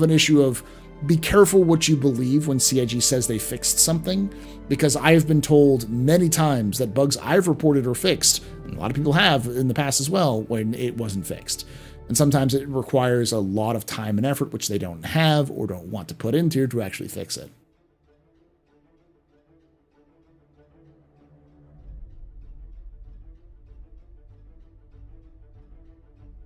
an issue of be careful what you believe when CIG says they fixed something, because I have been told many times that bugs I've reported are fixed, and a lot of people have in the past as well, when it wasn't fixed. And sometimes it requires a lot of time and effort, which they don't have or don't want to put into to actually fix it.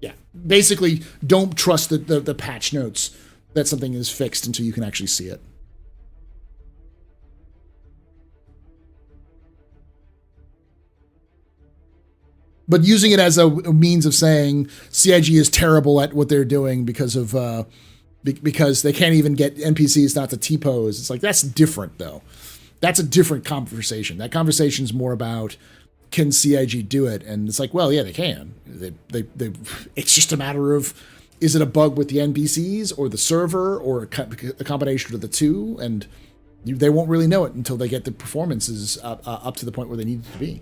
Yeah, basically, don't trust the patch notes that something is fixed until you can actually see it. But using it as a means of saying CIG is terrible at what they're doing because they can't even get NPCs not to T-pose. It's like, that's different though. That's a different conversation. That conversation is more about, can CIG do it? And it's like, well, yeah, they can. It's just a matter of, is it a bug with the NPCs or the server or a combination of the two? And they won't really know it until they get the performances up to the point where they need it to be.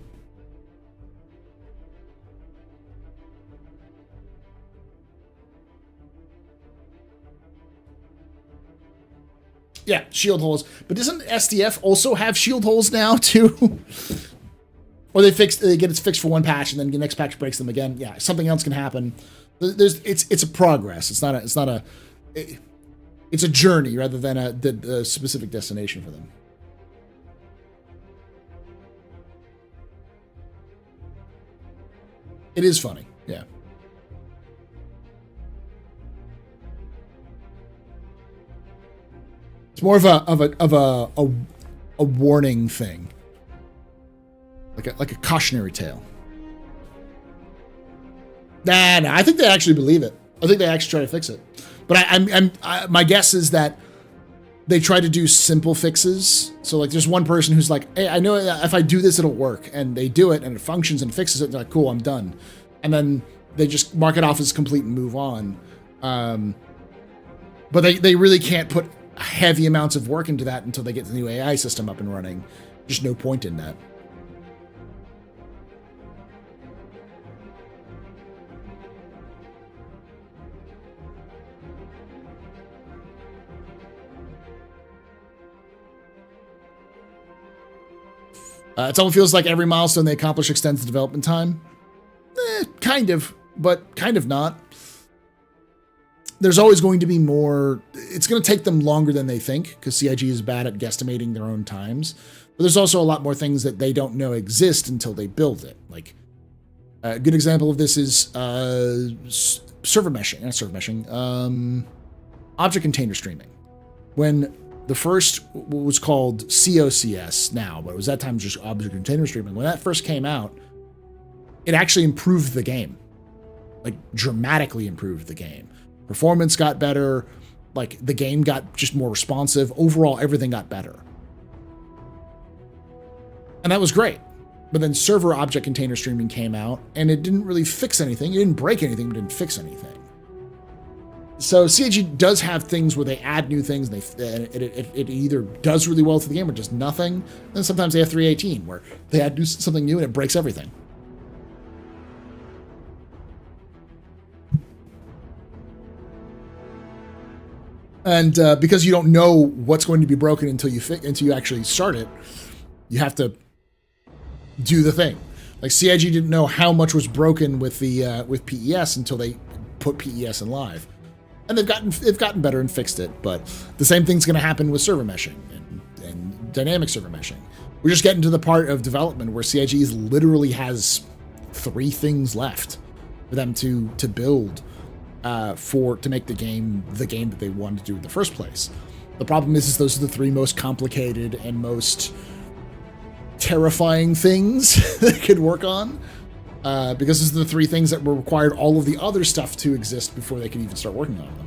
Yeah, shield holes. But doesn't SDF also have shield holes now too? Or they get it fixed for one patch and then the next patch breaks them again. Yeah, something else can happen. It's a progress. It's a journey rather than a specific destination for them. It is funny, yeah. It's more of a warning thing, like a cautionary tale. Nah, I think they actually believe it. I think they actually try to fix it. But my guess is that they try to do simple fixes. So like, there's one person who's like, hey, I know if I do this, it'll work, and they do it and it functions and fixes it. And they're like, cool, I'm done, and then they just mark it off as complete and move on. But they really can't put heavy amounts of work into that until they get the new AI system up and running. Just no point in that. It almost feels like every milestone they accomplish extends the development time. Kind of, but kind of not. There's always going to be more. It's going to take them longer than they think, because CIG is bad at guesstimating their own times. But there's also a lot more things that they don't know exist until they build it. Like, a good example of this is server meshing, not server meshing, object container streaming. When the first was called COCS now, but it was that time just object container streaming. When that first came out, it actually improved the game. Like, dramatically improved the game. Performance got better. Like, the game got just more responsive. Overall, everything got better. And that was great. But then server object container streaming came out, and it didn't really fix anything. It didn't break anything, but it didn't fix anything. So CIG does have things where they add new things, and it either does really well to the game or just nothing. And sometimes they have 318, where they add something new and it breaks everything. And because you don't know what's going to be broken until you actually start it, you have to do the thing. Like CIG didn't know how much was broken with the with PES until they put PES in live, and they've gotten better and fixed it. But the same thing's going to happen with server meshing and dynamic server meshing. We're just getting to the part of development where CIG literally has 3 things left for them to build. To make the game that they wanted to do in the first place. The problem is those are the 3 most complicated and most terrifying things they could work on, because those are the 3 things that were required all of the other stuff to exist before they could even start working on them.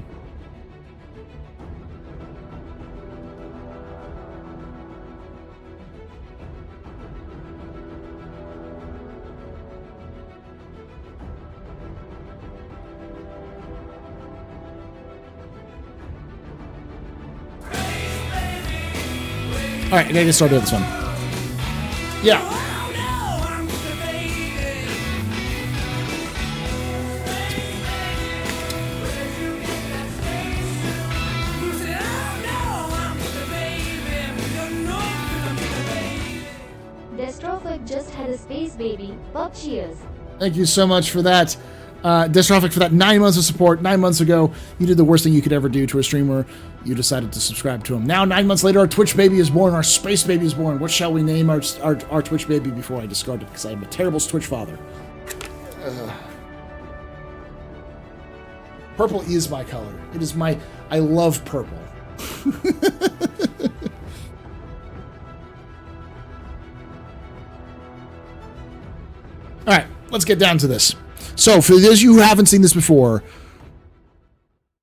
All right, I gotta get started with this one. Yeah. TheAstroPub just had a space baby. Pub cheers. Thank you so much for that. TheAstroPub, for that 9 months of support. 9 months ago, you did the worst thing you could ever do to a streamer. You decided to subscribe to him. Now, 9 months later, our Twitch baby is born. Our space baby is born. What shall we name our Twitch baby before I discard it? Because I am a terrible Twitch father. Purple is my color. It is my... I love purple. All right, let's get down to this. So, for those of you who haven't seen this before,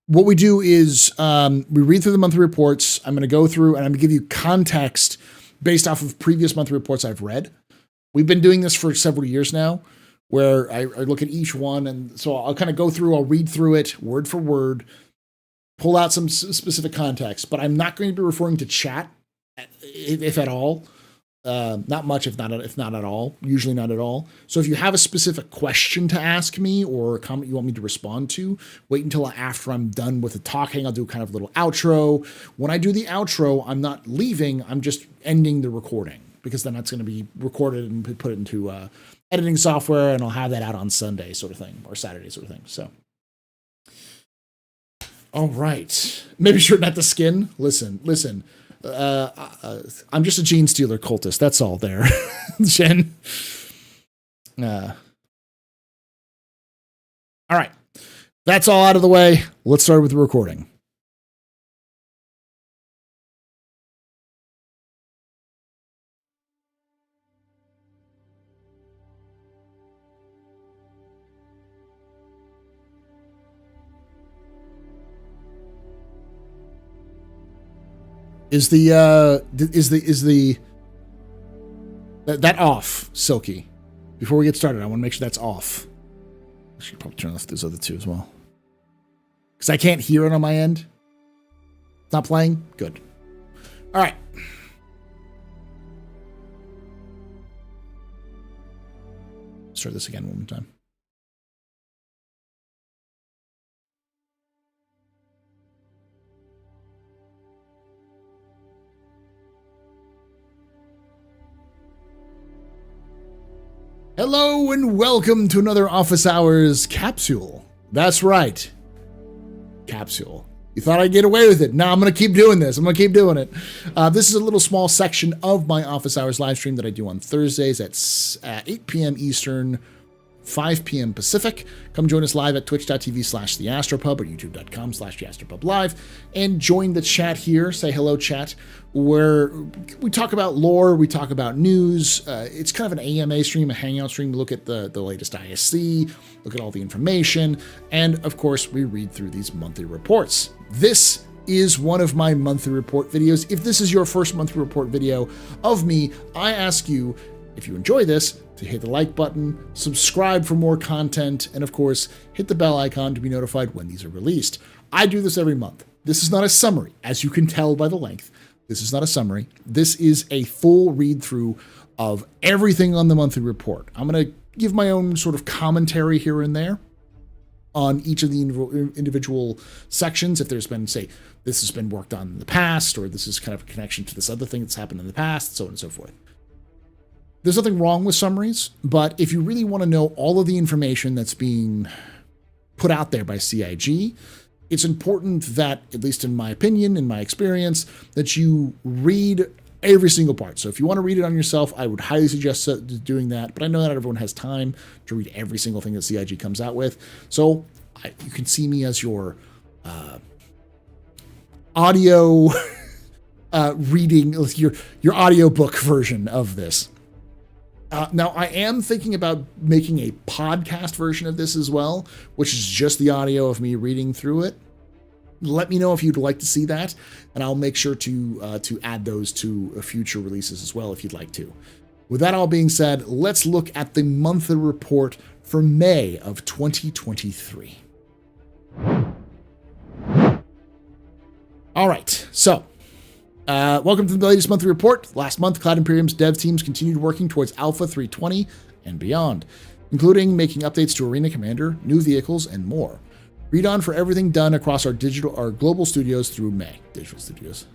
what we do is we read through the monthly reports. I'm going to go through and I'm going to give you context based off of previous monthly reports I've read. We've been doing this for several years now, where I look at each one. And so I'll kind of go through, I'll read through it word for word, pull out some specific context, but I'm not going to be referring to chat, if at all. Not much, if not at all, usually not at all. So if you have a specific question to ask me or a comment you want me to respond to, wait until after I'm done with the talking. I'll do kind of a little outro. When I do the outro, I'm not leaving, I'm just ending the recording, because then that's going to be recorded and put it into editing software, and I'll have that out on Sunday sort of thing, or Saturday sort of thing. So, all right. Maybe sure not the skin. Listen. I'm just a gene stealer cultist. That's all there, Jen. All right. That's all out of the way. Let's start with the recording. Is that off, Silky? Before we get started, I want to make sure that's off. I should probably turn off those other 2 as well, because I can't hear it on my end. It's not playing? Good. All right. Start this again one more time. Hello and welcome to another Office Hours capsule. That's right. Capsule. You thought I'd get away with it. No, I'm going to keep doing this. I'm going to keep doing it. This is a little small section of my Office Hours live stream that I do on Thursdays at 8 p.m. Eastern, 5 p.m. Pacific. Come join us live at twitch.tv/TheAstroPub or youtube.com/TheAstroPubLive and join the chat here. Say hello, chat, where we talk about lore, we talk about news. It's kind of an AMA stream, a hangout stream. We look at the latest ISC, look at all the information, and of course, we read through these monthly reports. This is one of my monthly report videos. If this is your first monthly report video of me, I ask you, if you enjoy this, to hit the like button, subscribe for more content, and of course, hit the bell icon to be notified when these are released. I do this every month. This is not a summary, as you can tell by the length. This is not a summary. This is a full read through of everything on the monthly report. I'm going to give my own sort of commentary here and there on each of the individual sections. If there's been, say, this has been worked on in the past, or this is kind of a connection to this other thing that's happened in the past, so on and so forth. There's nothing wrong with summaries, but if you really want to know all of the information that's being put out there by CIG, it's important that, at least in my opinion, in my experience, that you read every single part. So if you want to read it on yourself, I would highly suggest doing that, but I know not everyone has time to read every single thing that CIG comes out with. So you can see me as your audio reading, your audiobook version of this. Now, I am thinking about making a podcast version of this as well, which is just the audio of me reading through it. Let me know if you'd like to see that, and I'll make sure to add those to future releases as well if you'd like to. With that all being said, let's look at the monthly report for May of 2023. All right, so welcome to the latest monthly report. Last month, Cloud Imperium's dev teams continued working towards Alpha 320 and beyond, including making updates to Arena Commander, new vehicles, and more. Read on for everything done across our global studios through May. Digital studios.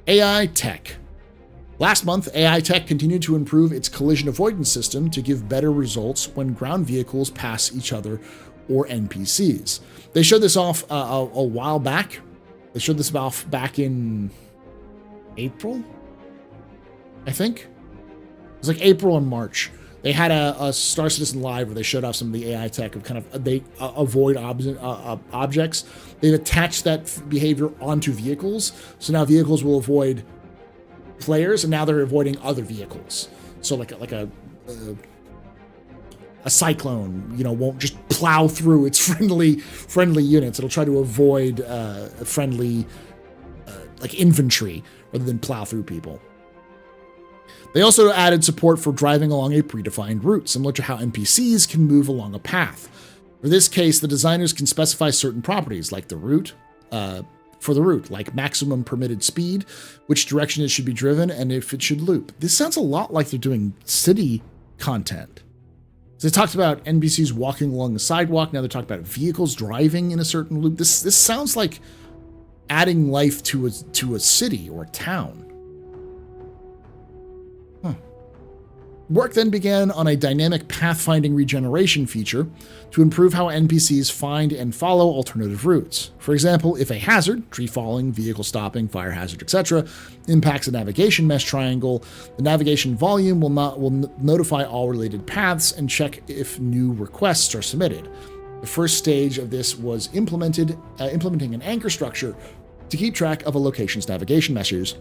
AI Tech. Last month, AI Tech continued to improve its collision avoidance system to give better results when ground vehicles pass each other or NPCs. They showed this off a while back. They showed this off back in April, I think. It was like April or March. They had a Star Citizen Live where they showed off some of the AI tech of kind of they avoid objects. They've attached that behavior onto vehicles, so now vehicles will avoid players, and now they're avoiding other vehicles. So like a cyclone, won't just plow through its friendly units. It'll try to avoid friendly like infantry rather than plow through people. They also added support for driving along a predefined route, similar to how NPCs can move along a path. For this case, the designers can specify certain properties like the route, for the route, like maximum permitted speed, which direction it should be driven, and if it should loop. This sounds a lot like they're doing city content. So they talked about NPCs walking along the sidewalk. Now they're talking about vehicles driving in a certain loop. This sounds like adding life to a city or a town. Work then began on a dynamic pathfinding regeneration feature to improve how NPCs find and follow alternative routes. For example, if a hazard, tree falling, vehicle stopping, fire hazard, etc., impacts a navigation mesh triangle, the navigation volume will notify all related paths and check if new requests are submitted. The first stage of this was implementing an anchor structure to keep track of a location's navigation meshes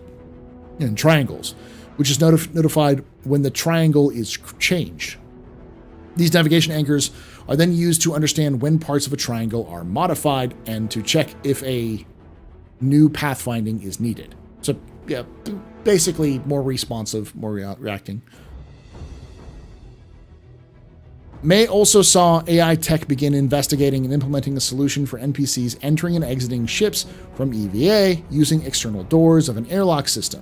and triangles, which is notified when the triangle is changed. These navigation anchors are then used to understand when parts of a triangle are modified and to check if a new pathfinding is needed. So yeah, basically more responsive, more reacting. May also saw AI Tech begin investigating and implementing a solution for NPCs entering and exiting ships from EVA using external doors of an airlock system.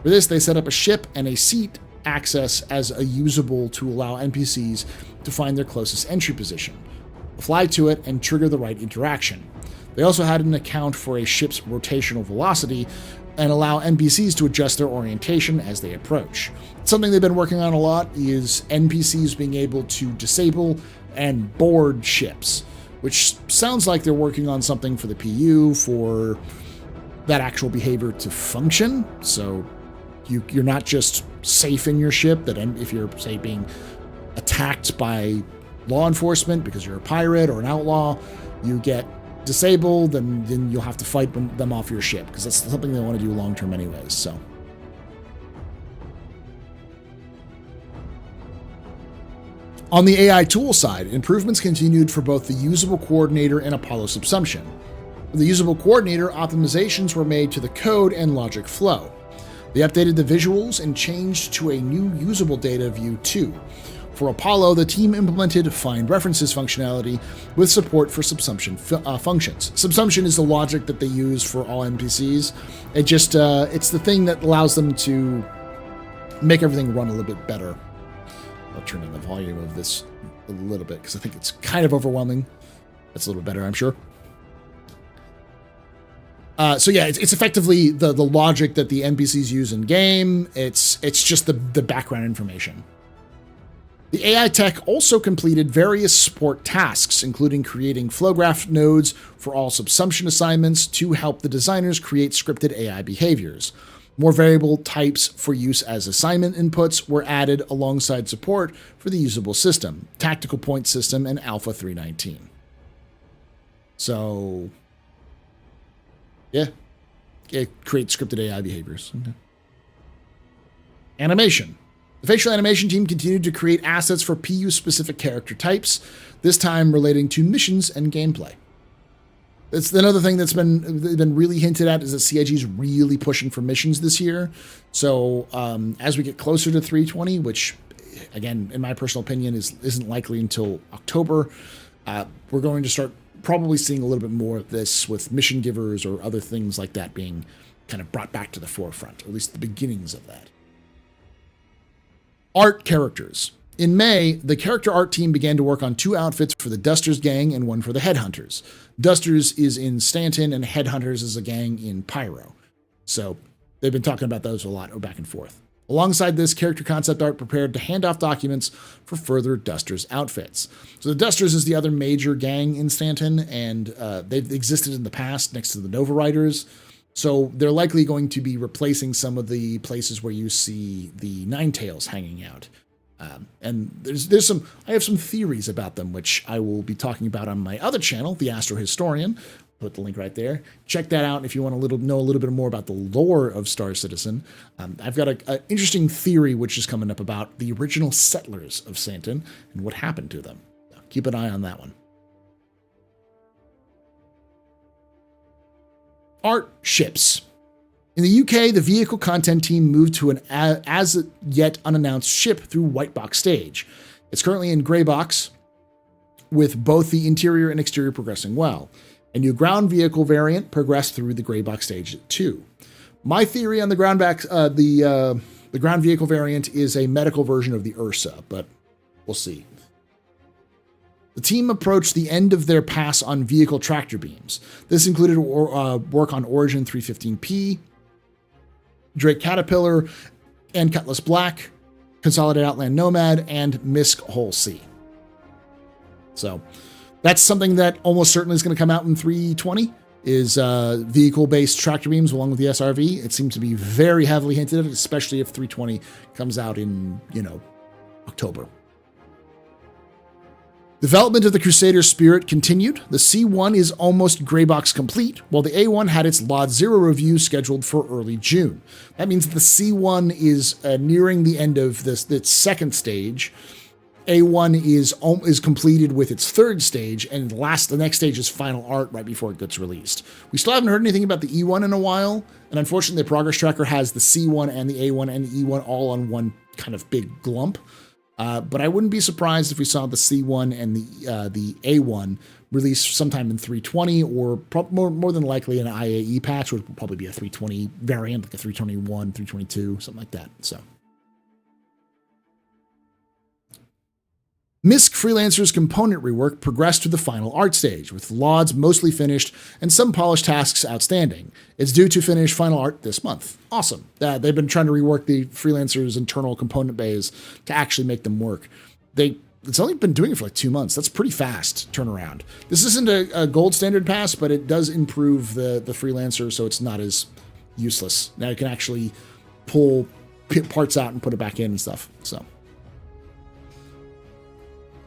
For this, they set up a ship and a seat access as a usable to allow NPCs to find their closest entry position, fly to it, and trigger the right interaction. They also had an account for a ship's rotational velocity and allow NPCs to adjust their orientation as they approach. Something they've been working on a lot is NPCs being able to disable and board ships, which sounds like they're working on something for the PU for that actual behavior to function. So you're not just safe in your ship, that if you're, say, being attacked by law enforcement because you're a pirate or an outlaw. You get disabled, and then you'll have to fight them off your ship because that's something they want to do long term anyways. So. On the AI tool side, improvements continued for both the usable coordinator and Apollo subsumption. For the usable coordinator, optimizations were made to the code and logic flow. They updated the visuals and changed to a new usable data view too. For Apollo, the team implemented find references functionality with support for subsumption functions. Subsumption is the logic that they use for all NPCs. It's the thing that allows them to make everything run a little bit better. I'll turn down the volume of this a little bit because I think it's kind of overwhelming. That's a little bit better, I'm sure. So yeah, it's effectively the logic that the NPCs use in game. It's just the background information. The AI tech also completed various support tasks, including creating flow graph nodes for all subsumption assignments to help the designers create scripted AI behaviors. More variable types for use as assignment inputs were added alongside support for the usable system, tactical point system, and Alpha 319. So, yeah, it creates scripted AI behaviors. Okay. Animation. The facial animation team continued to create assets for PU-specific character types, this time relating to missions and gameplay. It's another thing that's been really hinted at is that CIG is really pushing for missions this year. So as we get closer to 320, which, again, in my personal opinion, isn't likely until October, we're going to start probably seeing a little bit more of this with mission givers or other things like that being kind of brought back to the forefront, or at least the beginnings of that. Art characters. In May, the character art team began to work on 2 outfits for the Dusters gang and 1 for the Headhunters. Dusters is in Stanton and Headhunters is a gang in Pyro. So they've been talking about those a lot back and forth. Alongside this, character concept art prepared to hand off documents for further Dusters outfits. So the Dusters is the other major gang in Stanton, and they've existed in the past next to the Nova Riders. So they're likely going to be replacing some of the places where you see the Ninetails hanging out. And I have some theories about them, which I will be talking about on my other channel, The Astro Historian. Put the link right there. Check that out if you want to know a little bit more about the lore of Star Citizen. I've got an interesting theory which is coming up about the original settlers of Stanton and what happened to them. So keep an eye on that one. Art ships. In the UK, the vehicle content team moved to an as yet unannounced ship through White Box stage. It's currently in Grey Box, with both the interior and exterior progressing well. A new ground vehicle variant progressed through the Grey Box stage too. My theory on the ground vehicle variant is a medical version of the Ursa, but we'll see. The team approached the end of their pass on vehicle tractor beams. This included work on Origin 315P, Drake Caterpillar, and Cutlass Black, Consolidated Outland Nomad, and Misk Whole Sea. So that's something that almost certainly is going to come out in 320, is vehicle-based tractor beams along with the SRV. It seems to be very heavily hinted at, especially if 320 comes out in, October. Development of the Crusader Spirit continued. The C1 is almost Greybox complete, while the A1 had its Lot 0 review scheduled for early June. That means that the C1 is nearing the end of its second stage. A1 is completed with its third stage, and the next stage is final art right before it gets released. We still haven't heard anything about the E1 in a while, and unfortunately the progress tracker has the C1 and the A1 and the E1 all on one kind of big glump. But I wouldn't be surprised if we saw the C1 and the A1 released sometime in 320, or more than likely an IAE patch, which will probably be a 320 variant, like a 321, 322, something like that. So, Misk Freelancer's component rework progressed to the final art stage, with LODs mostly finished and some polished tasks outstanding. It's due to finish final art this month. Awesome. They've been trying to rework the Freelancer's internal component bays to actually make them work. It's only been doing it for like 2 months. That's pretty fast turnaround. This isn't a gold standard pass, but it does improve the Freelancer, so it's not as useless. Now you can actually pull parts out and put it back in and stuff. So,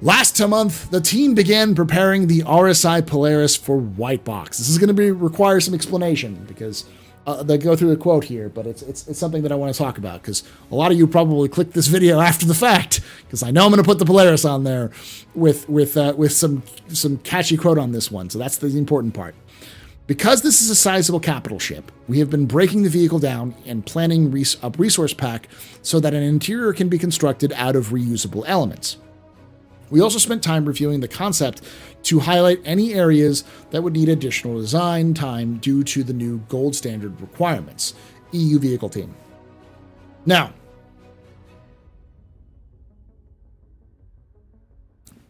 Last month, the team began preparing the RSI Polaris for white box. This is going to require some explanation because they go through a quote here, but it's something that I want to talk about because a lot of you probably clicked this video after the fact because I know I'm going to put the Polaris on there with some catchy quote on this one. So that's the important part. Because this is a sizable capital ship, we have been breaking the vehicle down and planning a resource pack so that an interior can be constructed out of reusable elements. We also spent time reviewing the concept to highlight any areas that would need additional design time due to the new gold standard requirements. EU vehicle team. Now,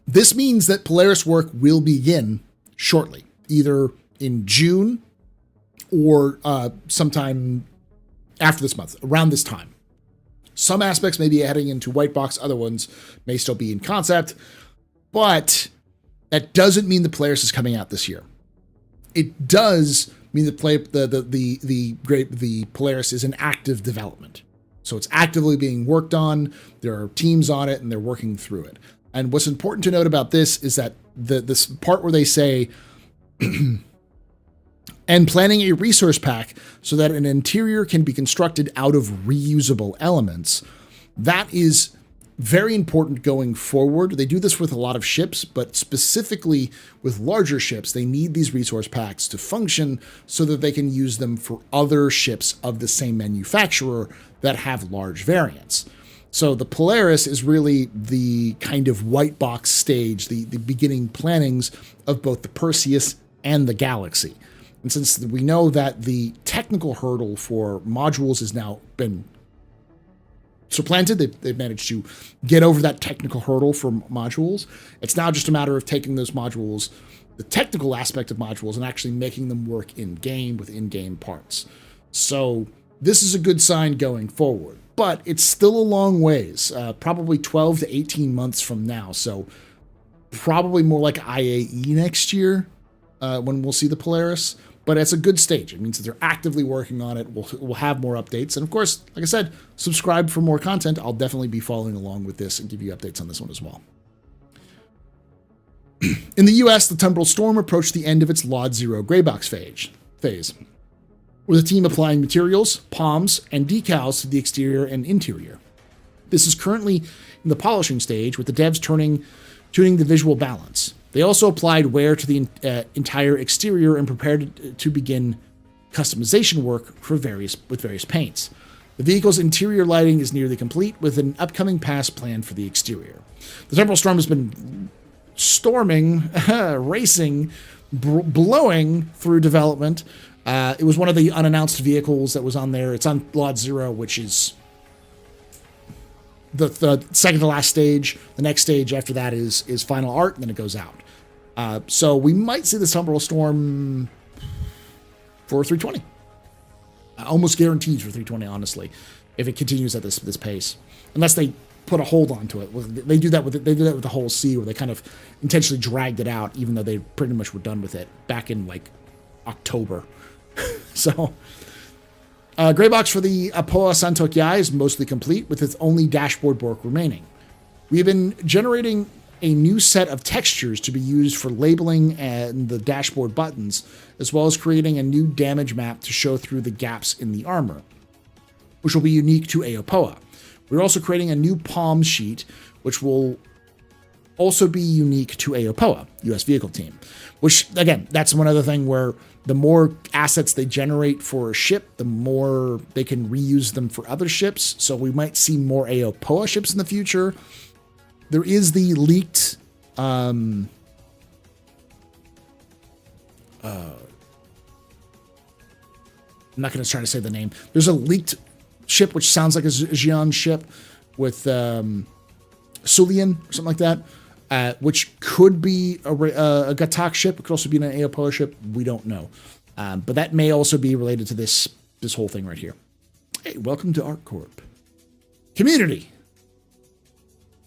this means that Polaris work will begin shortly, either in June or sometime after this month, around this time. Some aspects may be heading into white box, other ones may still be in concept, but that doesn't mean the Polaris is coming out this year. It does mean that the Polaris is in active development. So it's actively being worked on, there are teams on it, and they're working through it. And what's important to note about this is that this part where they say, and planning a resource pack so that an interior can be constructed out of reusable elements. That is very important going forward. They do this with a lot of ships, but specifically with larger ships, they need these resource packs to function so that they can use them for other ships of the same manufacturer that have large variants. So the Polaris is really the kind of white box stage, the beginning plannings of both the Perseus and the Galaxy. And since we know that the technical hurdle for modules has now been supplanted, they've managed to get over that technical hurdle for modules. It's now just a matter of taking those modules, the technical aspect of modules, and actually making them work in-game with in-game parts. So this is a good sign going forward, but it's still a long ways, probably 12 to 18 months from now. So probably more like IAE next year when we'll see the Polaris. But it's a good stage. It means that they're actively working on it. We'll have more updates. And of course, like I said, subscribe for more content. I'll definitely be following along with this and give you updates on this one as well. In the US, the Temporal Storm approached the end of its Lot 0 graybox phase, with the team applying materials, palms, and decals to the exterior and interior. This is currently in the polishing stage, with the devs tuning the visual balance. They also applied wear to the entire exterior and prepared to begin customization work with various paints. The vehicle's interior lighting is nearly complete, with an upcoming pass planned for the exterior. The Temporal Storm has been storming, racing, blowing through development. It was one of the unannounced vehicles that was on there. It's on Lot 0, which is the second to last stage. The next stage after that is final art, and then it goes out. So we might see the Temporal Storm for 320. Almost guaranteed for 320, honestly, if it continues at this pace. Unless they put a hold onto it. They do that with the whole C, where they kind of intentionally dragged it out, even though they pretty much were done with it back in like October. So Graybox for the Apoa Santokyai is mostly complete, with its only dashboard work remaining. We have been generating a new set of textures to be used for labeling and the dashboard buttons, as well as creating a new damage map to show through the gaps in the armor, which will be unique to Aopoa. We're also creating a new palm sheet, which will also be unique to Aopoa, US vehicle team. Which, again, that's one other thing where the more assets they generate for a ship, the more they can reuse them for other ships. So we might see more Aopoa ships in the future. There is the leaked I'm not going to try to say the name. There's a leaked ship which sounds like a Xi'an ship with Sulian or something like that, which could be a Gatak ship. It could also be an Aopoa ship. We don't know. But that may also be related to this whole thing right here. Hey, welcome to ArcCorp. Community.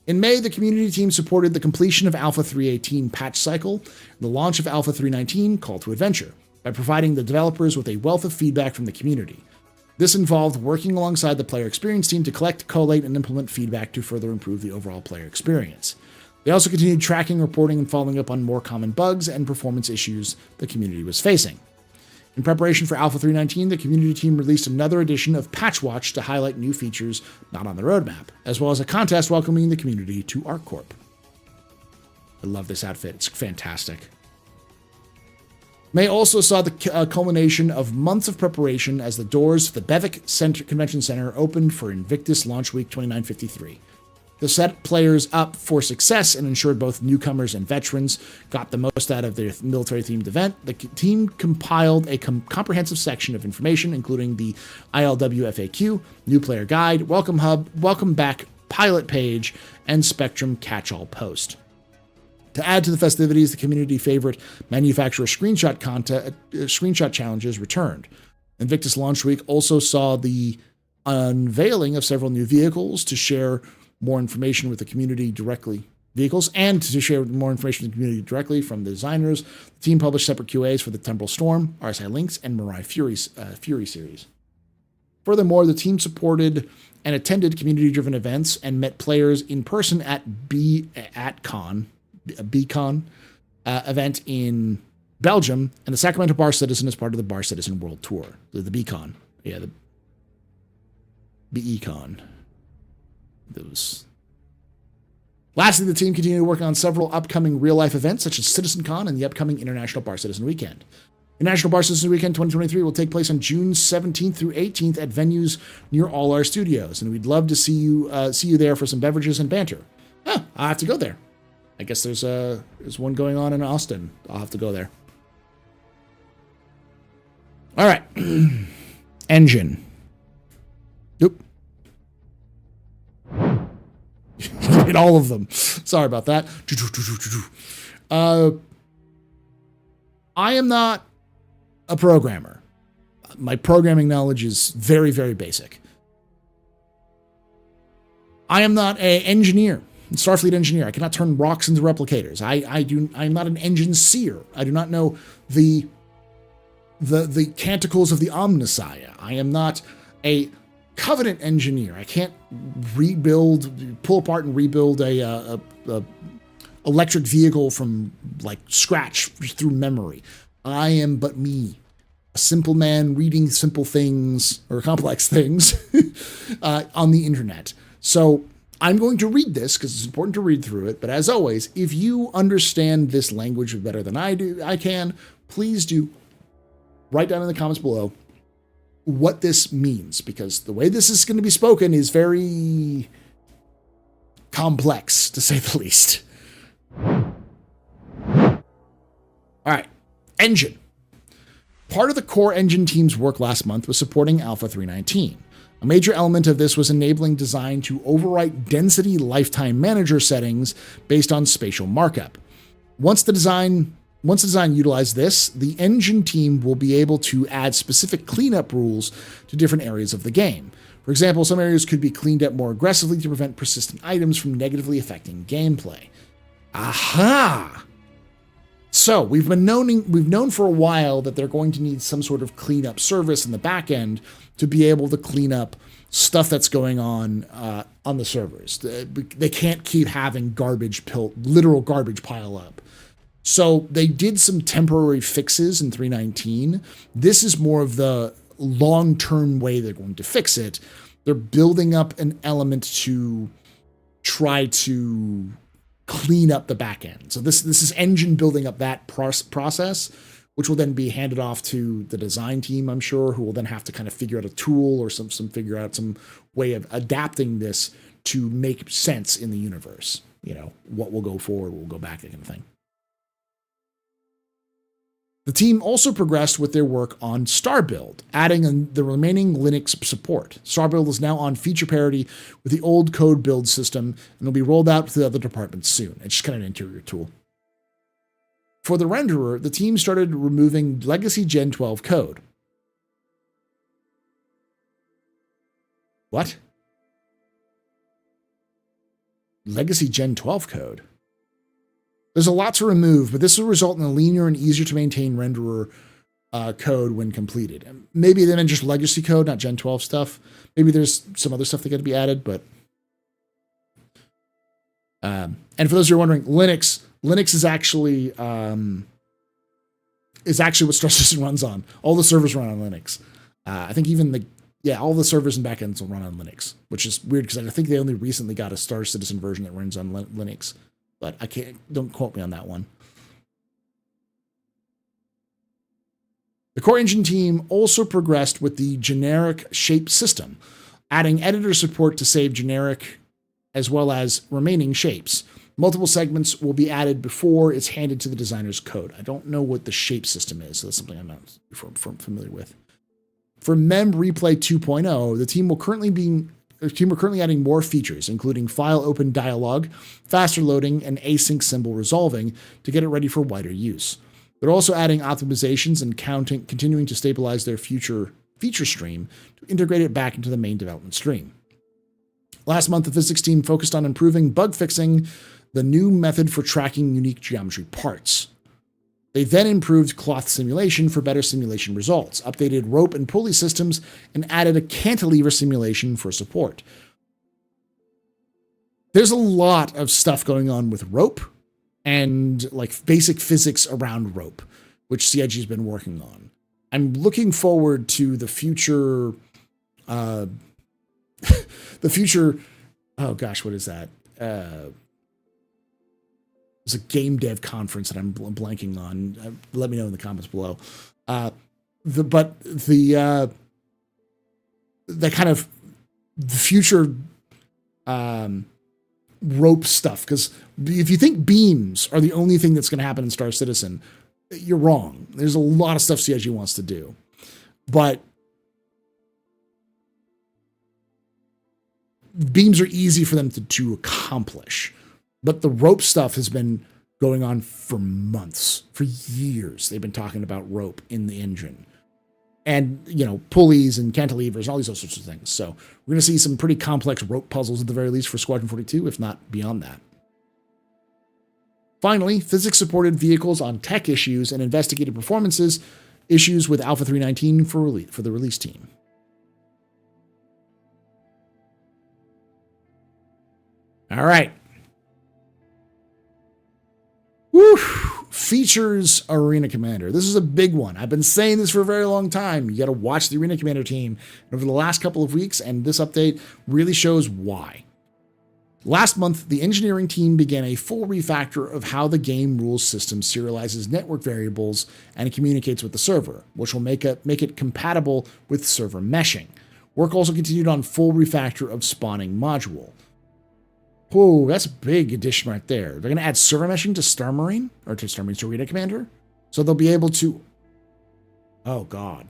In May, the community team supported the completion of Alpha 318 patch cycle and the launch of Alpha 319 Call to Adventure by providing the developers with a wealth of feedback from the community. This involved working alongside the player experience team to collect, collate, and implement feedback to further improve the overall player experience. They also continued tracking, reporting, and following up on more common bugs and performance issues the community was facing. In preparation for Alpha 3.19, the community team released another edition of Patch Watch to highlight new features not on the roadmap, as well as a contest welcoming the community to ArcCorp. I love this outfit. It's fantastic. May also saw the culmination of months of preparation as the doors to the Bevic Convention Center opened for Invictus Launch Week 2953. This set players up for success and ensured both newcomers and veterans got the most out of their military-themed event. The team compiled a comprehensive section of information, including the ILW FAQ, new player guide, welcome hub, welcome back pilot page, and Spectrum catch-all post. To add to the festivities, the community favorite manufacturer screenshot challenges returned. Invictus Launch Week also saw the unveiling of several new vehicles to share more information with the community directly. And to share more information with the community directly from the designers. The team published separate QAs for the Temporal Storm, RSI Lynx, and Mirai Fury series. Furthermore, the team supported and attended community-driven events and met players in person at BCon event in Belgium, and the Sacramento Bar Citizen is part of the Bar Citizen World Tour. The BCon. Yeah, the BECon. Lastly, the team continued to work on several upcoming real-life events, such as CitizenCon and the upcoming International Bar Citizen Weekend. International Bar Citizen Weekend 2023 will take place on June 17th through 18th at venues near all our studios, and we'd love to see you there for some beverages and banter. I'll have to go there. I guess there's one going on in Austin. I'll have to go there. All right. Engine. Nope. Hit all of them. Sorry about that. I am not a programmer. My programming knowledge is very, very basic. I am not an engineer, Starfleet engineer. I cannot turn rocks into replicators. I'm not an engine seer. I do not know the canticles of the Omnissiah. I am not a Covenant engineer. I can't pull apart and rebuild a electric vehicle from like scratch through memory. I am but me, a simple man reading simple things or complex things on the internet. So I'm going to read this because it's important to read through it. But as always, if you understand this language better than I can, please do write down in the comments below what this means, because the way this is going to be spoken is very complex, to say the least. All right, engine. Part of the core engine team's work last month was supporting Alpha 3.19. A major element of this was enabling design to overwrite density lifetime manager settings based on spatial markup. Once the design utilized this, the engine team will be able to add specific cleanup rules to different areas of the game. For example, some areas could be cleaned up more aggressively to prevent persistent items from negatively affecting gameplay. Aha! So we've known for a while that they're going to need some sort of cleanup service in the back end to be able to clean up stuff that's going on the servers. They can't keep having literal garbage pile up. So they did some temporary fixes in 3.19. This is more of the long-term way they're going to fix it. They're building up an element to try to clean up the back end. So this is engine building up that process, which will then be handed off to the design team, I'm sure, who will then have to kind of figure out a tool or figure out some way of adapting this to make sense in the universe. You know, what will go forward, what will go back, that kind of thing. The team also progressed with their work on Starbuild, adding the remaining Linux support. Starbuild is now on feature parity with the old code build system and will be rolled out to the other departments soon. It's just kind of an interior tool. For the renderer, the team started removing legacy Gen 12 code. What? Legacy Gen 12 code? There's a lot to remove, but this will result in a leaner and easier to maintain renderer code when completed. Maybe they meant just legacy code, not Gen 12 stuff. Maybe there's some other stuff that got to be added, but And for those who are wondering, Linux is actually what Star Citizen runs on. All the servers run on Linux. I think even all the servers and backends will run on Linux, which is weird because I think they only recently got a Star Citizen version that runs on Linux, but don't quote me on that one. The core engine team also progressed with the generic shape system, adding editor support to save generic as well as remaining shapes. Multiple segments will be added before it's handed to the designer's code. I don't know what the shape system is, so that's something I'm not familiar with. For Mem Replay 2.0, the team are currently adding more features, including file open dialog, faster loading, and async symbol resolving to get it ready for wider use. They're also adding optimizations and continuing to stabilize their future feature stream to integrate it back into the main development stream. Last month, the physics team focused on improving bug fixing the new method for tracking unique geometry parts. They then improved cloth simulation for better simulation results, updated rope and pulley systems, and added a cantilever simulation for support. There's a lot of stuff going on with rope and like basic physics around rope, which CIG has been working on. I'm looking forward to the future, oh gosh, what is that? There's a game dev conference that I'm blanking on. Let me know in the comments below. The kind of the future rope stuff, because if you think beams are the only thing that's going to happen in Star Citizen, you're wrong. There's a lot of stuff CIG wants to do, but beams are easy for them to accomplish. But the rope stuff has been going on for months, for years. They've been talking about rope in the engine. And, pulleys and cantilevers and all these other sorts of things. So we're going to see some pretty complex rope puzzles at the very least for Squadron 42, if not beyond that. Finally, physics-supported vehicles on tech issues and investigated performances issues with Alpha 319 for the release team. All right. Woo! Features Arena Commander. This is a big one. I've been saying this for a very long time. You got to watch the Arena Commander team over the last couple of weeks, and this update really shows why. Last month, the engineering team began a full refactor of how the game rules system serializes network variables and communicates with the server, which will make it compatible with server meshing. Work also continued on full refactor of spawning module. Whoa, that's a big addition right there. They're going to add server meshing to Star Marine, or to Star Marine's Arena Commander. So they'll be able to... Oh, God.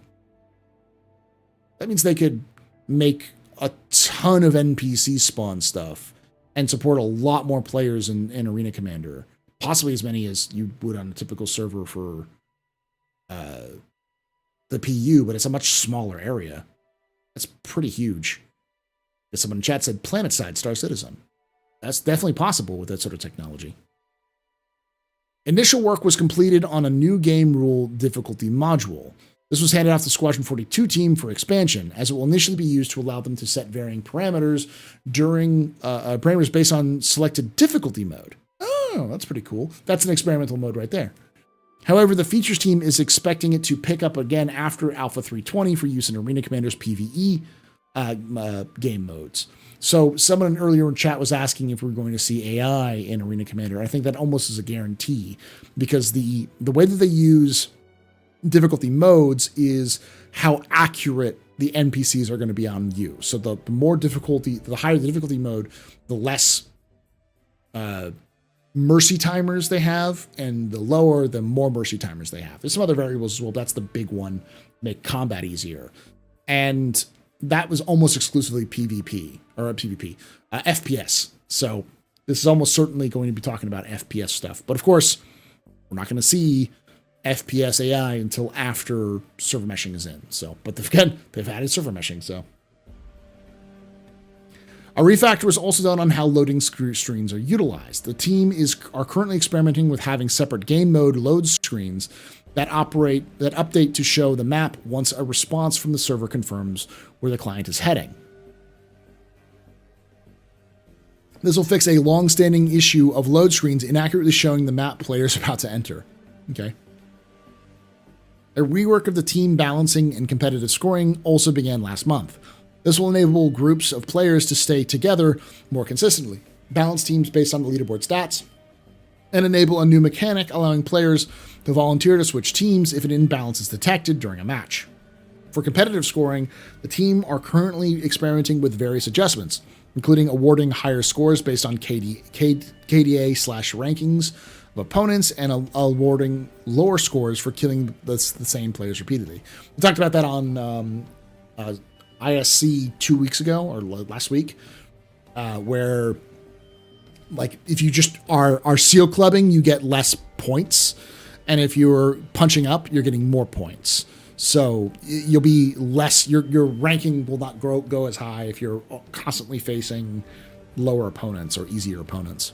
That means they could make a ton of NPC spawn stuff and support a lot more players in Arena Commander. Possibly as many as you would on a typical server for the PU, but it's a much smaller area. That's pretty huge. As someone in chat said, planet-side Star Citizen. That's definitely possible with that sort of technology. Initial work was completed on a new game rule difficulty module. This was handed off to the Squadron 42 team for expansion, as it will initially be used to allow them to set varying parameters parameters based on selected difficulty mode. Oh, that's pretty cool. That's an experimental mode right there. However, the features team is expecting it to pick up again after Alpha 320 for use in Arena Commander's PvE game modes. So someone earlier in chat was asking if we're going to see AI in Arena Commander. I think that almost is a guarantee, because the way that they use difficulty modes is how accurate the NPCs are going to be on you. So the more difficulty, the higher the difficulty mode, the less mercy timers they have, and the lower, the more mercy timers they have. There's some other variables as well. That's the big one, make combat easier. And that was almost exclusively FPS. So this is almost certainly going to be talking about FPS stuff. But of course, we're not going to see FPS AI until after server meshing is in. So, but they've added server meshing. So a refactor was also done on how loading screens are utilized. The team are currently experimenting with having separate game mode load screens that update to show the map once a response from the server confirms where the client is heading. This will fix a long-standing issue of load screens inaccurately showing the map players about to enter. Okay. A rework of the team balancing and competitive scoring also began last month. This will enable groups of players to stay together more consistently, balance teams based on the leaderboard stats, and enable a new mechanic allowing players to volunteer to switch teams if an imbalance is detected during a match. For competitive scoring, the team are currently experimenting with various adjustments, including awarding higher scores based on KDA/rankings of opponents and awarding lower scores for killing the same players repeatedly. We talked about that on ISC 2 weeks ago, or last week, where like if you just are seal clubbing, you get less points, and if you're punching up, you're getting more points. So you'll be less, your ranking will not go as high if you're constantly facing lower opponents or easier opponents.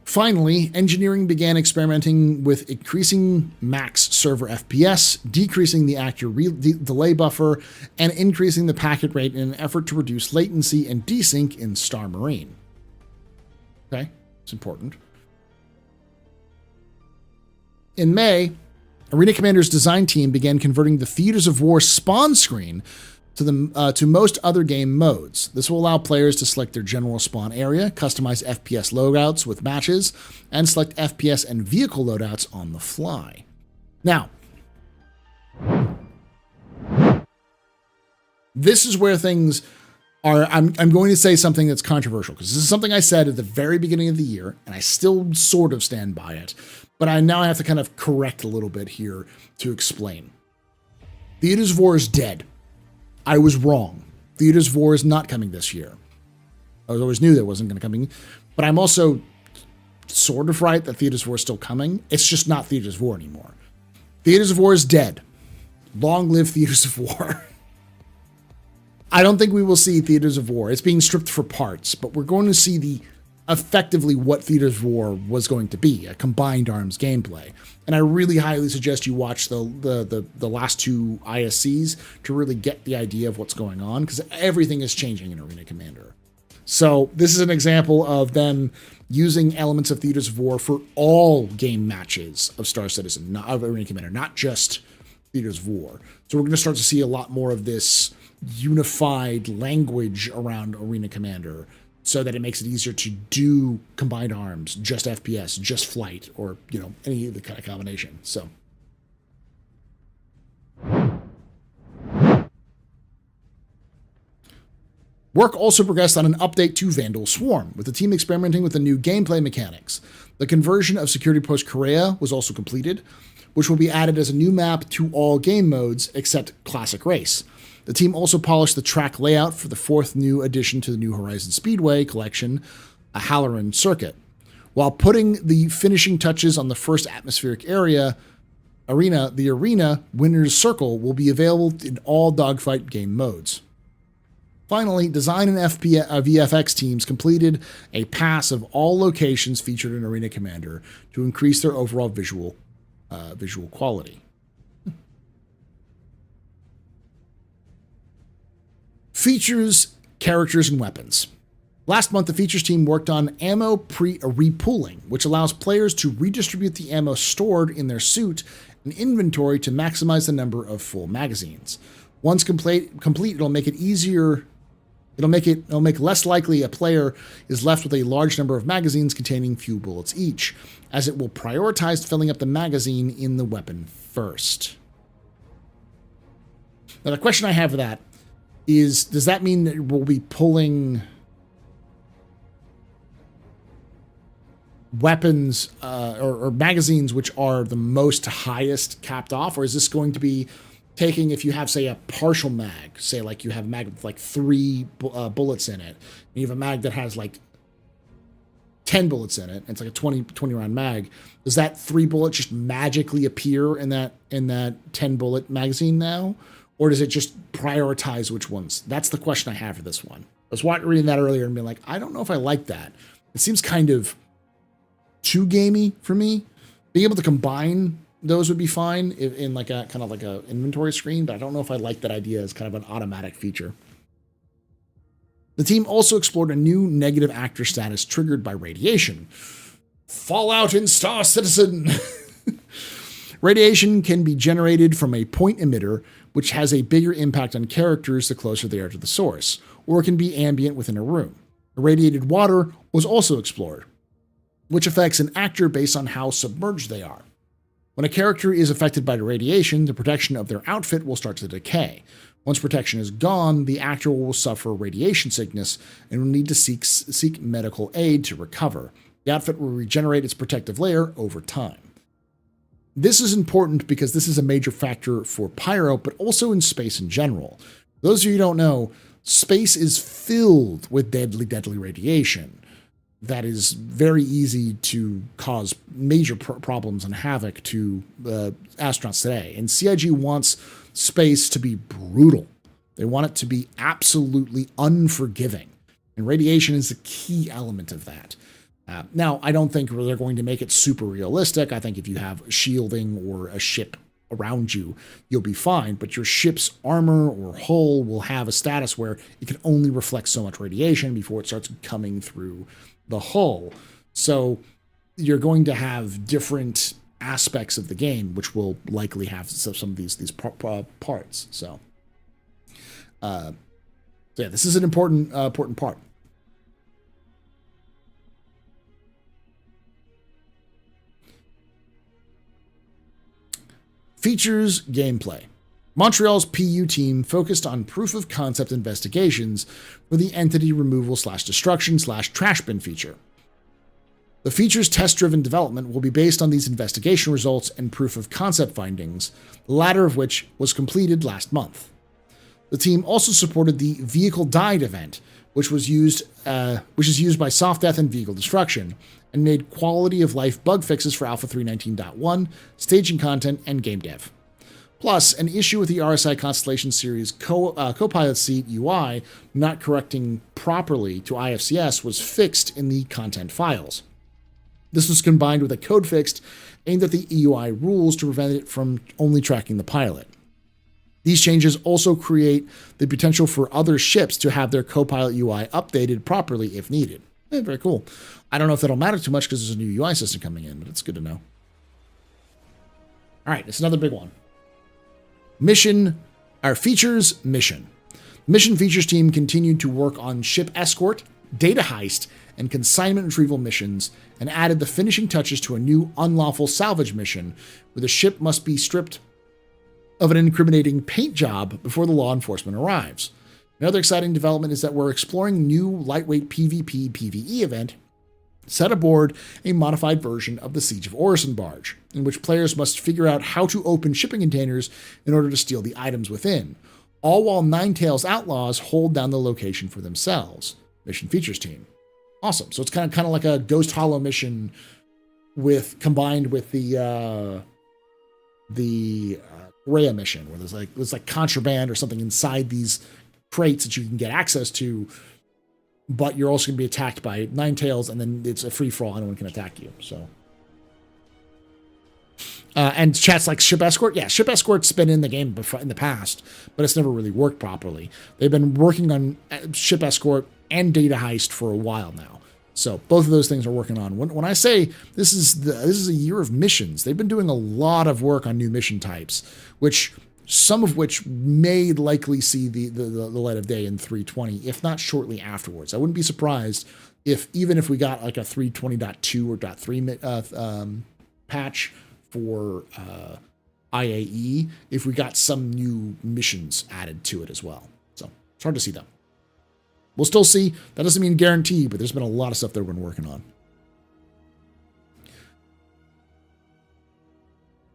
Finally, engineering began experimenting with increasing max server FPS, decreasing the actor delay buffer, and increasing the packet rate in an effort to reduce latency and desync in Star Marine. Okay, it's important. In May, Arena Commander's design team began converting the Theaters of War spawn screen to most other game modes. This will allow players to select their general spawn area, customize FPS loadouts with matches, and select FPS and vehicle loadouts on the fly. Now, this is where things are, I'm going to say something that's controversial, because this is something I said at the very beginning of the year, and I still sort of stand by it, but I now have to kind of correct a little bit here to explain. Theaters of War is dead. I was wrong. Theaters of War is not coming this year. I always knew that it wasn't going to come, but I'm also sort of right that Theaters of War is still coming. It's just not Theaters of War anymore. Theaters of War is dead. Long live Theaters of War. I don't think we will see Theaters of War. It's being stripped for parts, but we're going to see effectively what Theaters of War was going to be, a combined arms gameplay. And I really highly suggest you watch the last two ISCs to really get the idea of what's going on, because everything is changing in Arena Commander. So this is an example of them using elements of Theaters of War for all game matches of Star Citizen, not of Arena Commander, not just Theaters of War. So we're going to start to see a lot more of this unified language around Arena Commander, so that it makes it easier to do combined arms, just FPS, just flight, or, you know, any of the kind of combination. So. Work also progressed on an update to Vandal Swarm, with the team experimenting with the new gameplay mechanics. The conversion of Security Post Korea was also completed, which will be added as a new map to all game modes except Classic Race. The team also polished the track layout for the fourth new addition to the New Horizons Speedway collection, a Halloran circuit. While putting the finishing touches on the first atmospheric arena, the arena Winner's Circle will be available in all dogfight game modes. Finally, design and VFX teams completed a pass of all locations featured in Arena Commander to increase their overall visual quality. Features, characters, and weapons. Last month, the features team worked on ammo repooling, which allows players to redistribute the ammo stored in their suit and inventory to maximize the number of full magazines. Once complete, it'll make it easier. It'll make less likely a player is left with a large number of magazines containing few bullets each, as it will prioritize filling up the magazine in the weapon first. Now, the question I have for that is, does that mean that we'll be pulling weapons or magazines which are the most highest capped off, or is this going to be taking, if you have, say, a partial mag, say like you have a mag with like 3 bullets in it, and you have a mag that has like 10 bullets in it, and it's like a 20 round mag, does that 3 bullet just magically appear in that 10 bullet magazine now? Or does it just prioritize which ones? That's the question I have for this one. I was reading that earlier and being like, I don't know if I like that. It seems kind of too gamey for me. Being able to combine those would be fine in like a kind of like a inventory screen, but I don't know if I like that idea as kind of an automatic feature. The team also explored a new negative actor status triggered by radiation. Fallout in Star Citizen! Radiation can be generated from a point emitter, which has a bigger impact on characters the closer they are to the source, or it can be ambient within a room. Irradiated water was also explored, which affects an actor based on how submerged they are. When a character is affected by the radiation, the protection of their outfit will start to decay. Once protection is gone, the actor will suffer radiation sickness and will need to seek medical aid to recover. The outfit will regenerate its protective layer over time. This is important because this is a major factor for Pyro, but also in space in general. For those of you who don't know, space is filled with deadly radiation that is very easy to cause major problems and havoc to astronauts today. And CIG wants space to be brutal. They want it to be absolutely unforgiving. And radiation is a key element of that. Now, I don't think they're going to make it super realistic. I think if you have shielding or a ship around you, you'll be fine. But your ship's armor or hull will have a status where it can only reflect so much radiation before it starts coming through the hull. So you're going to have different aspects of the game, which will likely have some of these parts. So, yeah, this is an important part. Features gameplay. Montreal's PU team focused on proof of concept investigations for the entity removal / destruction / trash bin feature. The feature's test-driven development will be based on these investigation results and proof of concept findings, the latter of which was completed last month. The team also supported the Vehicle Died event, which is used by Soft Death and Vehicle Destruction, and made quality of life bug fixes for Alpha 319.1, staging content, and game dev. Plus, an issue with the RSI Constellation Series Copilot Seat UI not correcting properly to IFCS was fixed in the content files. This was combined with a code fix aimed at the EUI rules to prevent it from only tracking the pilot. These changes also create the potential for other ships to have their Copilot UI updated properly if needed. Very cool. I don't know if that'll matter too much because there's a new UI system coming in, but it's good to know. All right, it's another big one. Mission features. Mission features team continued to work on ship escort, data heist, and consignment retrieval missions, and added the finishing touches to a new unlawful salvage mission where the ship must be stripped of an incriminating paint job before the law enforcement arrives. Another exciting development is that we're exploring new lightweight PvP PvE event set aboard a modified version of the Siege of Orison barge, in which players must figure out how to open shipping containers in order to steal the items within, all while Ninetales outlaws hold down the location for themselves. Mission features team. Awesome. So it's kind of like a Ghost Hollow mission combined with the Rhea mission, where there's like contraband or something inside these crates that you can get access to, but you're also going to be attacked by Ninetales, and then it's a free-for-all. Anyone can attack you. So, and chat's like ship escort. Yeah, ship escort's been in the game before, in the past, but it's never really worked properly. They've been working on ship escort and data heist for a while now. So both of those things are working on. When I say this is a year of missions, they've been doing a lot of work on new mission types, some of which may likely see the light of day in 3.20, if not shortly afterwards. I wouldn't be surprised even if we got like a 3.20.2 or .3 patch for IAE, if we got some new missions added to it as well. So it's hard to see them. We'll still see. That doesn't mean guarantee, but there's been a lot of stuff they've been working on.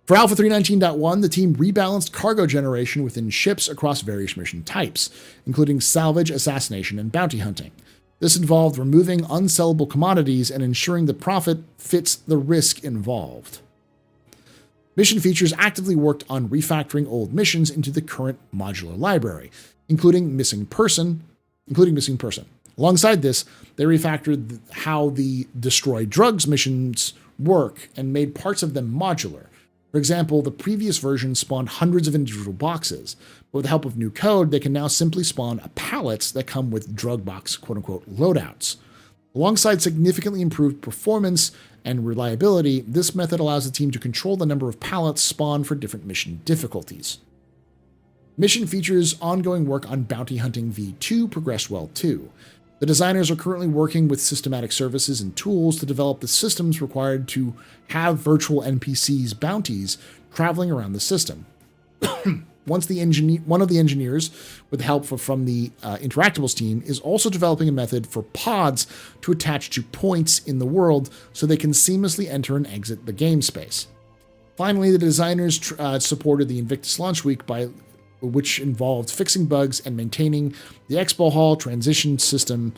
For Alpha 319.1, the team rebalanced cargo generation within ships across various mission types, including salvage, assassination, and bounty hunting. This involved removing unsellable commodities and ensuring the profit fits the risk involved. Mission features actively worked on refactoring old missions into the current modular library, including missing person. Alongside this, they refactored how the destroy drugs missions work and made parts of them modular. For example, the previous version spawned hundreds of individual boxes, but with the help of new code, they can now simply spawn pallets that come with drug box quote-unquote loadouts. Alongside significantly improved performance and reliability, this method allows the team to control the number of pallets spawned for different mission difficulties. Mission features ongoing work on Bounty Hunting V2 progressed well too. The designers are currently working with systematic services and tools to develop the systems required to have virtual NPCs bounties traveling around the system. One of the engineers, with help from the Interactables team, is also developing a method for pods to attach to points in the world so they can seamlessly enter and exit the game space. Finally, the designers supported the Invictus launch week which involved fixing bugs and maintaining the Expo Hall transition system,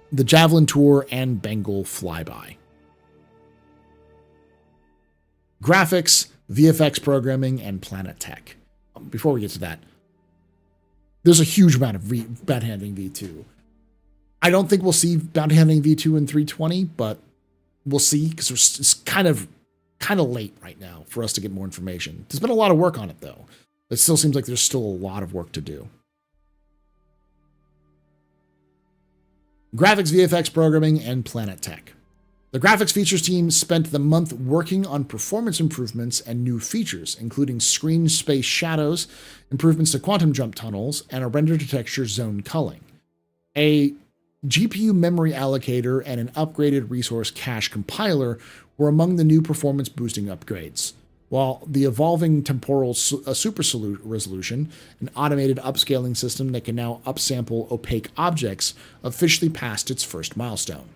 the Javelin Tour, and Bengal Flyby. Graphics, VFX programming, and Planet Tech. Before we get to that, there's a huge amount of Bounty Hunting V2. I don't think we'll see Bounty Hunting V2 in 320, but we'll see, because it's kind of late right now for us to get more information. There's been a lot of work on it, though. It still seems like there's still a lot of work to do. Graphics, VFX programming, and Planet Tech. The graphics features team spent the month working on performance improvements and new features, including screen space shadows, improvements to quantum jump tunnels, and a render to texture zone culling. A GPU memory allocator and an upgraded resource cache compiler were among the new performance boosting upgrades, while the evolving temporal super resolution, an automated upscaling system that can now upsample opaque objects, officially passed its first milestone.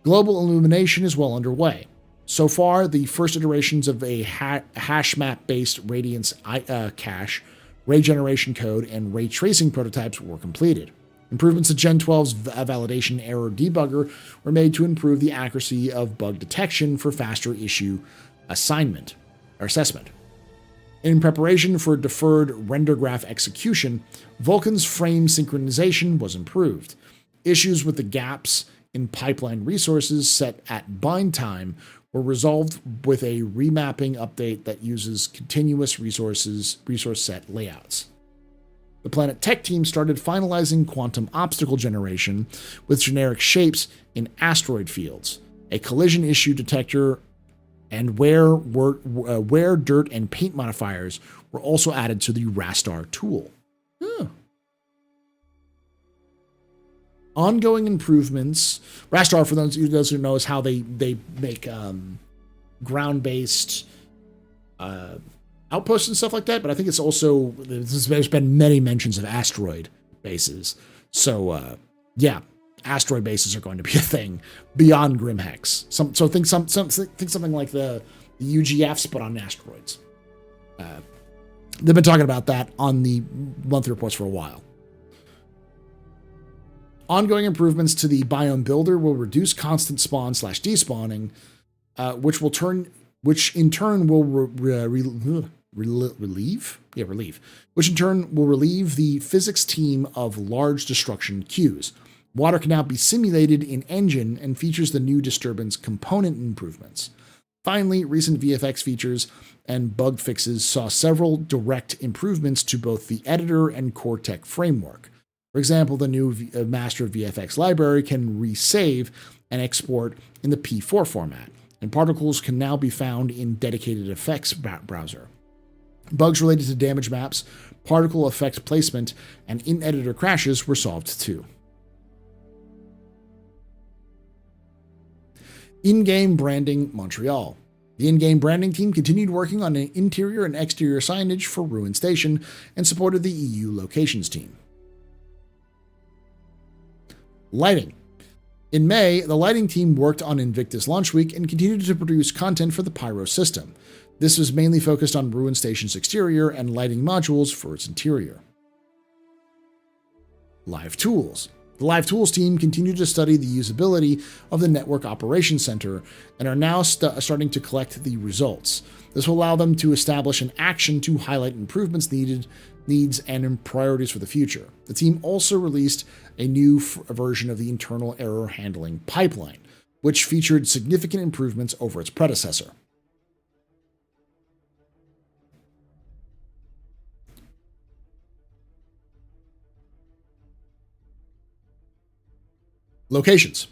Global illumination is well underway. So far, the first iterations of a hash map-based radiance cache, ray generation code, and ray tracing prototypes were completed. Improvements to Gen 12's validation error debugger were made to improve the accuracy of bug detection for faster issue assessment. In preparation for deferred render graph execution, Vulkan's frame synchronization was improved. Issues with the gaps in pipeline resources set at bind time were resolved with a remapping update that uses continuous resource set layouts. The Planet Tech team started finalizing quantum obstacle generation with generic shapes in asteroid fields, a collision issue detector, and where dirt and paint modifiers were also added to the Rastar tool. Ongoing improvements. Rastar, for those who know, is how they make ground-based outposts and stuff like that, but I think it's also, there's been many mentions of asteroid bases. So, yeah, asteroid bases are going to be a thing beyond Grimhex. Think something like the UGFs, but on asteroids. They've been talking about that on the monthly reports for a while. Ongoing improvements to the biome builder will reduce constant spawn / despawning, which in turn will relieve the physics team of large destruction queues. Water can now be simulated in engine and features the new disturbance component improvements. Finally, recent VFX features and bug fixes saw several direct improvements to both the editor and core tech framework. For example, the new Master VFX library can resave and export in the P4 format, and particles can now be found in dedicated effects browser. Bugs related to damage maps, particle effect placement, and in-editor crashes were solved too. In-game branding Montreal. The in-game branding team continued working on an interior and exterior signage for Ruin Station and supported the EU locations team. Lighting. In May, the lighting team worked on Invictus launch week and continued to produce content for the Pyro system. This was mainly focused on Ruin Station's exterior and lighting modules for its interior. Live Tools. The Live Tools team continued to study the usability of the Network Operations Center and are now starting to collect the results. This will allow them to establish an action to highlight improvements needs and priorities for the future. The team also released a new version of the internal error handling pipeline, which featured significant improvements over its predecessor. Locations.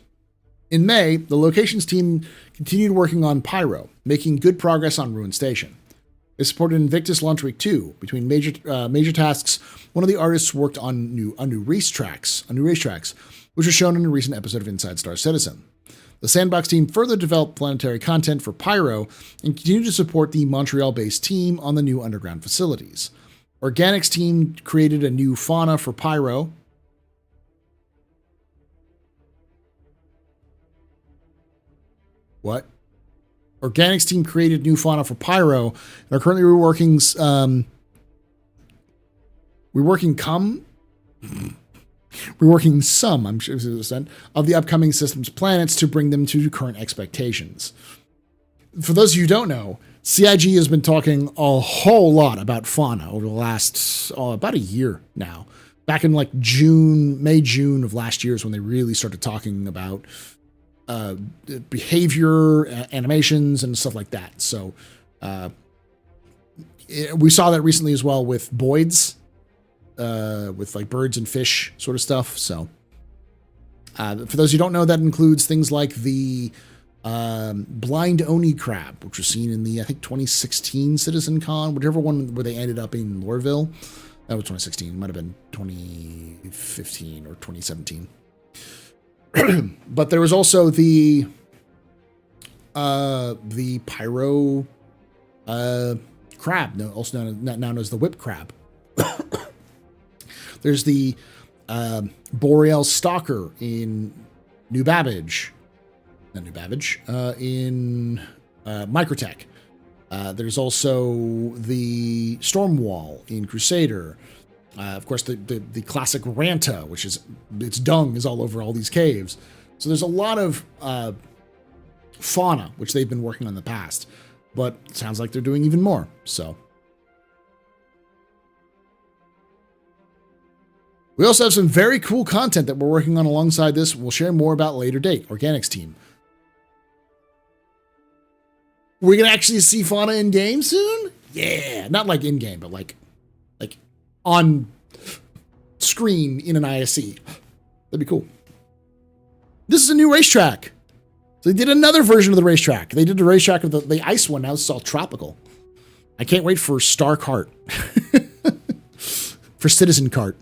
In May, the locations team continued working on Pyro, making good progress on Ruin Station. They supported Invictus Launch Week 2. Between major tasks, one of the artists worked on new racetracks, which was shown in a recent episode of Inside Star Citizen. The Sandbox team further developed planetary content for Pyro and continued to support the Montreal-based team on the new underground facilities. Organics team created a new fauna for Pyro. What? Organics team created new fauna for Pyro and are currently reworking some, I'm sure, of the upcoming system's planets to bring them to current expectations. For those of you who don't know, CIG has been talking a whole lot about fauna over the last, about a year now. Back in like May, June of last year is when they really started talking about behavior, animations, and stuff like that. So we saw that recently as well with Boids, with like birds and fish sort of stuff. So for those who don't know, that includes things like the blind Oni crab, which was seen in the, I think, 2016 Citizen Con, whichever one where they ended up in Loreville. That was 2016. It might have been 2015 or 2017. But there was also the pyro crab, also known as the whip crab. There's the boreal stalker in in Microtech. There's also the storm wall in Crusader. Of course, the classic Ranta, which is, its dung is all over all these caves. So there's a lot of fauna, which they've been working on in the past. But it sounds like they're doing even more. So we also have some very cool content that we're working on alongside this. We'll share more about later date. Organics team. We're going to actually see fauna in game soon? Yeah. Not like in game, but like on screen in an ISC. That'd be cool. This is a new racetrack. So they did another version of the racetrack. They did the racetrack of the ice one. Now this is all tropical. I can't wait for Star Kart. For Citizen Kart.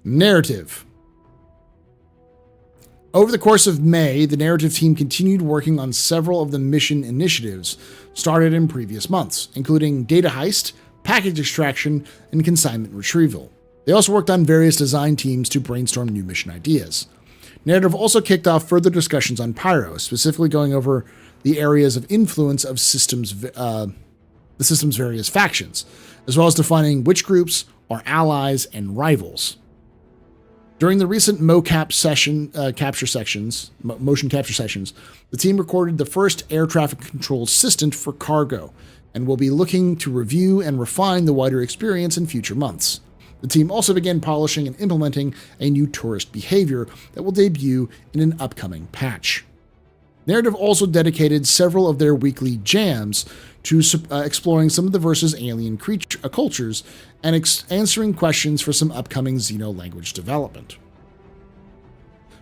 Narrative. Over the course of May, the narrative team continued working on several of the mission initiatives started in previous months, including data heist, package extraction, and consignment retrieval. They also worked on various design teams to brainstorm new mission ideas. Narrative also kicked off further discussions on Pyro, specifically going over the areas of influence of the system's various factions, as well as defining which groups are allies and rivals. During the recent motion capture sessions, the team recorded the first air traffic control assistant for cargo, and will be looking to review and refine the wider experience in future months. The team also began polishing and implementing a new tourist behavior that will debut in an upcoming patch. Narrative also dedicated several of their weekly jams to exploring some of the versus alien cultures and answering questions for some upcoming Xeno language development.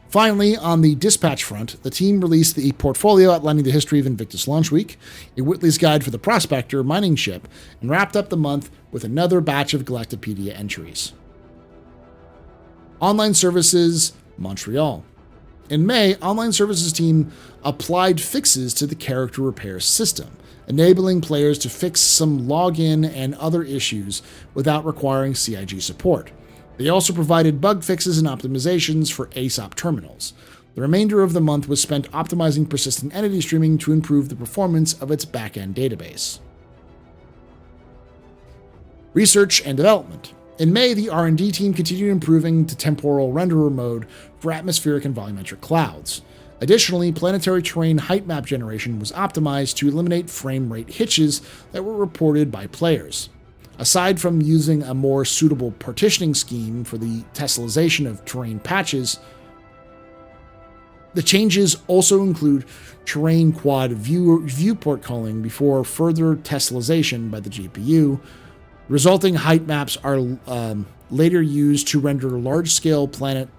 Finally, on the dispatch front, the team released the portfolio outlining the history of Invictus Launch Week, a Whitley's Guide for the Prospector mining ship, and wrapped up the month with another batch of Galactopedia entries. Online Services Montreal. In May, Online Services team applied fixes to the character repair system, enabling players to fix some login and other issues without requiring CIG support. They also provided bug fixes and optimizations for ASOP terminals. The remainder of the month was spent optimizing persistent entity streaming to improve the performance of its backend database. Research and development. In May, the R&D team continued improving to temporal renderer mode for atmospheric and volumetric clouds. Additionally, planetary terrain height map generation was optimized to eliminate frame rate hitches that were reported by players. Aside from using a more suitable partitioning scheme for the tessellization of terrain patches, the changes also include terrain quad viewport calling before further tessellization by the GPU, Resulting height maps are later used to render large-scale planet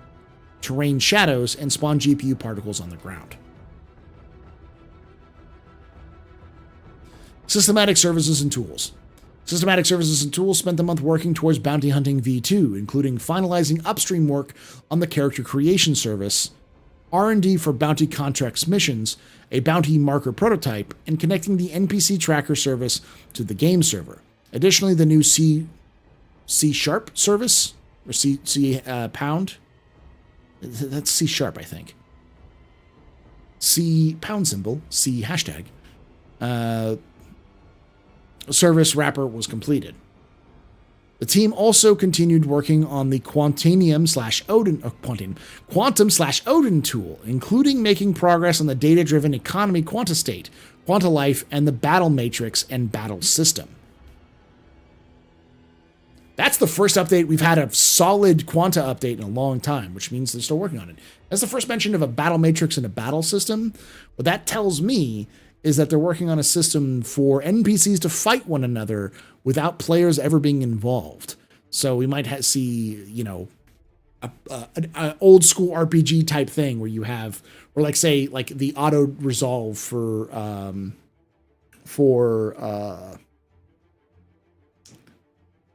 terrain shadows and spawn GPU particles on the ground. Systematic Services and Tools. Systematic Services and Tools spent the month working towards Bounty Hunting V2, including finalizing upstream work on the character creation service, R&D for bounty contracts missions, a bounty marker prototype, and connecting the NPC tracker service to the game server. Additionally, the new C# service, or C pound, that's C#, I think. C pound symbol, C hashtag, service wrapper was completed. The team also continued working on the Quantum/Odin tool, including making progress on the data-driven economy QuantaState, QuantaLife, and the battle matrix and battle system. That's the first update. We've had a solid Quanta update in a long time, which means they're still working on it. That's the first mention of a battle matrix and a battle system. What that tells me is that they're working on a system for NPCs to fight one another without players ever being involved. So we might see, you know, an old school RPG type thing where you have, or like say, like the auto resolve for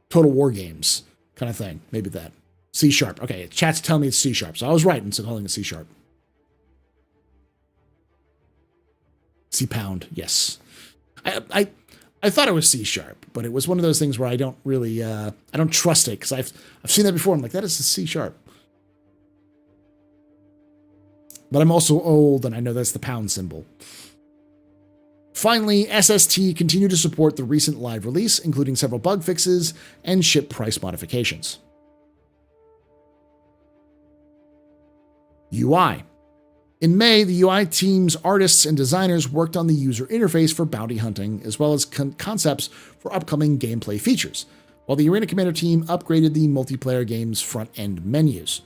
Total War games kind of thing. Maybe that. C#. Okay, chat's telling me it's C#. So I was right in calling it C#. C pound, yes. I thought it was C#, but it was one of those things where I don't really I don't trust it because I've seen that before. I'm like, that is a C#. But I'm also old and I know that's the pound symbol. Finally, SST continued to support the recent live release, including several bug fixes and ship price modifications. UI. In May, the UI team's artists and designers worked on the user interface for bounty hunting, as well as concepts for upcoming gameplay features, while the Arena Commander team upgraded the multiplayer game's front-end menus.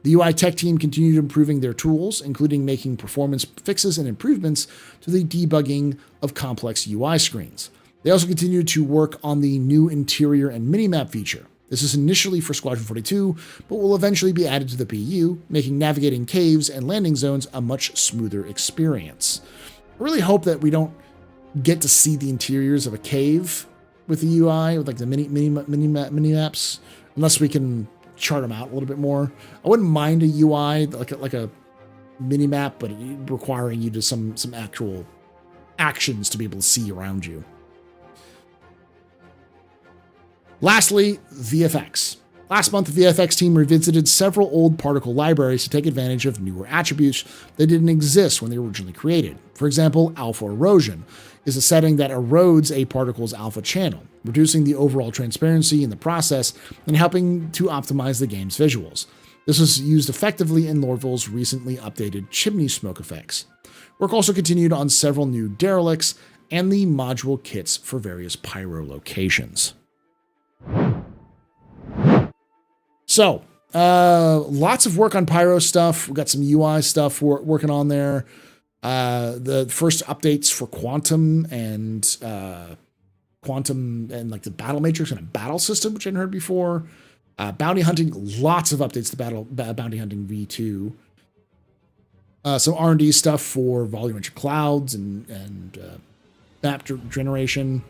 The UI tech team continued improving their tools, including making performance fixes and improvements to the debugging of complex UI screens. They also continued to work on the new interior and minimap feature. This is initially for Squadron 42, but will eventually be added to the PU, making navigating caves and landing zones a much smoother experience. I really hope that we don't get to see the interiors of a cave with the UI, with like the mini maps, unless we can chart them out a little bit more. I wouldn't mind a UI like a mini map, but requiring you to some actual actions to be able to see around you. Lastly, VFX. Last month, the VFX team revisited several old particle libraries to take advantage of newer attributes that didn't exist when they were originally created. For example, alpha erosion is a setting that erodes a particle's alpha channel, reducing the overall transparency in the process and helping to optimize the game's visuals. This was used effectively in Lorville's recently updated chimney smoke effects. Work also continued on several new derelicts and the module kits for various pyro locations. So, lots of work on pyro stuff. We've got some UI stuff working on there. The first updates for Quantum and like the battle matrix and a battle system, which I hadn't heard before. Bounty hunting, lots of updates to bounty hunting V2. Some R&D stuff for volumetric clouds and map generation.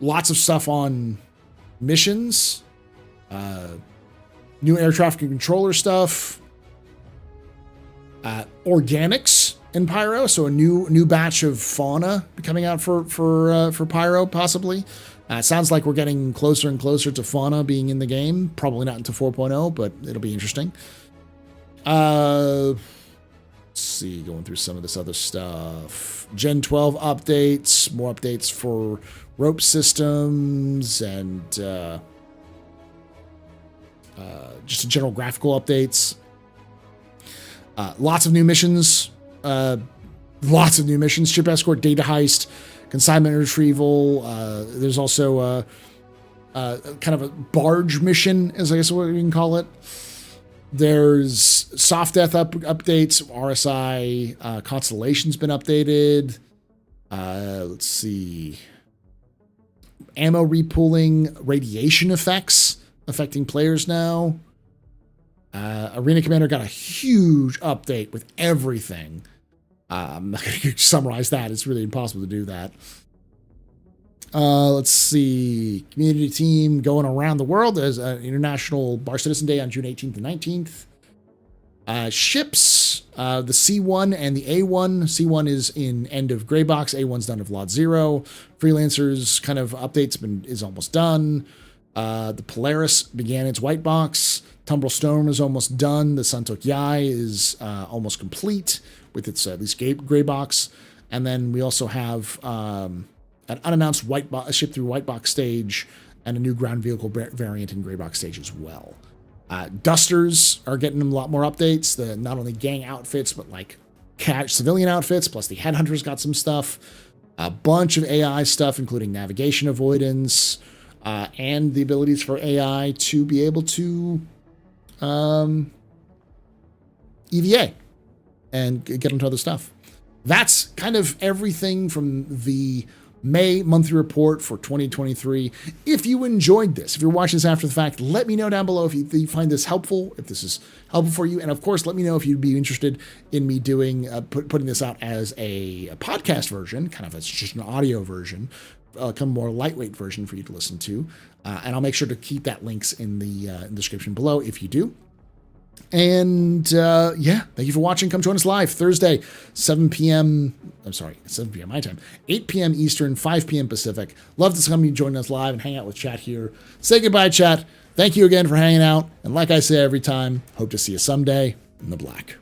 Lots of stuff on missions, new air traffic controller stuff, organics in Pyro, so a new batch of fauna coming out for Pyro possibly. It sounds like we're getting closer and closer to fauna being in the game. Probably not into 4.0, but it'll be interesting. Let's see, going through some of this other stuff. Gen 12 updates, more updates for rope systems, and just general graphical updates. Lots of new missions. Ship escort, data heist, consignment retrieval. There's also kind of a barge mission, as I guess what we can call it. There's soft death updates. RSI Constellation's been updated. Let's see. ammo repooling, radiation effects affecting players now. Arena Commander got a huge update with everything. I'm not going to summarize that. It's really impossible to do that. Let's see. Community team going around the world. There's an International Bar Citizen Day on June 18th and 19th. Ships, the C1 and the A1. C1 is in end of gray box. A1's done of Lot 0. Freelancers kind of updates is almost done. The Polaris began its white box. Tumbrel Storm is almost done. The Suntok Yai is almost complete with its at least gray box. And then we also have an unannounced ship through white box stage and a new ground vehicle variant in gray box stage as well. Dusters are getting a lot more updates. The not only gang outfits, but like civilian outfits, plus the Headhunters got some stuff. A bunch of AI stuff, including navigation avoidance, and the abilities for AI to be able to EVA and get into other stuff. That's kind of everything from the May monthly report for 2023. If you enjoyed this, if you're watching this after the fact, let me know down below if you find this helpful, if this is helpful for you. And of course, let me know if you'd be interested in me doing, putting this out as a podcast version, kind of as just an audio version, kind of more lightweight version for you to listen to. And I'll make sure to keep that links in the description below if you do. And yeah, thank you for watching. Come join us live Thursday, 7 p.m. I'm sorry, 7 p.m. my time, 8 p.m. Eastern, 5 p.m. Pacific. Love to come and join us live and hang out with chat here. Say goodbye, chat. Thank you again for hanging out. And like I say every time, hope to see you someday in the black.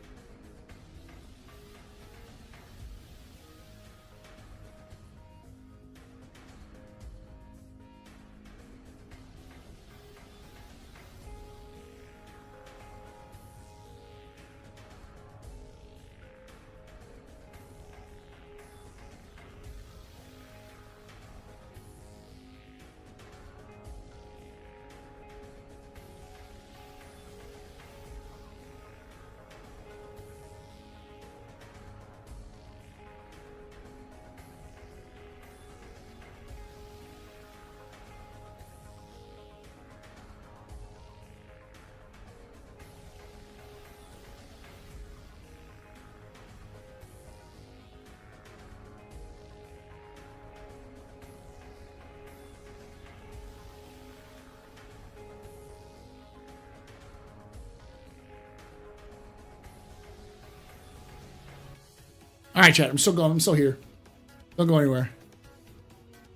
All right, chat. I'm still going. I'm still here. Don't go anywhere.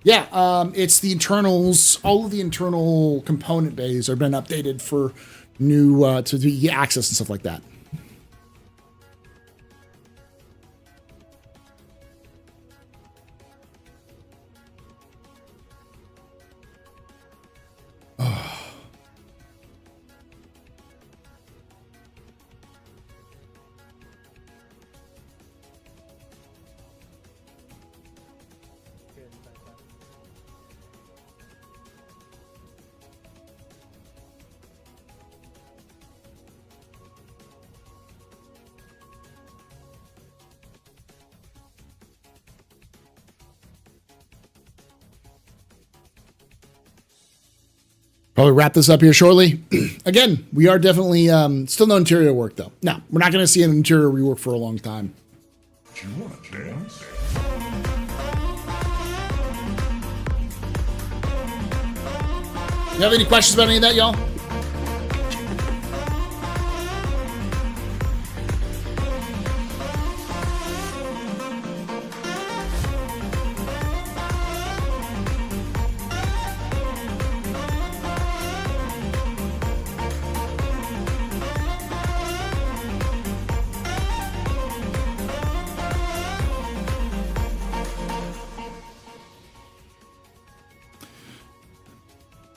Yeah, it's the internals. All of the internal component bays have been updated for new to the access and stuff like that. Probably wrap this up here shortly. Again, we are definitely still no interior work though. No, we're not going to see an interior rework for a long time. Do you want to dance? You have any questions about any of that, y'all?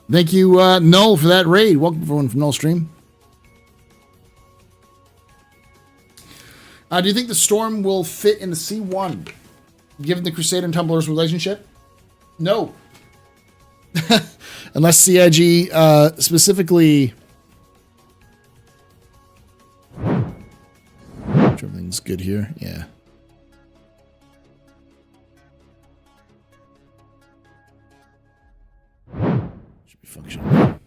Thank you, Null, for that raid. Welcome, everyone, from Null Stream. Do you think the Storm will fit in the C1, given the Crusader and Tumblr's relationship? No. Unless CIG specifically... Everything's good here. Yeah. function.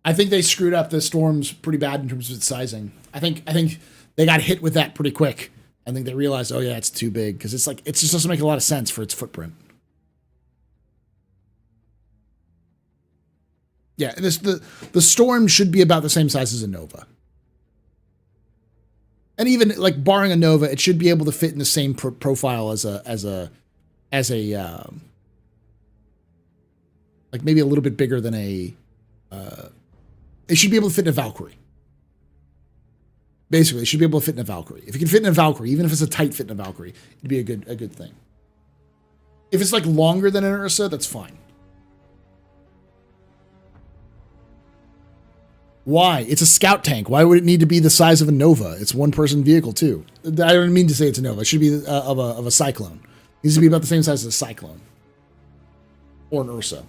I think they screwed up the Storms pretty bad in terms of its sizing. I think they got hit with that pretty quick. I think they realized, oh yeah, it's too big because it's like it just doesn't make a lot of sense for its footprint. Yeah, the Storm should be about the same size as a Nova. And even like barring a Nova, it should be able to fit in the same profile as a like maybe a little bit bigger than a. It should be able to fit in a Valkyrie. Basically, it should be able to fit in a Valkyrie. If it can fit in a Valkyrie, even if it's a tight fit in a Valkyrie, it'd be a good thing. If it's like longer than an Ursa, that's fine. Why? It's a scout tank. Why would it need to be the size of a Nova? It's one person vehicle too. I don't mean to say it's a Nova. It should be of a Cyclone. It needs to be about the same size as a Cyclone or an Ursa.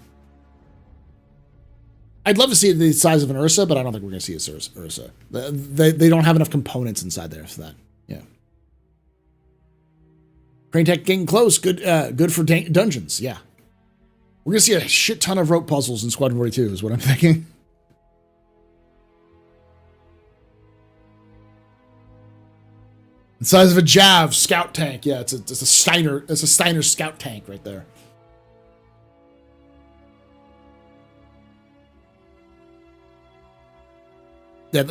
I'd love to see it the size of an Ursa, but I don't think we're going to see a Ursa. They don't have enough components inside there for that. Yeah. Crane Tech getting close. Good for dungeons. Yeah. We're going to see a shit ton of rope puzzles in Squadron 42 is what I'm thinking. The size of a Jav scout tank. Yeah, it's a Steiner. It's a Steiner scout tank right there. Yeah,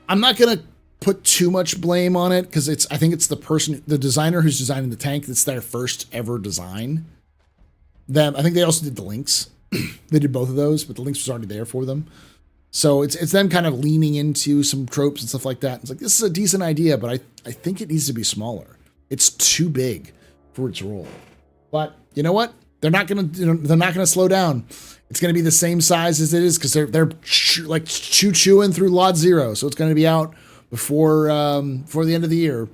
I'm not gonna put too much blame on it because I think it's the designer who's designing the tank. That's their first ever design. I think they also did the links. They did both of those, but the links was already there for them. So it's them kind of leaning into some tropes and stuff like that. It's like, this is a decent idea, but I think it needs to be smaller. It's too big for its role. But you know what? They're not gonna slow down. It's gonna be the same size as it is because they're like chewing through Lot 0. So it's gonna be out before the end of the year.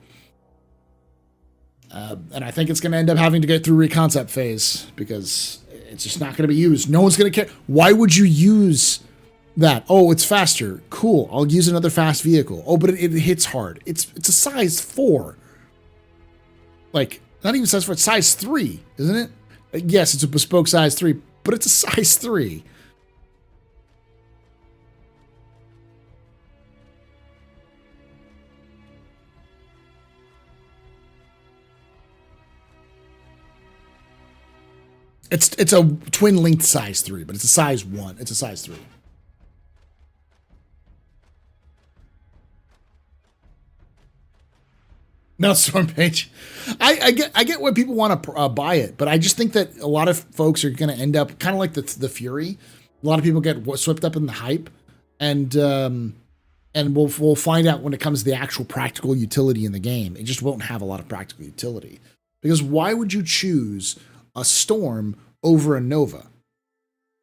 And I think it's gonna end up having to get through reconcept phase because it's just not gonna be used. No one's gonna care. Why would you use that? Oh, it's faster. Cool. I'll use another fast vehicle. Oh, but it hits hard. It's a size 4. Like, not even size 4, it's size 3, isn't it? Yes, it's a bespoke size 3, but it's a size 3. It's a twin linked size 3, but it's a size 1. It's a size 3. No, Stormpage. I get why people want to buy it, but I just think that a lot of folks are going to end up kind of like the Fury. A lot of people get swept up in the hype, and we'll find out when it comes to the actual practical utility in the game. It just won't have a lot of practical utility because why would you choose a Storm over a Nova?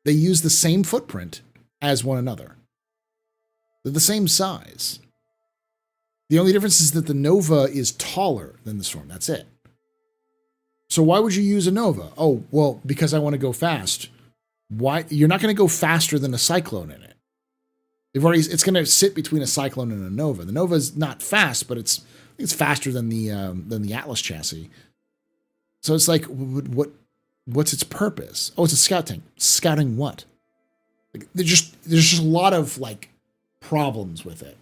They use the same footprint as one another. They're the same size. The only difference is that the Nova is taller than the Storm. That's it. So why would you use a Nova? Oh, well, because I want to go fast. Why? You're not going to go faster than a Cyclone in it. It's going to sit between a Cyclone and a Nova. The Nova is not fast, but it's faster than the Atlas chassis. So it's like, what's its purpose? Oh, it's a scout tank. Scouting what? Like, there's just a lot of like problems with it.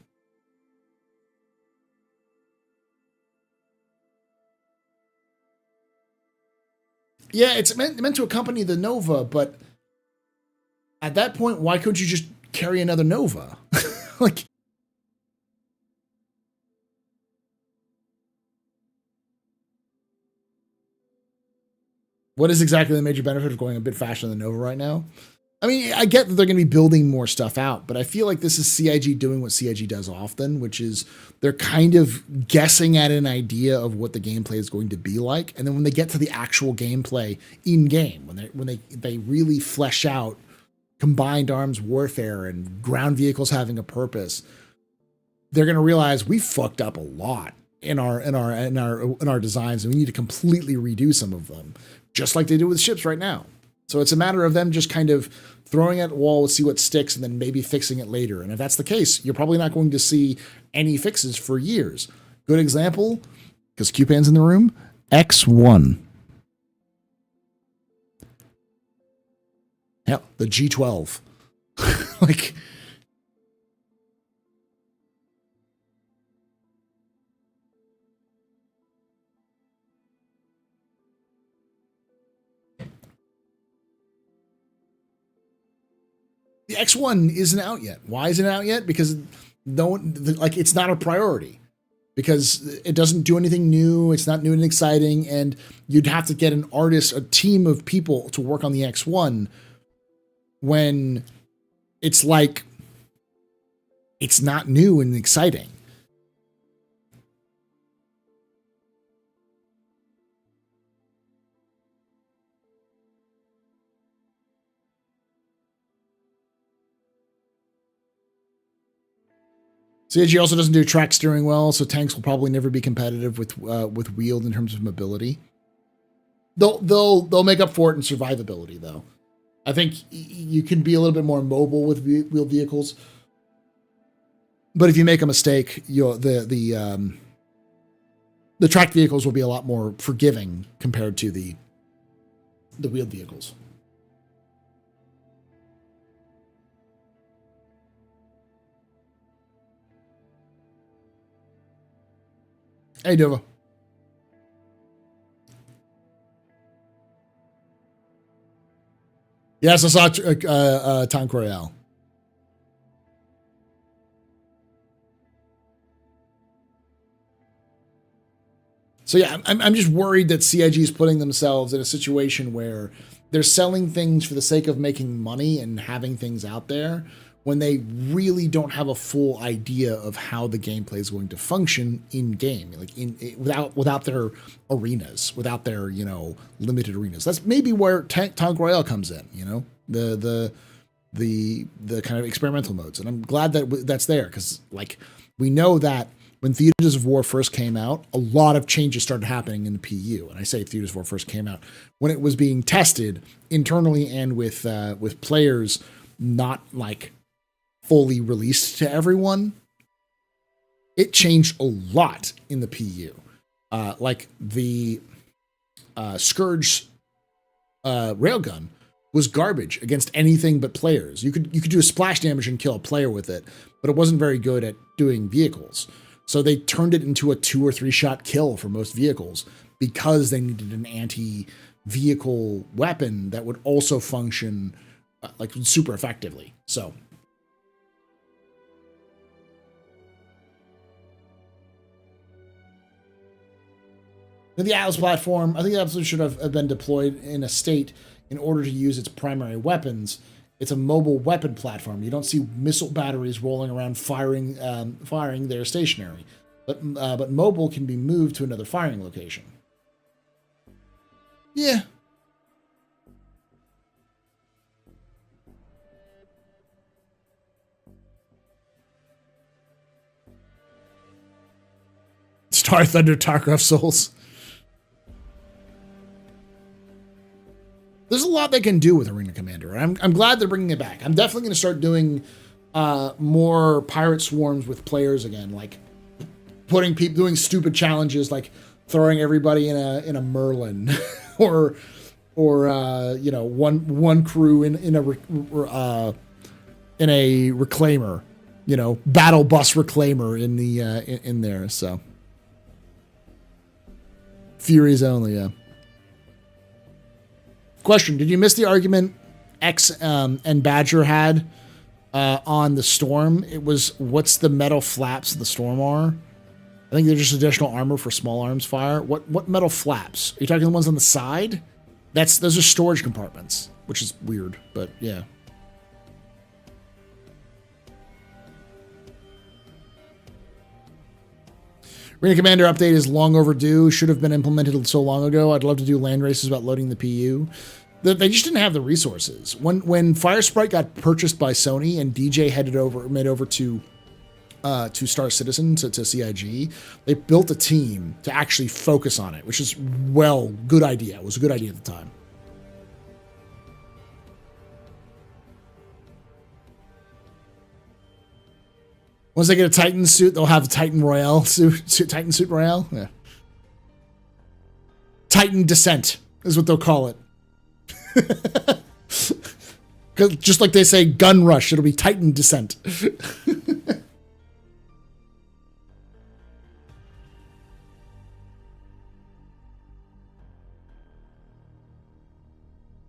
Yeah, it's meant to accompany the Nova, but at that point, why couldn't you just carry another Nova? Like, what is exactly the major benefit of going a bit faster than the Nova right now? I mean, I get that they're going to be building more stuff out, but I feel like this is CIG doing what CIG does often, which is they're kind of guessing at an idea of what the gameplay is going to be like, and then when they get to the actual gameplay in game, when they really flesh out combined arms warfare and ground vehicles having a purpose, they're going to realize we fucked up a lot in our designs, and we need to completely redo some of them, just like they do with ships right now. So it's a matter of them just kind of throwing it at the wall, see what sticks, and then maybe fixing it later. And if that's the case, you're probably not going to see any fixes for years. Good example, because Q-Pan's in the room, X1. Hell, the G12. Like, the X1 isn't out yet. Why isn't it out yet? Because no one, like, it's not a priority. Because it doesn't do anything new, it's not new and exciting, and you'd have to get an artist, a team of people to work on the X1 when it's like, it's not new and exciting. CIG also doesn't do track steering well, so tanks will probably never be competitive with wheeled in terms of mobility. They'll make up for it in survivability, though. I think you can be a little bit more mobile with wheeled vehicles, but if you make a mistake, the tracked vehicles will be a lot more forgiving compared to the wheeled vehicles. Hey, Dova. Yes, I saw Tank Royale. So yeah, I'm just worried that CIG is putting themselves in a situation where they're selling things for the sake of making money and having things out there, when they really don't have a full idea of how the gameplay is going to function in game, like without their arenas, without their limited arenas. That's maybe where Tank Royale comes in, the kind of experimental modes, and I'm glad that that's there, because like we know that when Theaters of War first came out, a lot of changes started happening in the PU, and I say Theaters of War first came out when it was being tested internally and with players not like fully released to everyone. It changed a lot in the PU. Like the Scourge railgun was garbage against anything but players. You could do a splash damage and kill a player with it, but it wasn't very good at doing vehicles. So they turned it into a 2 or 3 shot kill for most vehicles because they needed an anti-vehicle weapon that would also function like super effectively. So the Atlas platform, I think it absolutely should have been deployed in a state in order to use its primary weapons. It's a mobile weapon platform. You don't see missile batteries rolling around firing. They're stationary, but mobile can be moved to another firing location. Yeah. Star Thunder, Tarkov Souls. There's a lot they can do with Arena Commander. I'm glad they're bringing it back. I'm definitely going to start doing more pirate swarms with players again, like putting people doing stupid challenges, like throwing everybody in a Merlin, or one crew in a reclaimer, battle bus reclaimer in the in there. So Furies only, yeah. Question: did you miss the argument X and Badger had on the Storm? It was, what's the metal flaps of the Storm are? I think they're just additional armor for small arms fire. What metal flaps? Are you talking the ones on the side? Those are storage compartments, which is weird, but yeah. Arena Commander update is long overdue. Should have been implemented so long ago. I'd love to do land races about loading the PU. They just didn't have the resources. When Firesprite got purchased by Sony and DJ made over to Star Citizen, to CIG, they built a team to actually focus on it, which is good idea. It was a good idea at the time. Once they get a Titan suit, they'll have a Titan Royale suit, Titan suit Royale. Yeah. Titan Descent is what they'll call it. Just like they say gun rush, it'll be Titan descent.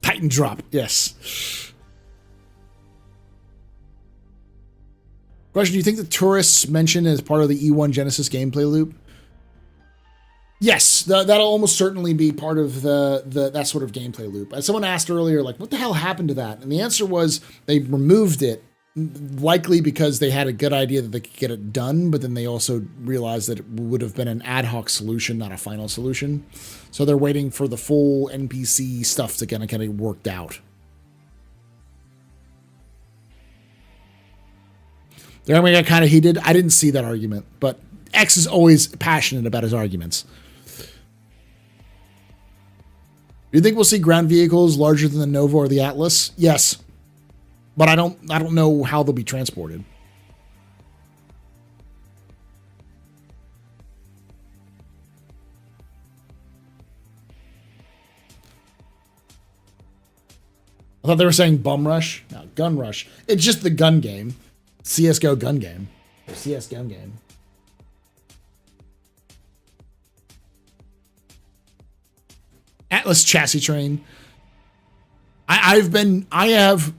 Titan drop, yes. Question, do you think the tourists mentioned as part of the E1 Genesis gameplay loop? Yes, that'll almost certainly be part of that sort of gameplay loop. As someone asked earlier, like, what the hell happened to that? And the answer was they removed it, likely because they had a good idea that they could get it done, but then they also realized that it would have been an ad hoc solution, not a final solution. So they're waiting for the full NPC stuff to kind of worked out. The argument got kind of heated. I didn't see that argument, but X is always passionate about his arguments. Do you think we'll see ground vehicles larger than the Nova or the Atlas? Yes, but I don't know how they'll be transported. I thought they were saying bum rush. No, gun rush. It's just the gun game. CSGO gun game. Or CS gun game. Atlas chassis train. I have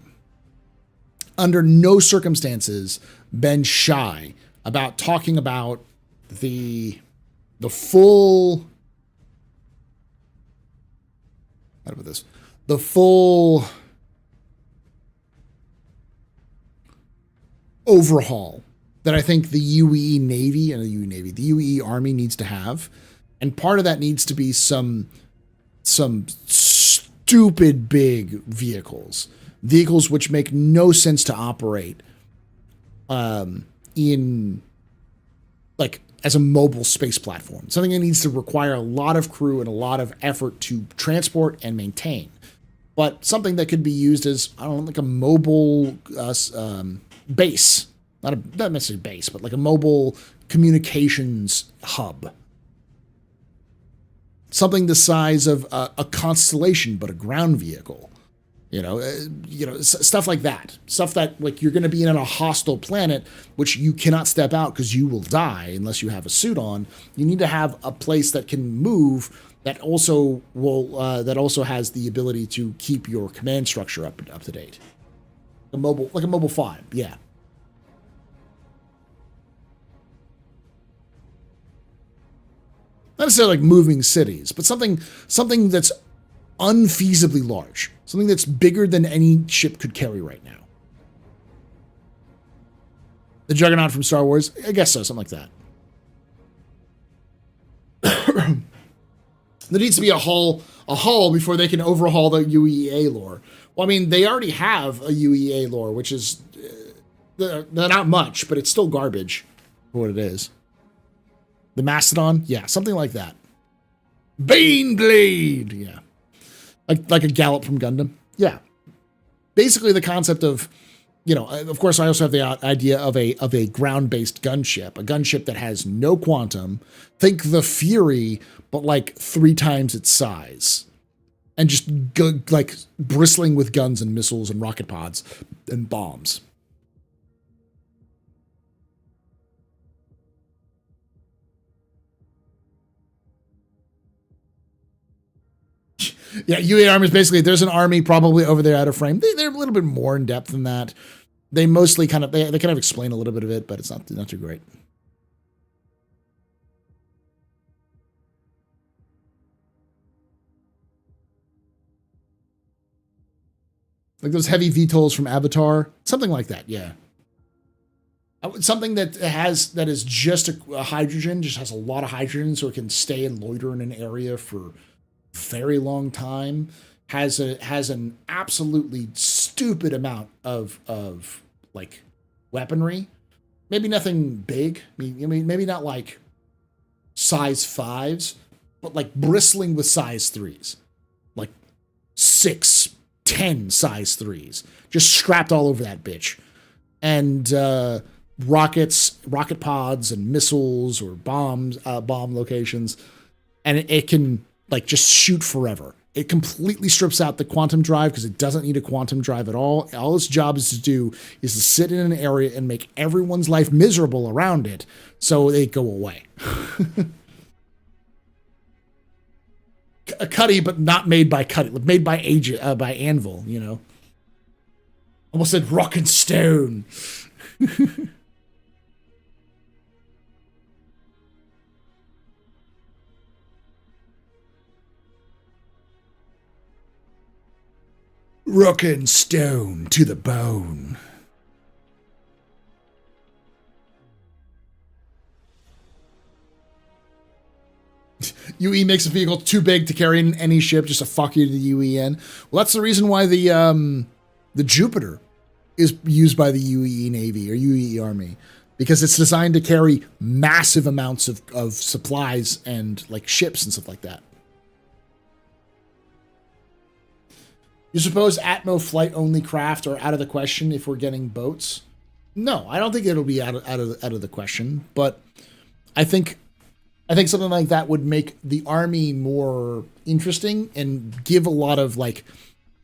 under no circumstances been shy about talking about the full, how do I put this? The full overhaul that I think the UE Navy and the UE Army needs to have. And part of that needs to be some stupid big vehicles which make no sense to operate in like as a mobile space platform. Something that needs to require a lot of crew and a lot of effort to transport and maintain. But something that could be used as, I don't know, like a mobile base. Not necessarily base, but like a mobile communications hub. Something the size of a constellation, but a ground vehicle. Stuff like that. Stuff that, like, you're going to be in a hostile planet, which you cannot step out because you will die unless you have a suit on. You need to have a place that can move that also has the ability to keep your command structure up to date. A mobile 5, yeah. Not necessarily like moving cities, but something that's unfeasibly large. Something that's bigger than any ship could carry right now. The Juggernaut from Star Wars? I guess so, something like that. There needs to be a hull before they can overhaul the UEA lore. Well, I mean, they already have a UEA lore, which is they're not much, but it's still garbage for what it is. The Mastodon? Yeah, something like that. Baneblade! Yeah. Like a Gallop from Gundam? Yeah. Basically the concept of, of course I also have the idea of a ground-based gunship. A gunship that has no quantum. Think the Fury, but like 3 times its size. And just like bristling with guns and missiles and rocket pods and bombs. Yeah, UA armies, basically, there's an army probably over there out of frame. They're a little bit more in depth than that. They mostly kind of explain a little bit of it, but it's not too great. Like those heavy VTOLs from Avatar, something like that. Yeah, something that is just a hydrogen, just has a lot of hydrogen, so it can stay and loiter in an area for very long time, has an absolutely stupid amount of like weaponry. Maybe nothing big. I mean, maybe not like size 5s, but like bristling with size 3s, like 6, 10 size 3s, just strapped all over that bitch, and rocket pods, and missiles or bombs, bomb locations, and it can like just shoot forever. It completely strips out the quantum drive because it doesn't need a quantum drive at all. All its job is to do is to sit in an area and make everyone's life miserable around it so they go away. A Cuddy, but not made by Cuddy, made by by Anvil, you know. Almost said rock and stone. Rock and stone to the bone. UE makes a vehicle too big to carry in any ship, just a fuck you to the UEN. Well, that's the reason why the Jupiter is used by the UE Navy or UE Army, because it's designed to carry massive amounts of supplies and like ships and stuff like that. You suppose Atmo flight only craft are out of the question if we're getting boats? No, I don't think it'll be out of the question, but I think something like that would make the army more interesting and give a lot of like,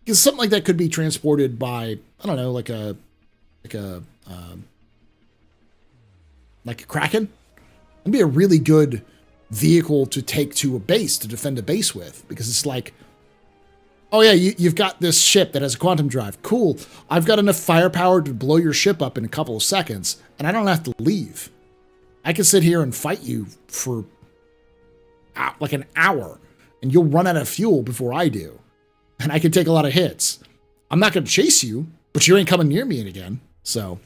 because something like that could be transported by, I don't know, like a Kraken. It'd be a really good vehicle to take to a base to defend a base with, because it's like, oh yeah, you've got this ship that has a quantum drive. Cool. I've got enough firepower to blow your ship up in a couple of seconds, and I don't have to leave. I can sit here and fight you for like an hour, and you'll run out of fuel before I do. And I can take a lot of hits. I'm not going to chase you, but you ain't coming near me again. So.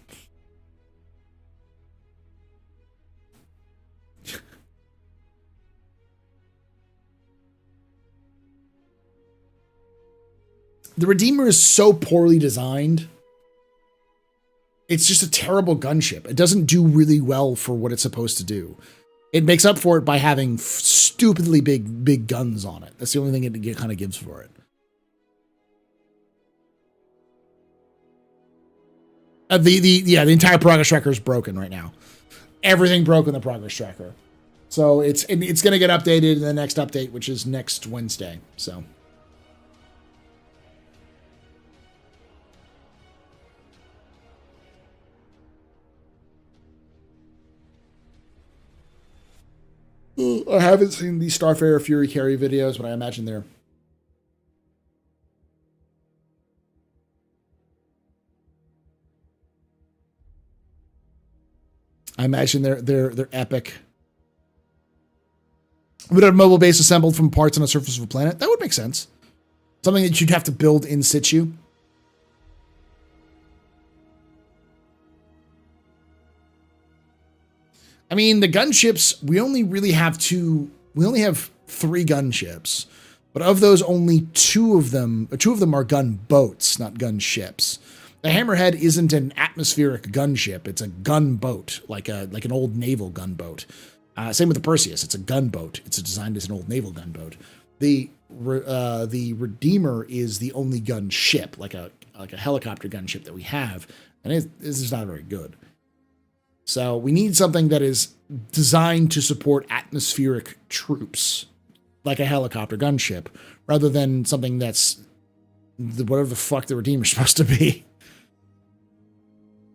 The Redeemer is so poorly designed. It's just a terrible gunship. It doesn't do really well for what it's supposed to do. It makes up for it by having stupidly big guns on it. That's the only thing it kind of gives for it. The entire progress tracker is broken right now. Everything broke in the progress tracker. So it's going to get updated in the next update, which is next Wednesday. So. I haven't seen the Starfarer Fury Carry videos, but I imagine they're epic. Would a mobile base assembled from parts on the surface of a planet? That would make sense. Something that you'd have to build in situ. I mean, the gunships, we only have 3 gunships, but of those, only two of them are gunboats, not gunships. The Hammerhead isn't an atmospheric gunship; it's a gunboat, like an old naval gunboat. Same with the Perseus; it's a gunboat. It's designed as an old naval gunboat. The Redeemer is the only gunship, like a helicopter gunship that we have, and this is not very good. So we need something that is designed to support atmospheric troops, like a helicopter gunship, rather than something that's whatever the fuck the Redeemer's supposed to be.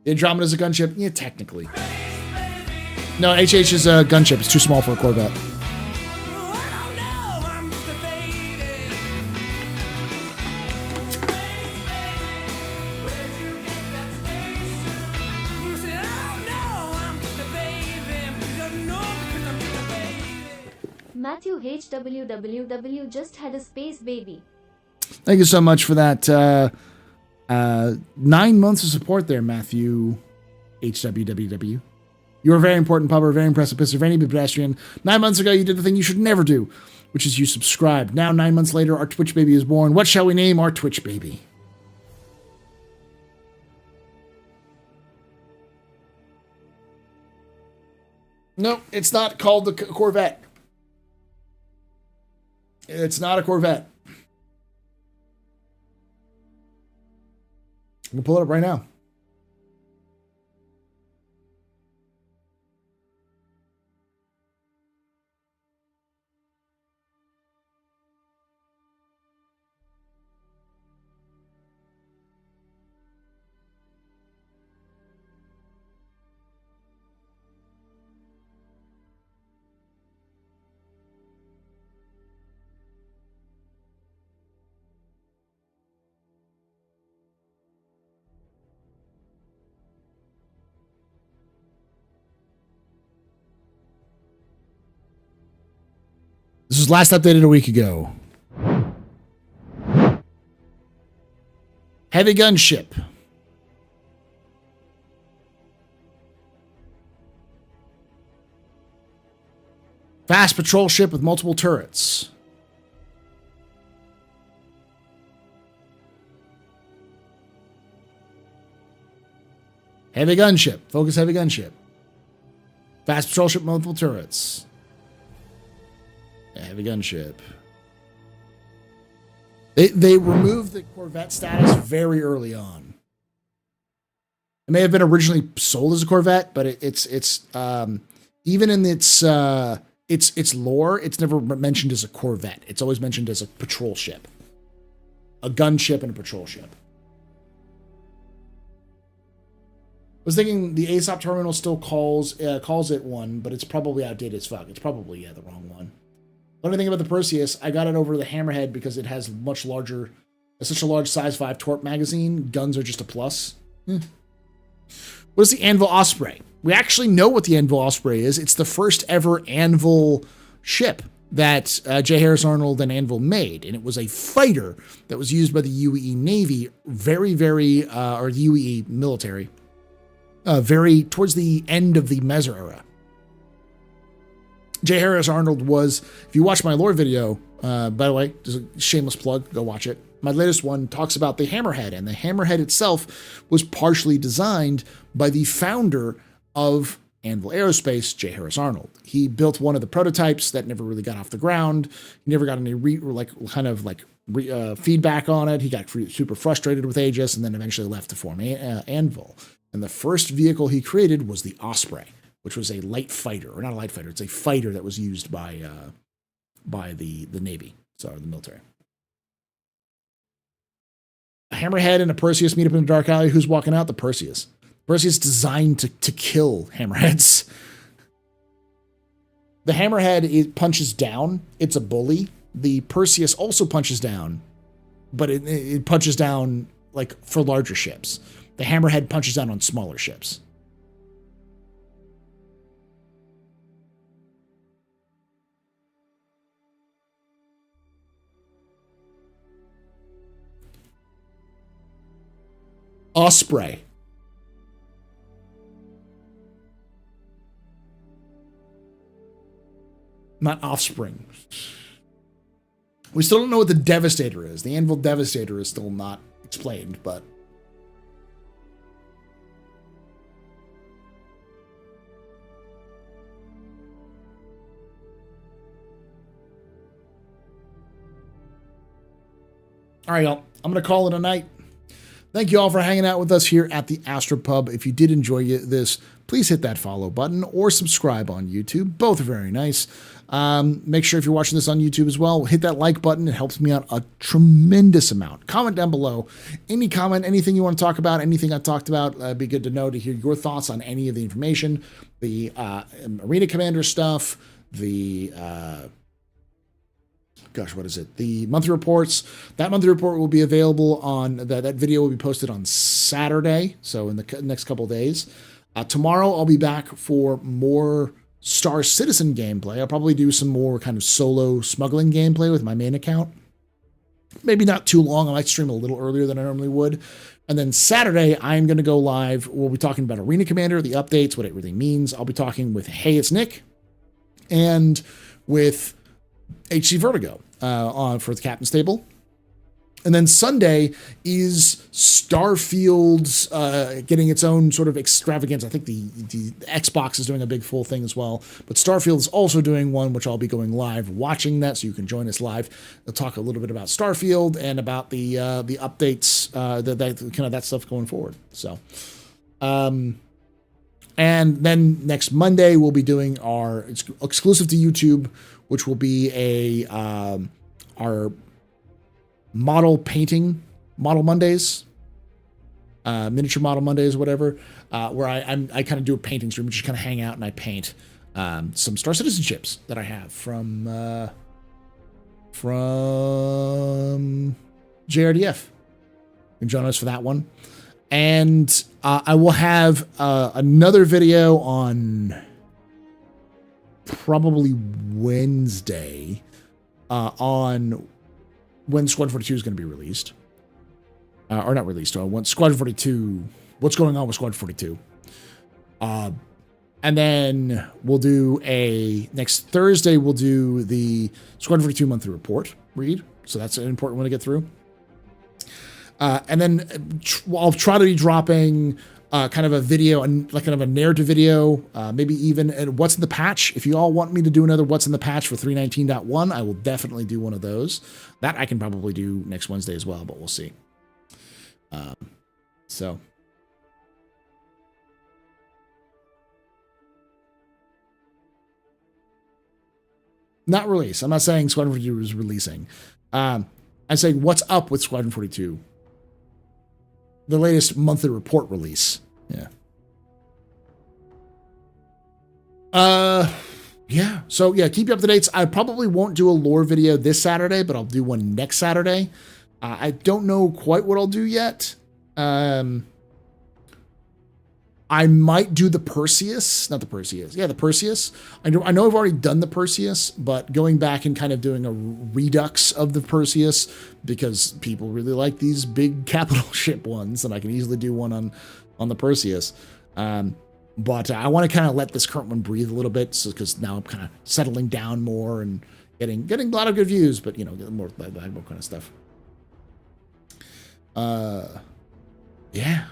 The Andromeda's a gunship? Yeah, technically. No, HH is a gunship. It's too small for a Corvette. Matthew HWWW just had a space baby. Thank you so much for that 9 months of support there, Matthew HWWW. You are a very important pubber, very impressive pisser, very pedestrian. 9 months ago, you did the thing you should never do, which is you subscribed. Now, 9 months later, our Twitch baby is born. What shall we name our Twitch baby? No, it's not called the Corvette. It's not a Corvette. I'm going to pull it up right now. This was last updated a week ago. Heavy gunship. Fast patrol ship with multiple turrets. Heavy gunship. Focus heavy gunship. Fast patrol ship, multiple turrets. Heavy gunship. They removed the Corvette status very early on. It may have been originally sold as a Corvette, but it's even in its lore, it's never mentioned as a Corvette. It's always mentioned as a patrol ship, a gunship and a patrol ship. I was thinking the ASOP terminal still calls it one, but it's probably outdated as fuck. It's probably the wrong one. The only thing about the Perseus, I got it over the Hammerhead because it has such a large size 5 torp magazine. Guns are just a plus. What is the Anvil Osprey? We actually know what the Anvil Osprey is. It's the first ever Anvil ship that J. Harris Arnold and Anvil made, and it was a fighter that was used by the UEE Navy, or the UEE military, very towards the end of the Meser era. J. Harris Arnold was, if you watch my lore video, by the way, just a shameless plug, go watch it. My latest one talks about the Hammerhead, and the Hammerhead itself was partially designed by the founder of Anvil Aerospace, J. Harris Arnold. He built one of the prototypes that never really got off the ground. He never got any feedback on it. He got super frustrated with Aegis, and then eventually left to form Anvil. And the first vehicle he created was the Osprey, which was a light fighter, or not a light fighter. It's a fighter that was used by the Navy, the military. A Hammerhead and a Perseus meet up in a dark alley. Who's walking out? The Perseus. Perseus designed to kill Hammerheads. The Hammerhead, it punches down. It's a bully. The Perseus also punches down, but it punches down like for larger ships. The Hammerhead punches down on smaller ships. Osprey. Not offspring. We still don't know what the Devastator is. The Anvil Devastator is still not explained, but... All right, y'all. I'm going to call it a night. Thank you all for hanging out with us here at the AstroPub. If you did enjoy this, please hit that follow button or subscribe on YouTube. Both are very nice. Make sure if you're watching this on YouTube as well, hit that like button. It helps me out a tremendous amount. Comment down below. Any comment, anything you want to talk about, anything I talked about, it'd be good to know, to hear your thoughts on any of the information. The Arena Commander stuff, the... what is it? The monthly reports. That monthly report will be available on that video will be posted on Saturday. So in the next couple of days. Tomorrow I'll be back for more Star Citizen gameplay. I'll probably do some more kind of solo smuggling gameplay with my main account. Maybe not too long. I might stream a little earlier than I normally would. And then Saturday, I'm going to go live. We'll be talking about Arena Commander, the updates, what it really means. I'll be talking with Hey, It's Nick, and with HC Vertigo for the Captain's Table. And then Sunday is Starfield's getting its own sort of extravaganza. I think the Xbox is doing a big full thing as well. But Starfield is also doing one, which I'll be going live watching that, so you can join us live. We'll talk a little bit about Starfield and about the updates, that stuff going forward. So, and then next Monday we'll be doing our exclusive to YouTube, which will be our model Mondays, miniature model Mondays, whatever, where I kind of do a painting stream, just kind of hang out and I paint some Star Citizen ships that I have from JRDF. You can join us for that one. And I will have another video on probably Wednesday on when Squadron 42 is going to be released. Or not released, when Squadron 42, what's going on with Squadron 42. And then we'll do next Thursday, we'll do the Squadron 42 monthly report read. So that's an important one to get through. And then I'll try to be dropping kind of a video, like kind of a narrative video, maybe even what's in the patch. If you all want me to do another what's in the patch for 319.1, I will definitely do one of those. That I can probably do next Wednesday as well, but we'll see. So. Not release. I'm not saying Squadron 42 is releasing. I'm saying what's up with Squadron 42. The latest monthly report release. Yeah. Yeah. So yeah, keep you up to date. I probably won't do a lore video this Saturday, but I'll do one next Saturday. I don't know quite what I'll do yet. I might do the Perseus, not the Perseus. Yeah, the Perseus. I know I've already done the Perseus, but going back and kind of doing a redux of the Perseus because people really like these big capital ship ones, and I can easily do one on the Perseus. But I want to kind of let this current one breathe a little bit, so because now I'm kind of settling down more and getting a lot of good views, but getting more kind of stuff. Yeah.